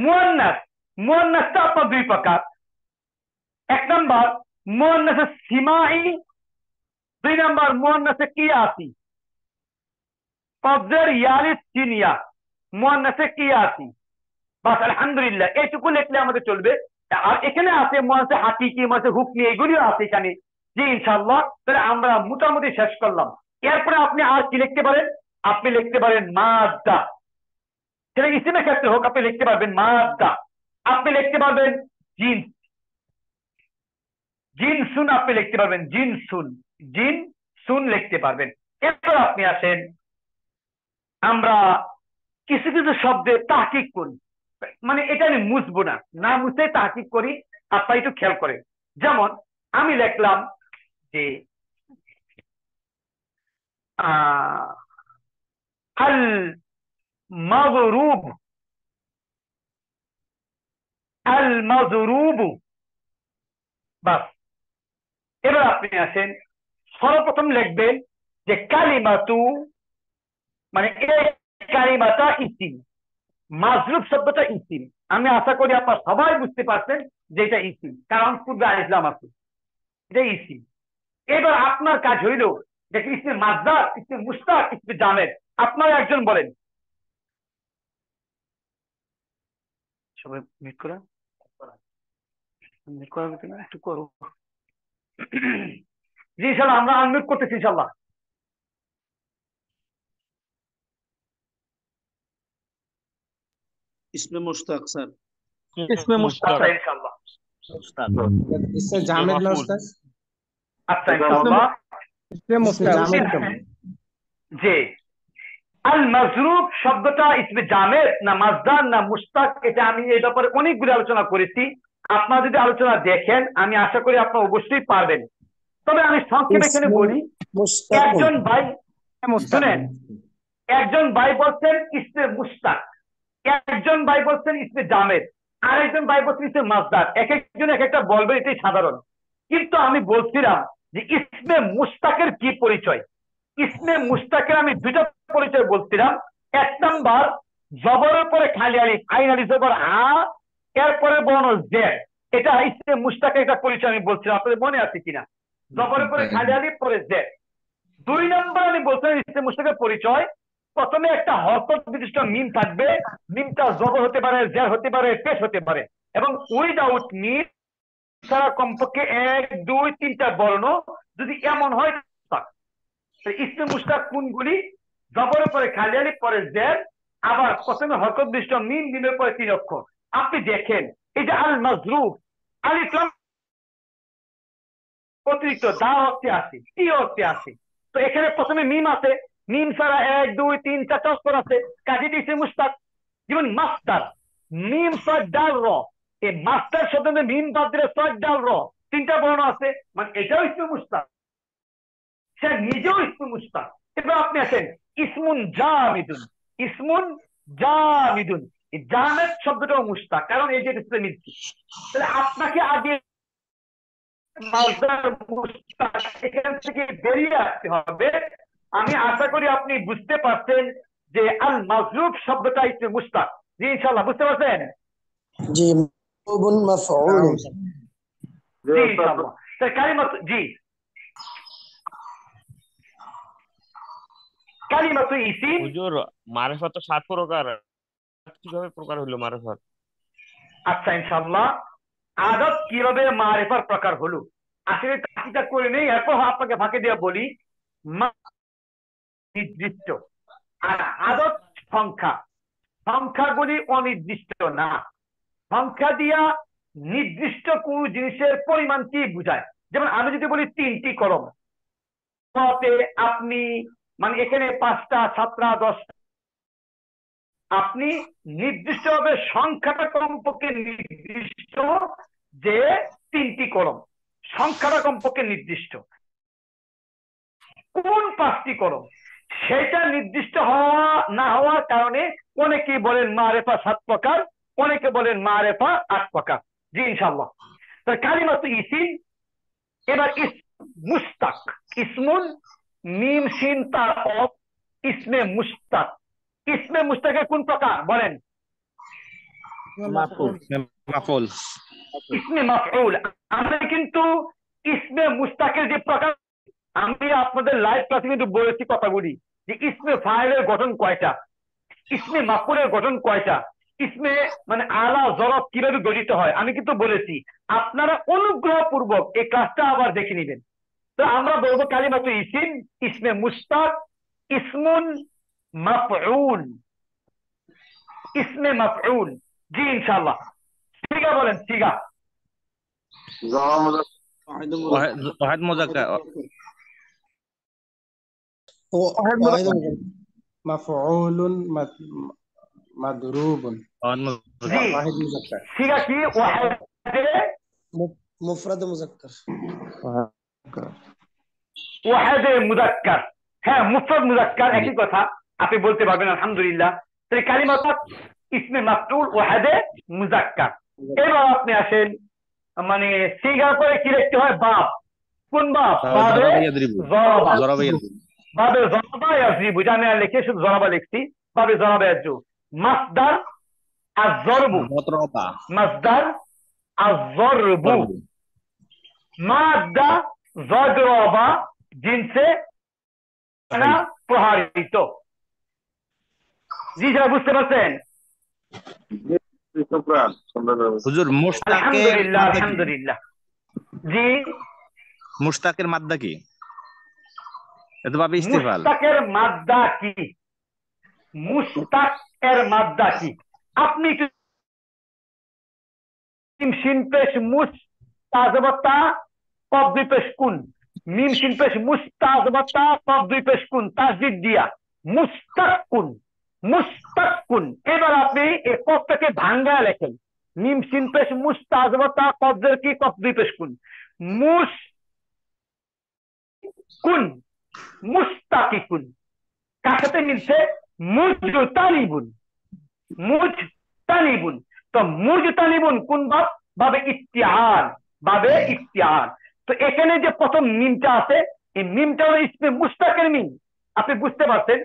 মুয়ান্নাস, মুয়ান্নাসটা আপনার দুই প্রকার, এক নাম্বার মুয়ান্নাসে সিমাই, দুই নাম্বার মুয়ান্নাসে কিয়াসি। কবজের ইয়ালিস চিনিয়া মুয়ান্নাসে কিয়াসি। বাস আলহামদুলিল্লাহ এইটুকু লিখলে আমাদের চলবে। আর এখানে আছে মুয়ান্নাসে হাকিকি, মুয়ান্নাসে হুকমি, এগুলিও আছে এখানে। জি ইনশাআল্লাহ তাহলে আমরা মোটামুটি শেষ করলাম। এরপরে আপনি আর কি লিখতে পারেন? আপনি লিখতে পারেন মাদ্দা, সেটা ইসিমের ক্ষেত্রে হোক আপনি লিখতে পারবেন মাদ্দা। আপনি লিখতে পারবেন জিন্স, জিনসুন আপনি লিখতে পারবেন, জিনসুন, জিনসুন লিখতে পারবেন। এরপর আপনি আসেন আমরা কিছু কিছু শব্দে তাহকিক করি, মানে এটা আমি মুছবো না, না মুছে তাহকিক করি, আপনারা একটু খেয়াল করেন। যেমন আমি লিখলাম যে আল মাযরুব, আল মাযরুব, বাস। এবার আপনি আসেন সর্বপ্রথম লিখবেন যে কালিমাতু, মানে এই কালিমাটা ইসিম, মাজরুব শব্দটা ইসিম। আমি আশা করি আপনারা সবাই বুঝতে পারছেন যে এটা ইসিম, কারণ পূর্বে আলিফলাম আছে, এটা ইসিম। এবার আপনার কাজ হইল যে ইসমে মাজদার, ইসমে মুশতাক, ইসমে জামেদ আপনারা একজন বলেন। সবাই মিট করা, মিট করা একটু করো। জি ইনশাআল্লাহ আমরা আনমিউট করতেছি ইনশাআল্লাহ। इसमें मुश्ताक सर, इसमें मुश्ताक इंशाल्लाह, इससे जामिद ना उस्ताद, अच्छा इंशाल्लाह इसमें मुश्ताक जी। আল মাজরুব শব্দটা ইসমে জামেদ না মাজদার না মুশতাক, এটা আমি এই ব্যাপারে অনেকগুলো আলোচনা করেছি। আপনারা যদি আলোচনা দেখেন আমি আশা করি আপনারা অবশ্যই পারবেন। তবে আমি সংক্ষেপে এখানে বলি, একজন ভাই শুনেন, একজন ভাই বলছেন ইসমে মুশতাক, একজন ভাই বলছেন ইসমে জামেদ, আর একজন ভাই বলছেন ইসমে মাজদার। এক একজন এক একটা বলবে, এটাই সাধারণ। কিন্তু আমি বলছিলাম যে ইসমে মুশতাকের কি পরিচয়। ইসমে মুশতাকের আমি দুইটা পরিচয় বলছিলাম। এক নাম্বার জবরের পরে খালি আলিফ, আইন আলিফ জবর আ, এরপরে বর্ণ জেড, এটা ইসমে মুশতাকের একটা পরিচয় আমি বলছিলাম, আপনাদের মনে আছে কিনা? জবরের পরে খালি আলিফ পরে জের। 2 নম্বর আমি বলছিলাম ইসমে মুশতাকের পরিচয়, প্রথমে একটা হরকত বিশিষ্ট মিম থাকবে, মিমটা জবর হতে পারে, জের হতে পারে, পেশ হতে পারে, এবং উইদাউট মিম ছাড়া কমপক্ষে 1, 2, 3টা বর্ণ যদি এমন হয় ইসমে মুশতাক কোনগুলি? জবরের পরে খালি আলিফ পরে জের, আবার প্রথমে হরকত বিশিষ্ট মিম, মিমের পরে 3 অক্ষর। আপনি দেখেন এই যে আল মাজরুফ, আলিফ লাম অতিরিক্ত দা অর্থে আছে, টি অর্থে আছে, তো এখানে প্রথমে মিম আছে, মিম ছাড়া 1, 2, 3, 4টা অক্ষর আছে, কাজে ইসমে মুশতাক। যেমন মাস্টার, মিম সদ ডাল র, এই মাস্টার শব্দে মিম বাদ দিলে সদ ডাল র 3টা বর্ণ আছে, মানে এটাও ইসমে মুশতাক, সে নিজেও ইসমে মুশতাক। এবার আপনি আছেন ইসমুন জামিদুন, ইসমুন জামিদুন, এই জামেদ শব্দটাও মুশতাক, কারণ এই যে ইসমে মিলছি। তাহলে আপনাকে আগে মাসদার মুশতাক এখান থেকে বেরিয়ে আসতে হবে। আমি আশা করি আপনি বুঝতে পারছেন যে আল মাজরুফ শব্দটা ইসমে মুশতাক। জি ইনশাআল্লাহ বুঝতে পারছেন? জি মাফউল। জি ইনশাআল্লাহ। তাই কালিমাত, জি কালিমাতু ইসিম। হুজুর মারিফাত তো 7 প্রকার, কিভাবে প্রকার হলো মারিফাত? আচ্ছা ইনশাআল্লাহ, আদত কিভাবে মারিফার প্রকার হলো আসলে তাকিটা করে নেই, এরপর আপনাকে ফাঁকে দিয়ে বলি। নির্দিষ্ট আর আদত সংখ্যা, সংখ্যাগুলি অনির্দিষ্ট না। সংখ্যা দিয়া নির্দিষ্ট কোন জিনিসের পরিমাণটি বোঝায়। যেমন আমি যদি বলি 3টি কলম, তাতে আপনি মানে এখানে 5টা 7টা 10টা, আপনি নির্দিষ্টভাবে সংখ্যাটা কমপক্ষে নির্দিষ্ট যে 3টি কলম, সংখ্যাটা কমপক্ষে নির্দিষ্ট। কোন 5টি কলম সেটা নির্দিষ্ট হওয়া না হওয়ার কারণে অনেকেই বলেন মারেফা 7 প্রকার, অনেকে বলেন মারেফা 8 প্রকার। জি ইনশাআল্লাহ। তো কালিমাতু ইসিম, এবার মুশতাক, ইসমুন মিম সিন তা অফ, ইসমে মুশতাক। ইসমে মুশতাকের কোন প্রকার বলেন? মাফউল। ইসমে মাফউল। আমি কিন্তু ইসমে মুশতাকের যে প্রকার, আমি আপনাদের লাইভ ক্লাসে কিন্তু বলেছি কথাগুলি, যে ইসমে ফাইলের গঠন কয়টা, ইসমে মাফউলের গঠন কয়টা, ইসমে মানে আলা জরফ কিভাবে গঠিত হয়, আমি কিন্তু বলেছি। আপনারা অনুগ্রহপূর্বক এই ক্লাসটা আবার দেখে নেবেন। তো আমরা বলবো কালিমাতু ইসিম, ইসমে মুশতাক, ইসমুন মাফউল, ইসমে মাফউল। জি ইনশাআল্লাহ। সিগা বলেন, সিগা। ওয়াহিদ মুযাক্কার, মাফউলুন মাদরুবুন। জি ওয়াহিদ মুযাক্কার। সিগা কি? ওয়াহিদে মুফরাদ মুযাক্কার। ওয়াহিদে মুযাক্কার, হ্যাঁ মুফরাদ মুযাক্কার একই কথা, আপনি বলতে পারবেন আলহামদুলিল্লাহ। তাই কালিমাতু ইসমে মাফউল ওয়াহিদে মুযাক্কার। এবার আপনি আসেন মানে সিগা করে কি লিখতে হয়? বাব। কোন বাব? বাবে জরাবা। বাবে জরাবা ইয়াজরিবু, জানি না লিখে শুধু জরাবা লিখছি, বাবে জরাবা ইয়াজরিবু। মাসদার আয-যরবু, মাসদার আয-যরবু, মাদ্দা যরবা জিনসে না প্রহারিত। জি স্যার বুঝতে পারছেন? হুজুর মুশতাকের আলহামদুলিল্লাহ আলহামদুলিল্লাহ। জি মুশতাকের মাদ্দা কি? এটা বাবে ইস্তেফাল। মুশতাকের মাদ্দা কি? মুশতাকের মাদ্দা কি? আপনি মিম শিন পেশ মুস তাজবাতা কফ দুই পেশ কুন, মিম শিন পেশ মুস্তাজবাতা কফ দুই পেশ কুন, তাসদিদ দিয়া মুস্তাকুন, মুস্তাকুন। এবার আপনি এই কফটাকে ভাঙ্গা লেখেন, মিম শিন পেশ মুস্তাজবাতা কফের কি কফ দুই পেশ কুন, মুস কুন, মুস্তাকিকুন। কার সাথে মিলছে? মুজতানিবুন, মুজতানিবুন। তো মুজতানিবুন কোন বাব? বাবে ইফতিআল, বাবে ইফতিআল। তো এখানে যে প্রথম মিমটা আছে, এই মিমটা হলো ইসমে মুশতাকের মিম। আপনি বুঝতে পারছেন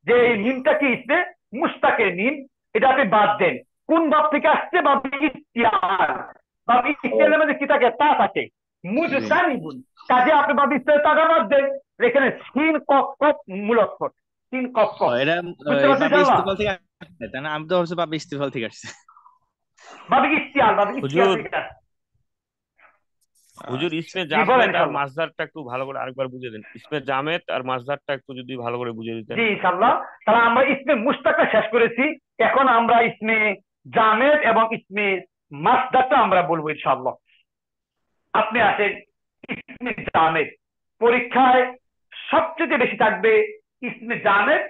যে এই মিমটা কি? ইসমে মুশতাকের মিম। এটা আপনি বাদ দেন। কোন বাব থেকে আসছে? বাবে ইফতিআল, বাব ইস্তেলের মধ্যে কি থাকে? তা থাকে। মুজতানিবুন, কাজে আপনি বাব ইস্তেলে তাগার মধ্যে এখানে সিন কফ কফ মূল অক্ষর, সিন কফ কফ, এটা বুঝতে পারছেন বাবা ইনশাআল্লাহ? ইস্তেফল থেকে আসছে, তাই না? আমি তো ভাবছি বাবা ইস্তেফল থেকে আসছে। বাব ইস্তিয়াল হুজুর থেকে আসছে। হুজুর ইসমে জি বলেন জামেদ আর ইনশাআল্লাহ। মাসদারটা একটু ভালো করে আরেকবার বুঝিয়ে দেন। ইসমে জামেদ আর মাসদারটা একটু যদি ভালো করে বুঝিয়ে দিতেন। জি ইনশাআল্লাহ। তাহলে আমরা ইসমে মুশতাকটা শেষ করেছি, এখন আমরা ইসমে জামেদ এবং ইসমে মাসদারটা আমরা বলবো ইনশাআল্লাহ। আপনি আসেন ইসমে জামেদ, পরীক্ষায় সবচেয়ে বেশি থাকবে ইসমে জামেদ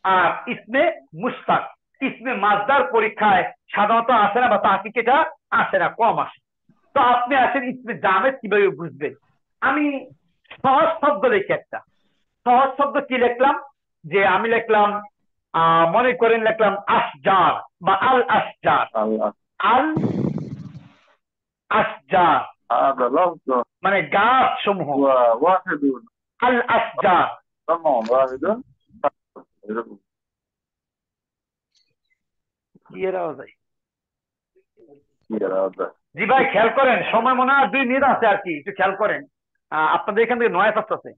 আর ইসমে মুশতাক। ইসমে মাসদার পরীক্ষায় সাধারণত আসে না, বা তাহকিকেটা আসে না, কম আসে। তো আপনি আসেন ইসমে জামেদ কিভাবে বুঝবেন? আমি সহজ শব্দ লিখি একটা। সহজ শব্দ কি লিখলাম? যে আমি লিখলাম মনে করেন লিখলাম আসজার বা আল আসজার। আল আসজার মানে গাছ সমূহ। আল আসজার। কি এর আওয়াজ হয়? জি ভাই খেয়াল করেন, সময় মনে হয় 2 মিনিট আছে আর কি, একটু খেয়াল করেন। আপনাদের এখান থেকে নয়েজ আসতেছে।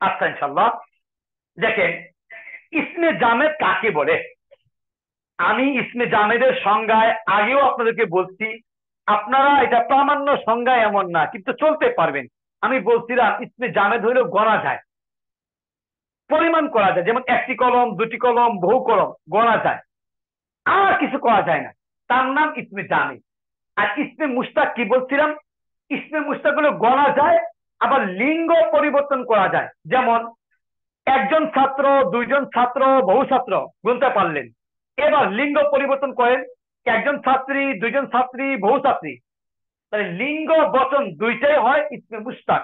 আচ্ছা ইনশাআল্লাহ। দেখেন ইসমে জামেদ কাকে বলে? আমি ইসমে জামেদের সংজ্ঞায় আগেও আপনাদেরকে বলছি, আপনারা এটা প্রামাণ্য সংজ্ঞা এমন না, কিন্তু চলতে পারবেন। আমি বলছিলাম ইসমে জামেদ হইলেও গণা যায়, পরিমাণ করা যায়, যেমন 1টি কলম 2টি কলম বহু কলম গণা যায়, আর কিছু করা যায় না, তার নাম ইসমে জামেদ। আর ইসমে মুশতাক কি বলছিলাম? ইসমে মুশতাক গুলো গণা যায়, আবার লিঙ্গ পরিবর্তন করা যায়। যেমন একজন ছাত্র, 2জন ছাত্র, বহু ছাত্র গুনতে পারলেন। এবার লিঙ্গ পরিবর্তন করেন, একজন ছাত্রী, 2জন ছাত্রী, বহু ছাত্রী, তাহলে লিঙ্গ বচন দুইটাই হয় ইসমে মুশতাক,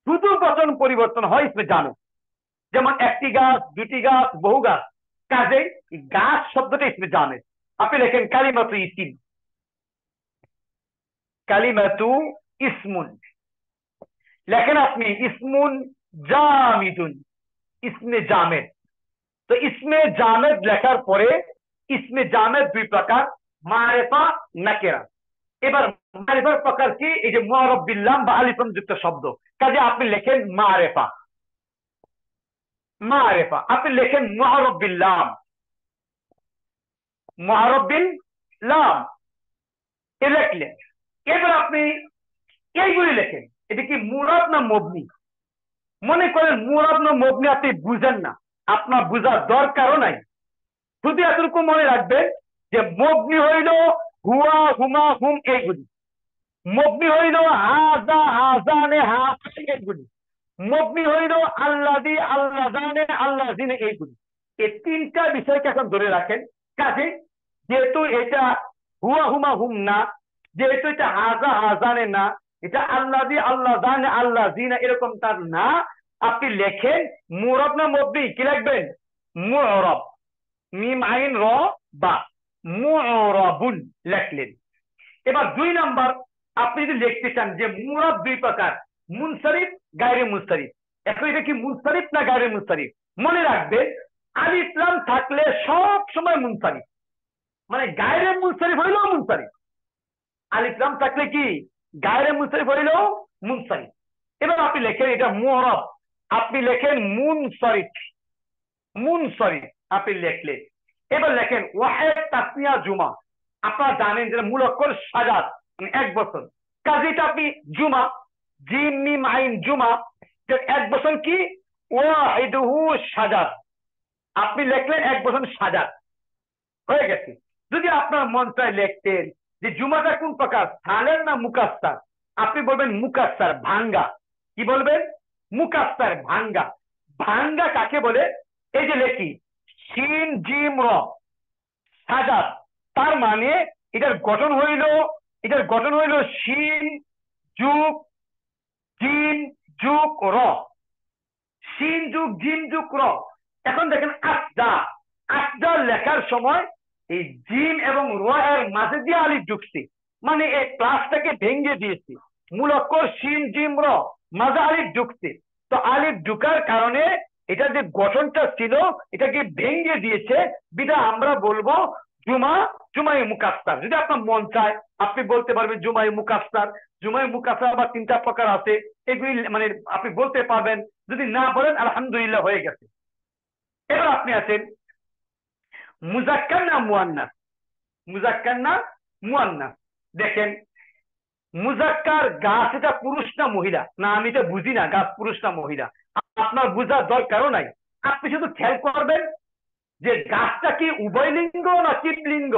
শুধু বচন পরিবর্তন হয় ইসমে জামেদ। যেমন 1টি গাছ, 2টি গাছ, বহু গাছ, কাজে গাছ শব্দটা ইসমে জামেদ। আপনি লেখেন কালিমাতু ইসিম, কালিমাতু ইসমুন, লেখেন আপনি ইসমুন জামিদুন, ইসমে জামেদ। তো ইসমে জামেদ লেখার পরে ইসমে জামেদ 2 প্রকার, মারিফা, নাকিরা। এবার মারিফার প্রকার কি? এই যে মুআররফ বিল লাম বা আলিফ লাম যুক্ত শব্দ, কাজে আপনি লেখেন মারিফা, মারিফা। আপনি লেখেন মুআররফ বিল লাম, মুআররফ বিল লাম, এ লিখলেন। এবার আপনি এইগুলি লেখেন, এটা কি মুরাদ না মবনি? মনে করেন মুরাদ না মবনি আপনি বুঝেন না, আপনার বুঝার দরকারও নাই, শুধু এতটুকু মনে রাখবেন যে মবনি হইল হুয়া, হুমা, হুম, এইগুলি। মবনি হইল হাজা, হাজানে, হাজানে, এইগুলি। মবনি হইল আল্লাযী, আল্লাযানে, আল্লাযিনে, এইগুলি। এই 3টা বিষয়কে এখন ধরে রাখেন। কাজে যেহেতু এটা হুয়া, হুমা, হুম না, যেহেতু এটা হাজা, হাজানে না, এটা আল্লাযী, আল্লাযানে, আল্লাযিনে এরকম তার না, আপনি লেখেন মুরাদ না মবনি? কি লিখবেন? মুরাব, মিম আইন র বা, মুরাবুন লিখলেন। এবার 2 নাম্বার, আপনি যদি লিখতে চান যে মুরাব 2 প্রকার, মুনসারিফ, গায়রে মুনসারিফ। এখন এটা কি মুনসারিফ না গায়রে মুনসারিফ? মনে রাখবেন আলিফ লাম থাকলে সব সময় মুনসারিফ, মানে গায়রে মুনসারিফ হইলেও মুনসারিফ। আলিফ লাম থাকলে কি? গায়রে মুনসারিফ হইলেও মুনসারিফ। এবার আপনি লেখেন এটা মুরাব, আপনি লেখেন মুনসারিফ, মুনসারিফ আপনি লিখলেন। এবার লেখেন ওয়াহিদ, তাসনিয়া, জুমা। আপনারা জানেন যে মূল অক্ষর সাজাদ, মানে 1 বছর, কাজেটা আপনি জুমা, জিম মিম আইন জুমা, 1 বছর কি? ওয়াহিদুহু সাজাদ, আপনি লিখলেন 1 বছর সাজাদ, হয়ে গেছে। যদি আপনার মন চায় লিখতেন যে জুমাটা কোন প্রকার, সালের না মুকাসসার, আপনি বলবেন মুকাসসার, ভাঙ্গা। কি বলবেন? মুকাসসার, ভাঙ্গা। ভাঙ্গা কাকে বলে? এই যে লেখি শিন জিম র, সাজাদ, তার মানে এটার গঠন হইল শিন যুগ জিম যুগ র, শিন যুগ জিম যুগ র। এখন দেখেন আসজা, আসজা লেখার সময় এই জিম এবং র এর মাঝে দিয়ে আলিফ ঢুকছে, মানে এই ক্লাসটাকে ভেঙে দিয়েছে। মূল অক্ষর শিন জিম র, মাঝে আলিফ ঢুকছে, তো আলিফ ঢুকার কারণে এটা যে গঠনটা ছিল এটাকে ভেঙে দিয়েছে, বিধায় আমরা বলবো জুমা, জুমাই মুকাসসার। যদি আপনার মন চায় আপনি বলতে পারবেন জুমাই মুকাসসার। জুমাই মুকাসসার আবার 3টা প্রকার আছে, এগুলি মানে আপনি বলতে পারবেন। যদি না বলেন আলহামদুলিল্লাহ হয়ে গেছে। এবার আপনি আছেন মুজাক্কার না মুয়ান্নাস, মুজাক্কার না মুয়ান্নাস। দেখেন মুজাক্কার গাছ এটা পুরুষ না মহিলা, না আমি এটা বুঝি না গাছ পুরুষ না মহিলা, আপনার বোঝার দরকারও নাই। আপনি শুধু খেয়াল করবেন যে গাছটা কি উভয় লিঙ্গ না কিপলিঙ্গ।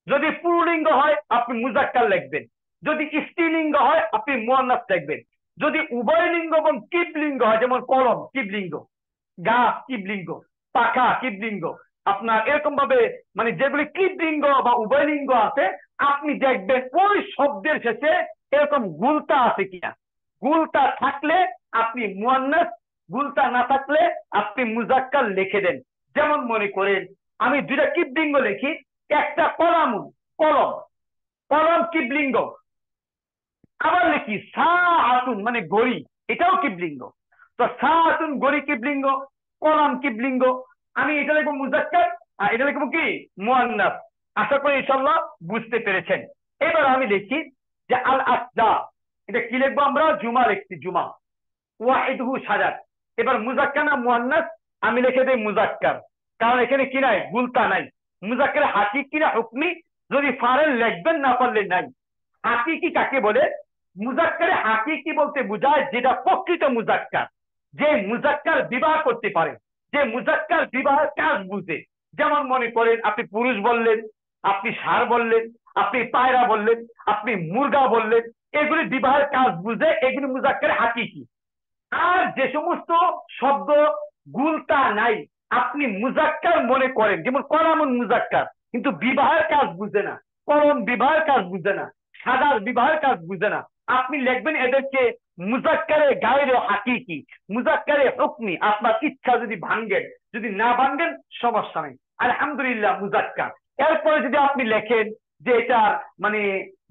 যদি পুরুলিঙ্গ হয় আপনি মুজাক্কার লিখবেন, যদি স্ত্রীলিঙ্গ হয় আপনি মুয়ান্নাস লিখবেন। যদি উভয় লিঙ্গ এবং কিপলিঙ্গ হয়, যেমন কলম কিপলিঙ্গ, গাছ কিপলিঙ্গ, পাখা কিপলিঙ্গ, আপনার এরকম ভাবে মানে যেগুলি কিপলিঙ্গ বা উভয় লিঙ্গ আছে আপনি দেখবেন ওই শব্দের শেষে এরকম গুলতা আছে কিনা। গুলতা থাকলে আপনি মুয়ান্নাস, গুলতা না থাকলে আপনি মুজাক্কার লিখে দেন। যেমন মনে করেন আমি 2টা কিপলিঙ্গ লিখি, একটা কলামুন কলম, কলম কিপলিঙ্গ। আবার লিখি সাআতুন মানে ঘড়ি, এটাও কিপলিঙ্গ। তো সাআতুন ঘড়ি কিপলিঙ্গ, কলম কিপলিঙ্গ। আমি এটা লিখবো মুজাক্কার আর এটা লিখবো কি মুয়ান্নাস। আশা করি ইনশাআল্লাহ বুঝতে পেরেছেন। এবার আমি লিখি যে আল আসদা, এটা কি লিখবো আমরা? জুমা লিখছি, জুমা। ওয়াহিদহু সাজাদ। এবার মুজাক্কার না মুয়ান্নাস? আমি লিখে দেই মুজাক্কার, কারণ এখানে কি নাই, গুলতা নাই। মুজাক্কার হাকিকি না হুকমি? যদি পারেন লিখবেন, না পারলে নাই। হাকিকি কাকে বলে? মুজাক্কারে হাকিকি বলতে বোঝায় যেটা প্রকৃত মুজাক্কার, যে মুজাক্কার বিবাহ করতে পারে, যে মুজাক্কার বিবাহের কাজ বুঝে। যেমন মনে করেন আপনি পুরুষ বললেন, আপনি ষাঁড় বললেন, আপনি পায়রা বললেন, আপনি মুরগা বললেন, এগুলি বিবাহের কাজ বুঝে, এগুলি মুজাক্কারে হাকিকি। আর যে সমস্ত শব্দ গুলতা নাই আপনি মুজাক্কার মনে করেন, যেমন কলামুন মুজাক্কার, কিন্তু বিবাহের কাজ বুঝে না, কলম বিবাহের কাজ বুঝে না, সাদার বিবাহের কাজ বুঝে না, আপনি লিখবেন এদেরকে মুজাক্কারে গায়রে হাকিকি, মুজাক্কারে হুকমি। আপনার ইচ্ছা যদি ভাঙ্গেন, যদি না ভাঙ্গেন সমস্যা নেই, আলহামদুলিল্লাহ মুজাক্কার। এরপরে যদি আপনি লেখেন যে এটা মানে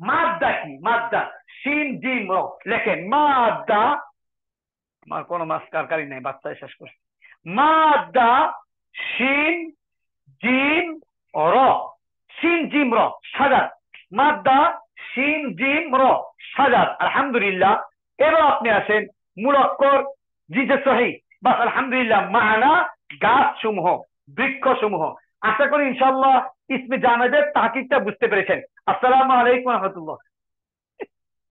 মাদ্দা কি, মাদ্দা শিন জিম র লেখেন মাদ্দা, আমার কোনো মাস্কারকারী নাই, বাচ্চায় শেষ করছি। মাদ্দা শিন জিম র, শিন জিম র সাজাদ, মাদ্দা শিন জিম র সাজাদ, আলহামদুলিল্লাহ। এবার আপনি আসেন মুরাক্কর জিজে সহি, বাস আলহামদুলিল্লাহ। মানা গাছ সমূহ, বৃক্ষ সমূহ। আশা করি ইনশাআল্লাহ ইসমে জানাদের তাহকিকটা বুঝতে পেরেছেন। আসসালামু আলাইকুম ওয়া রাহমাতুল্লাহ।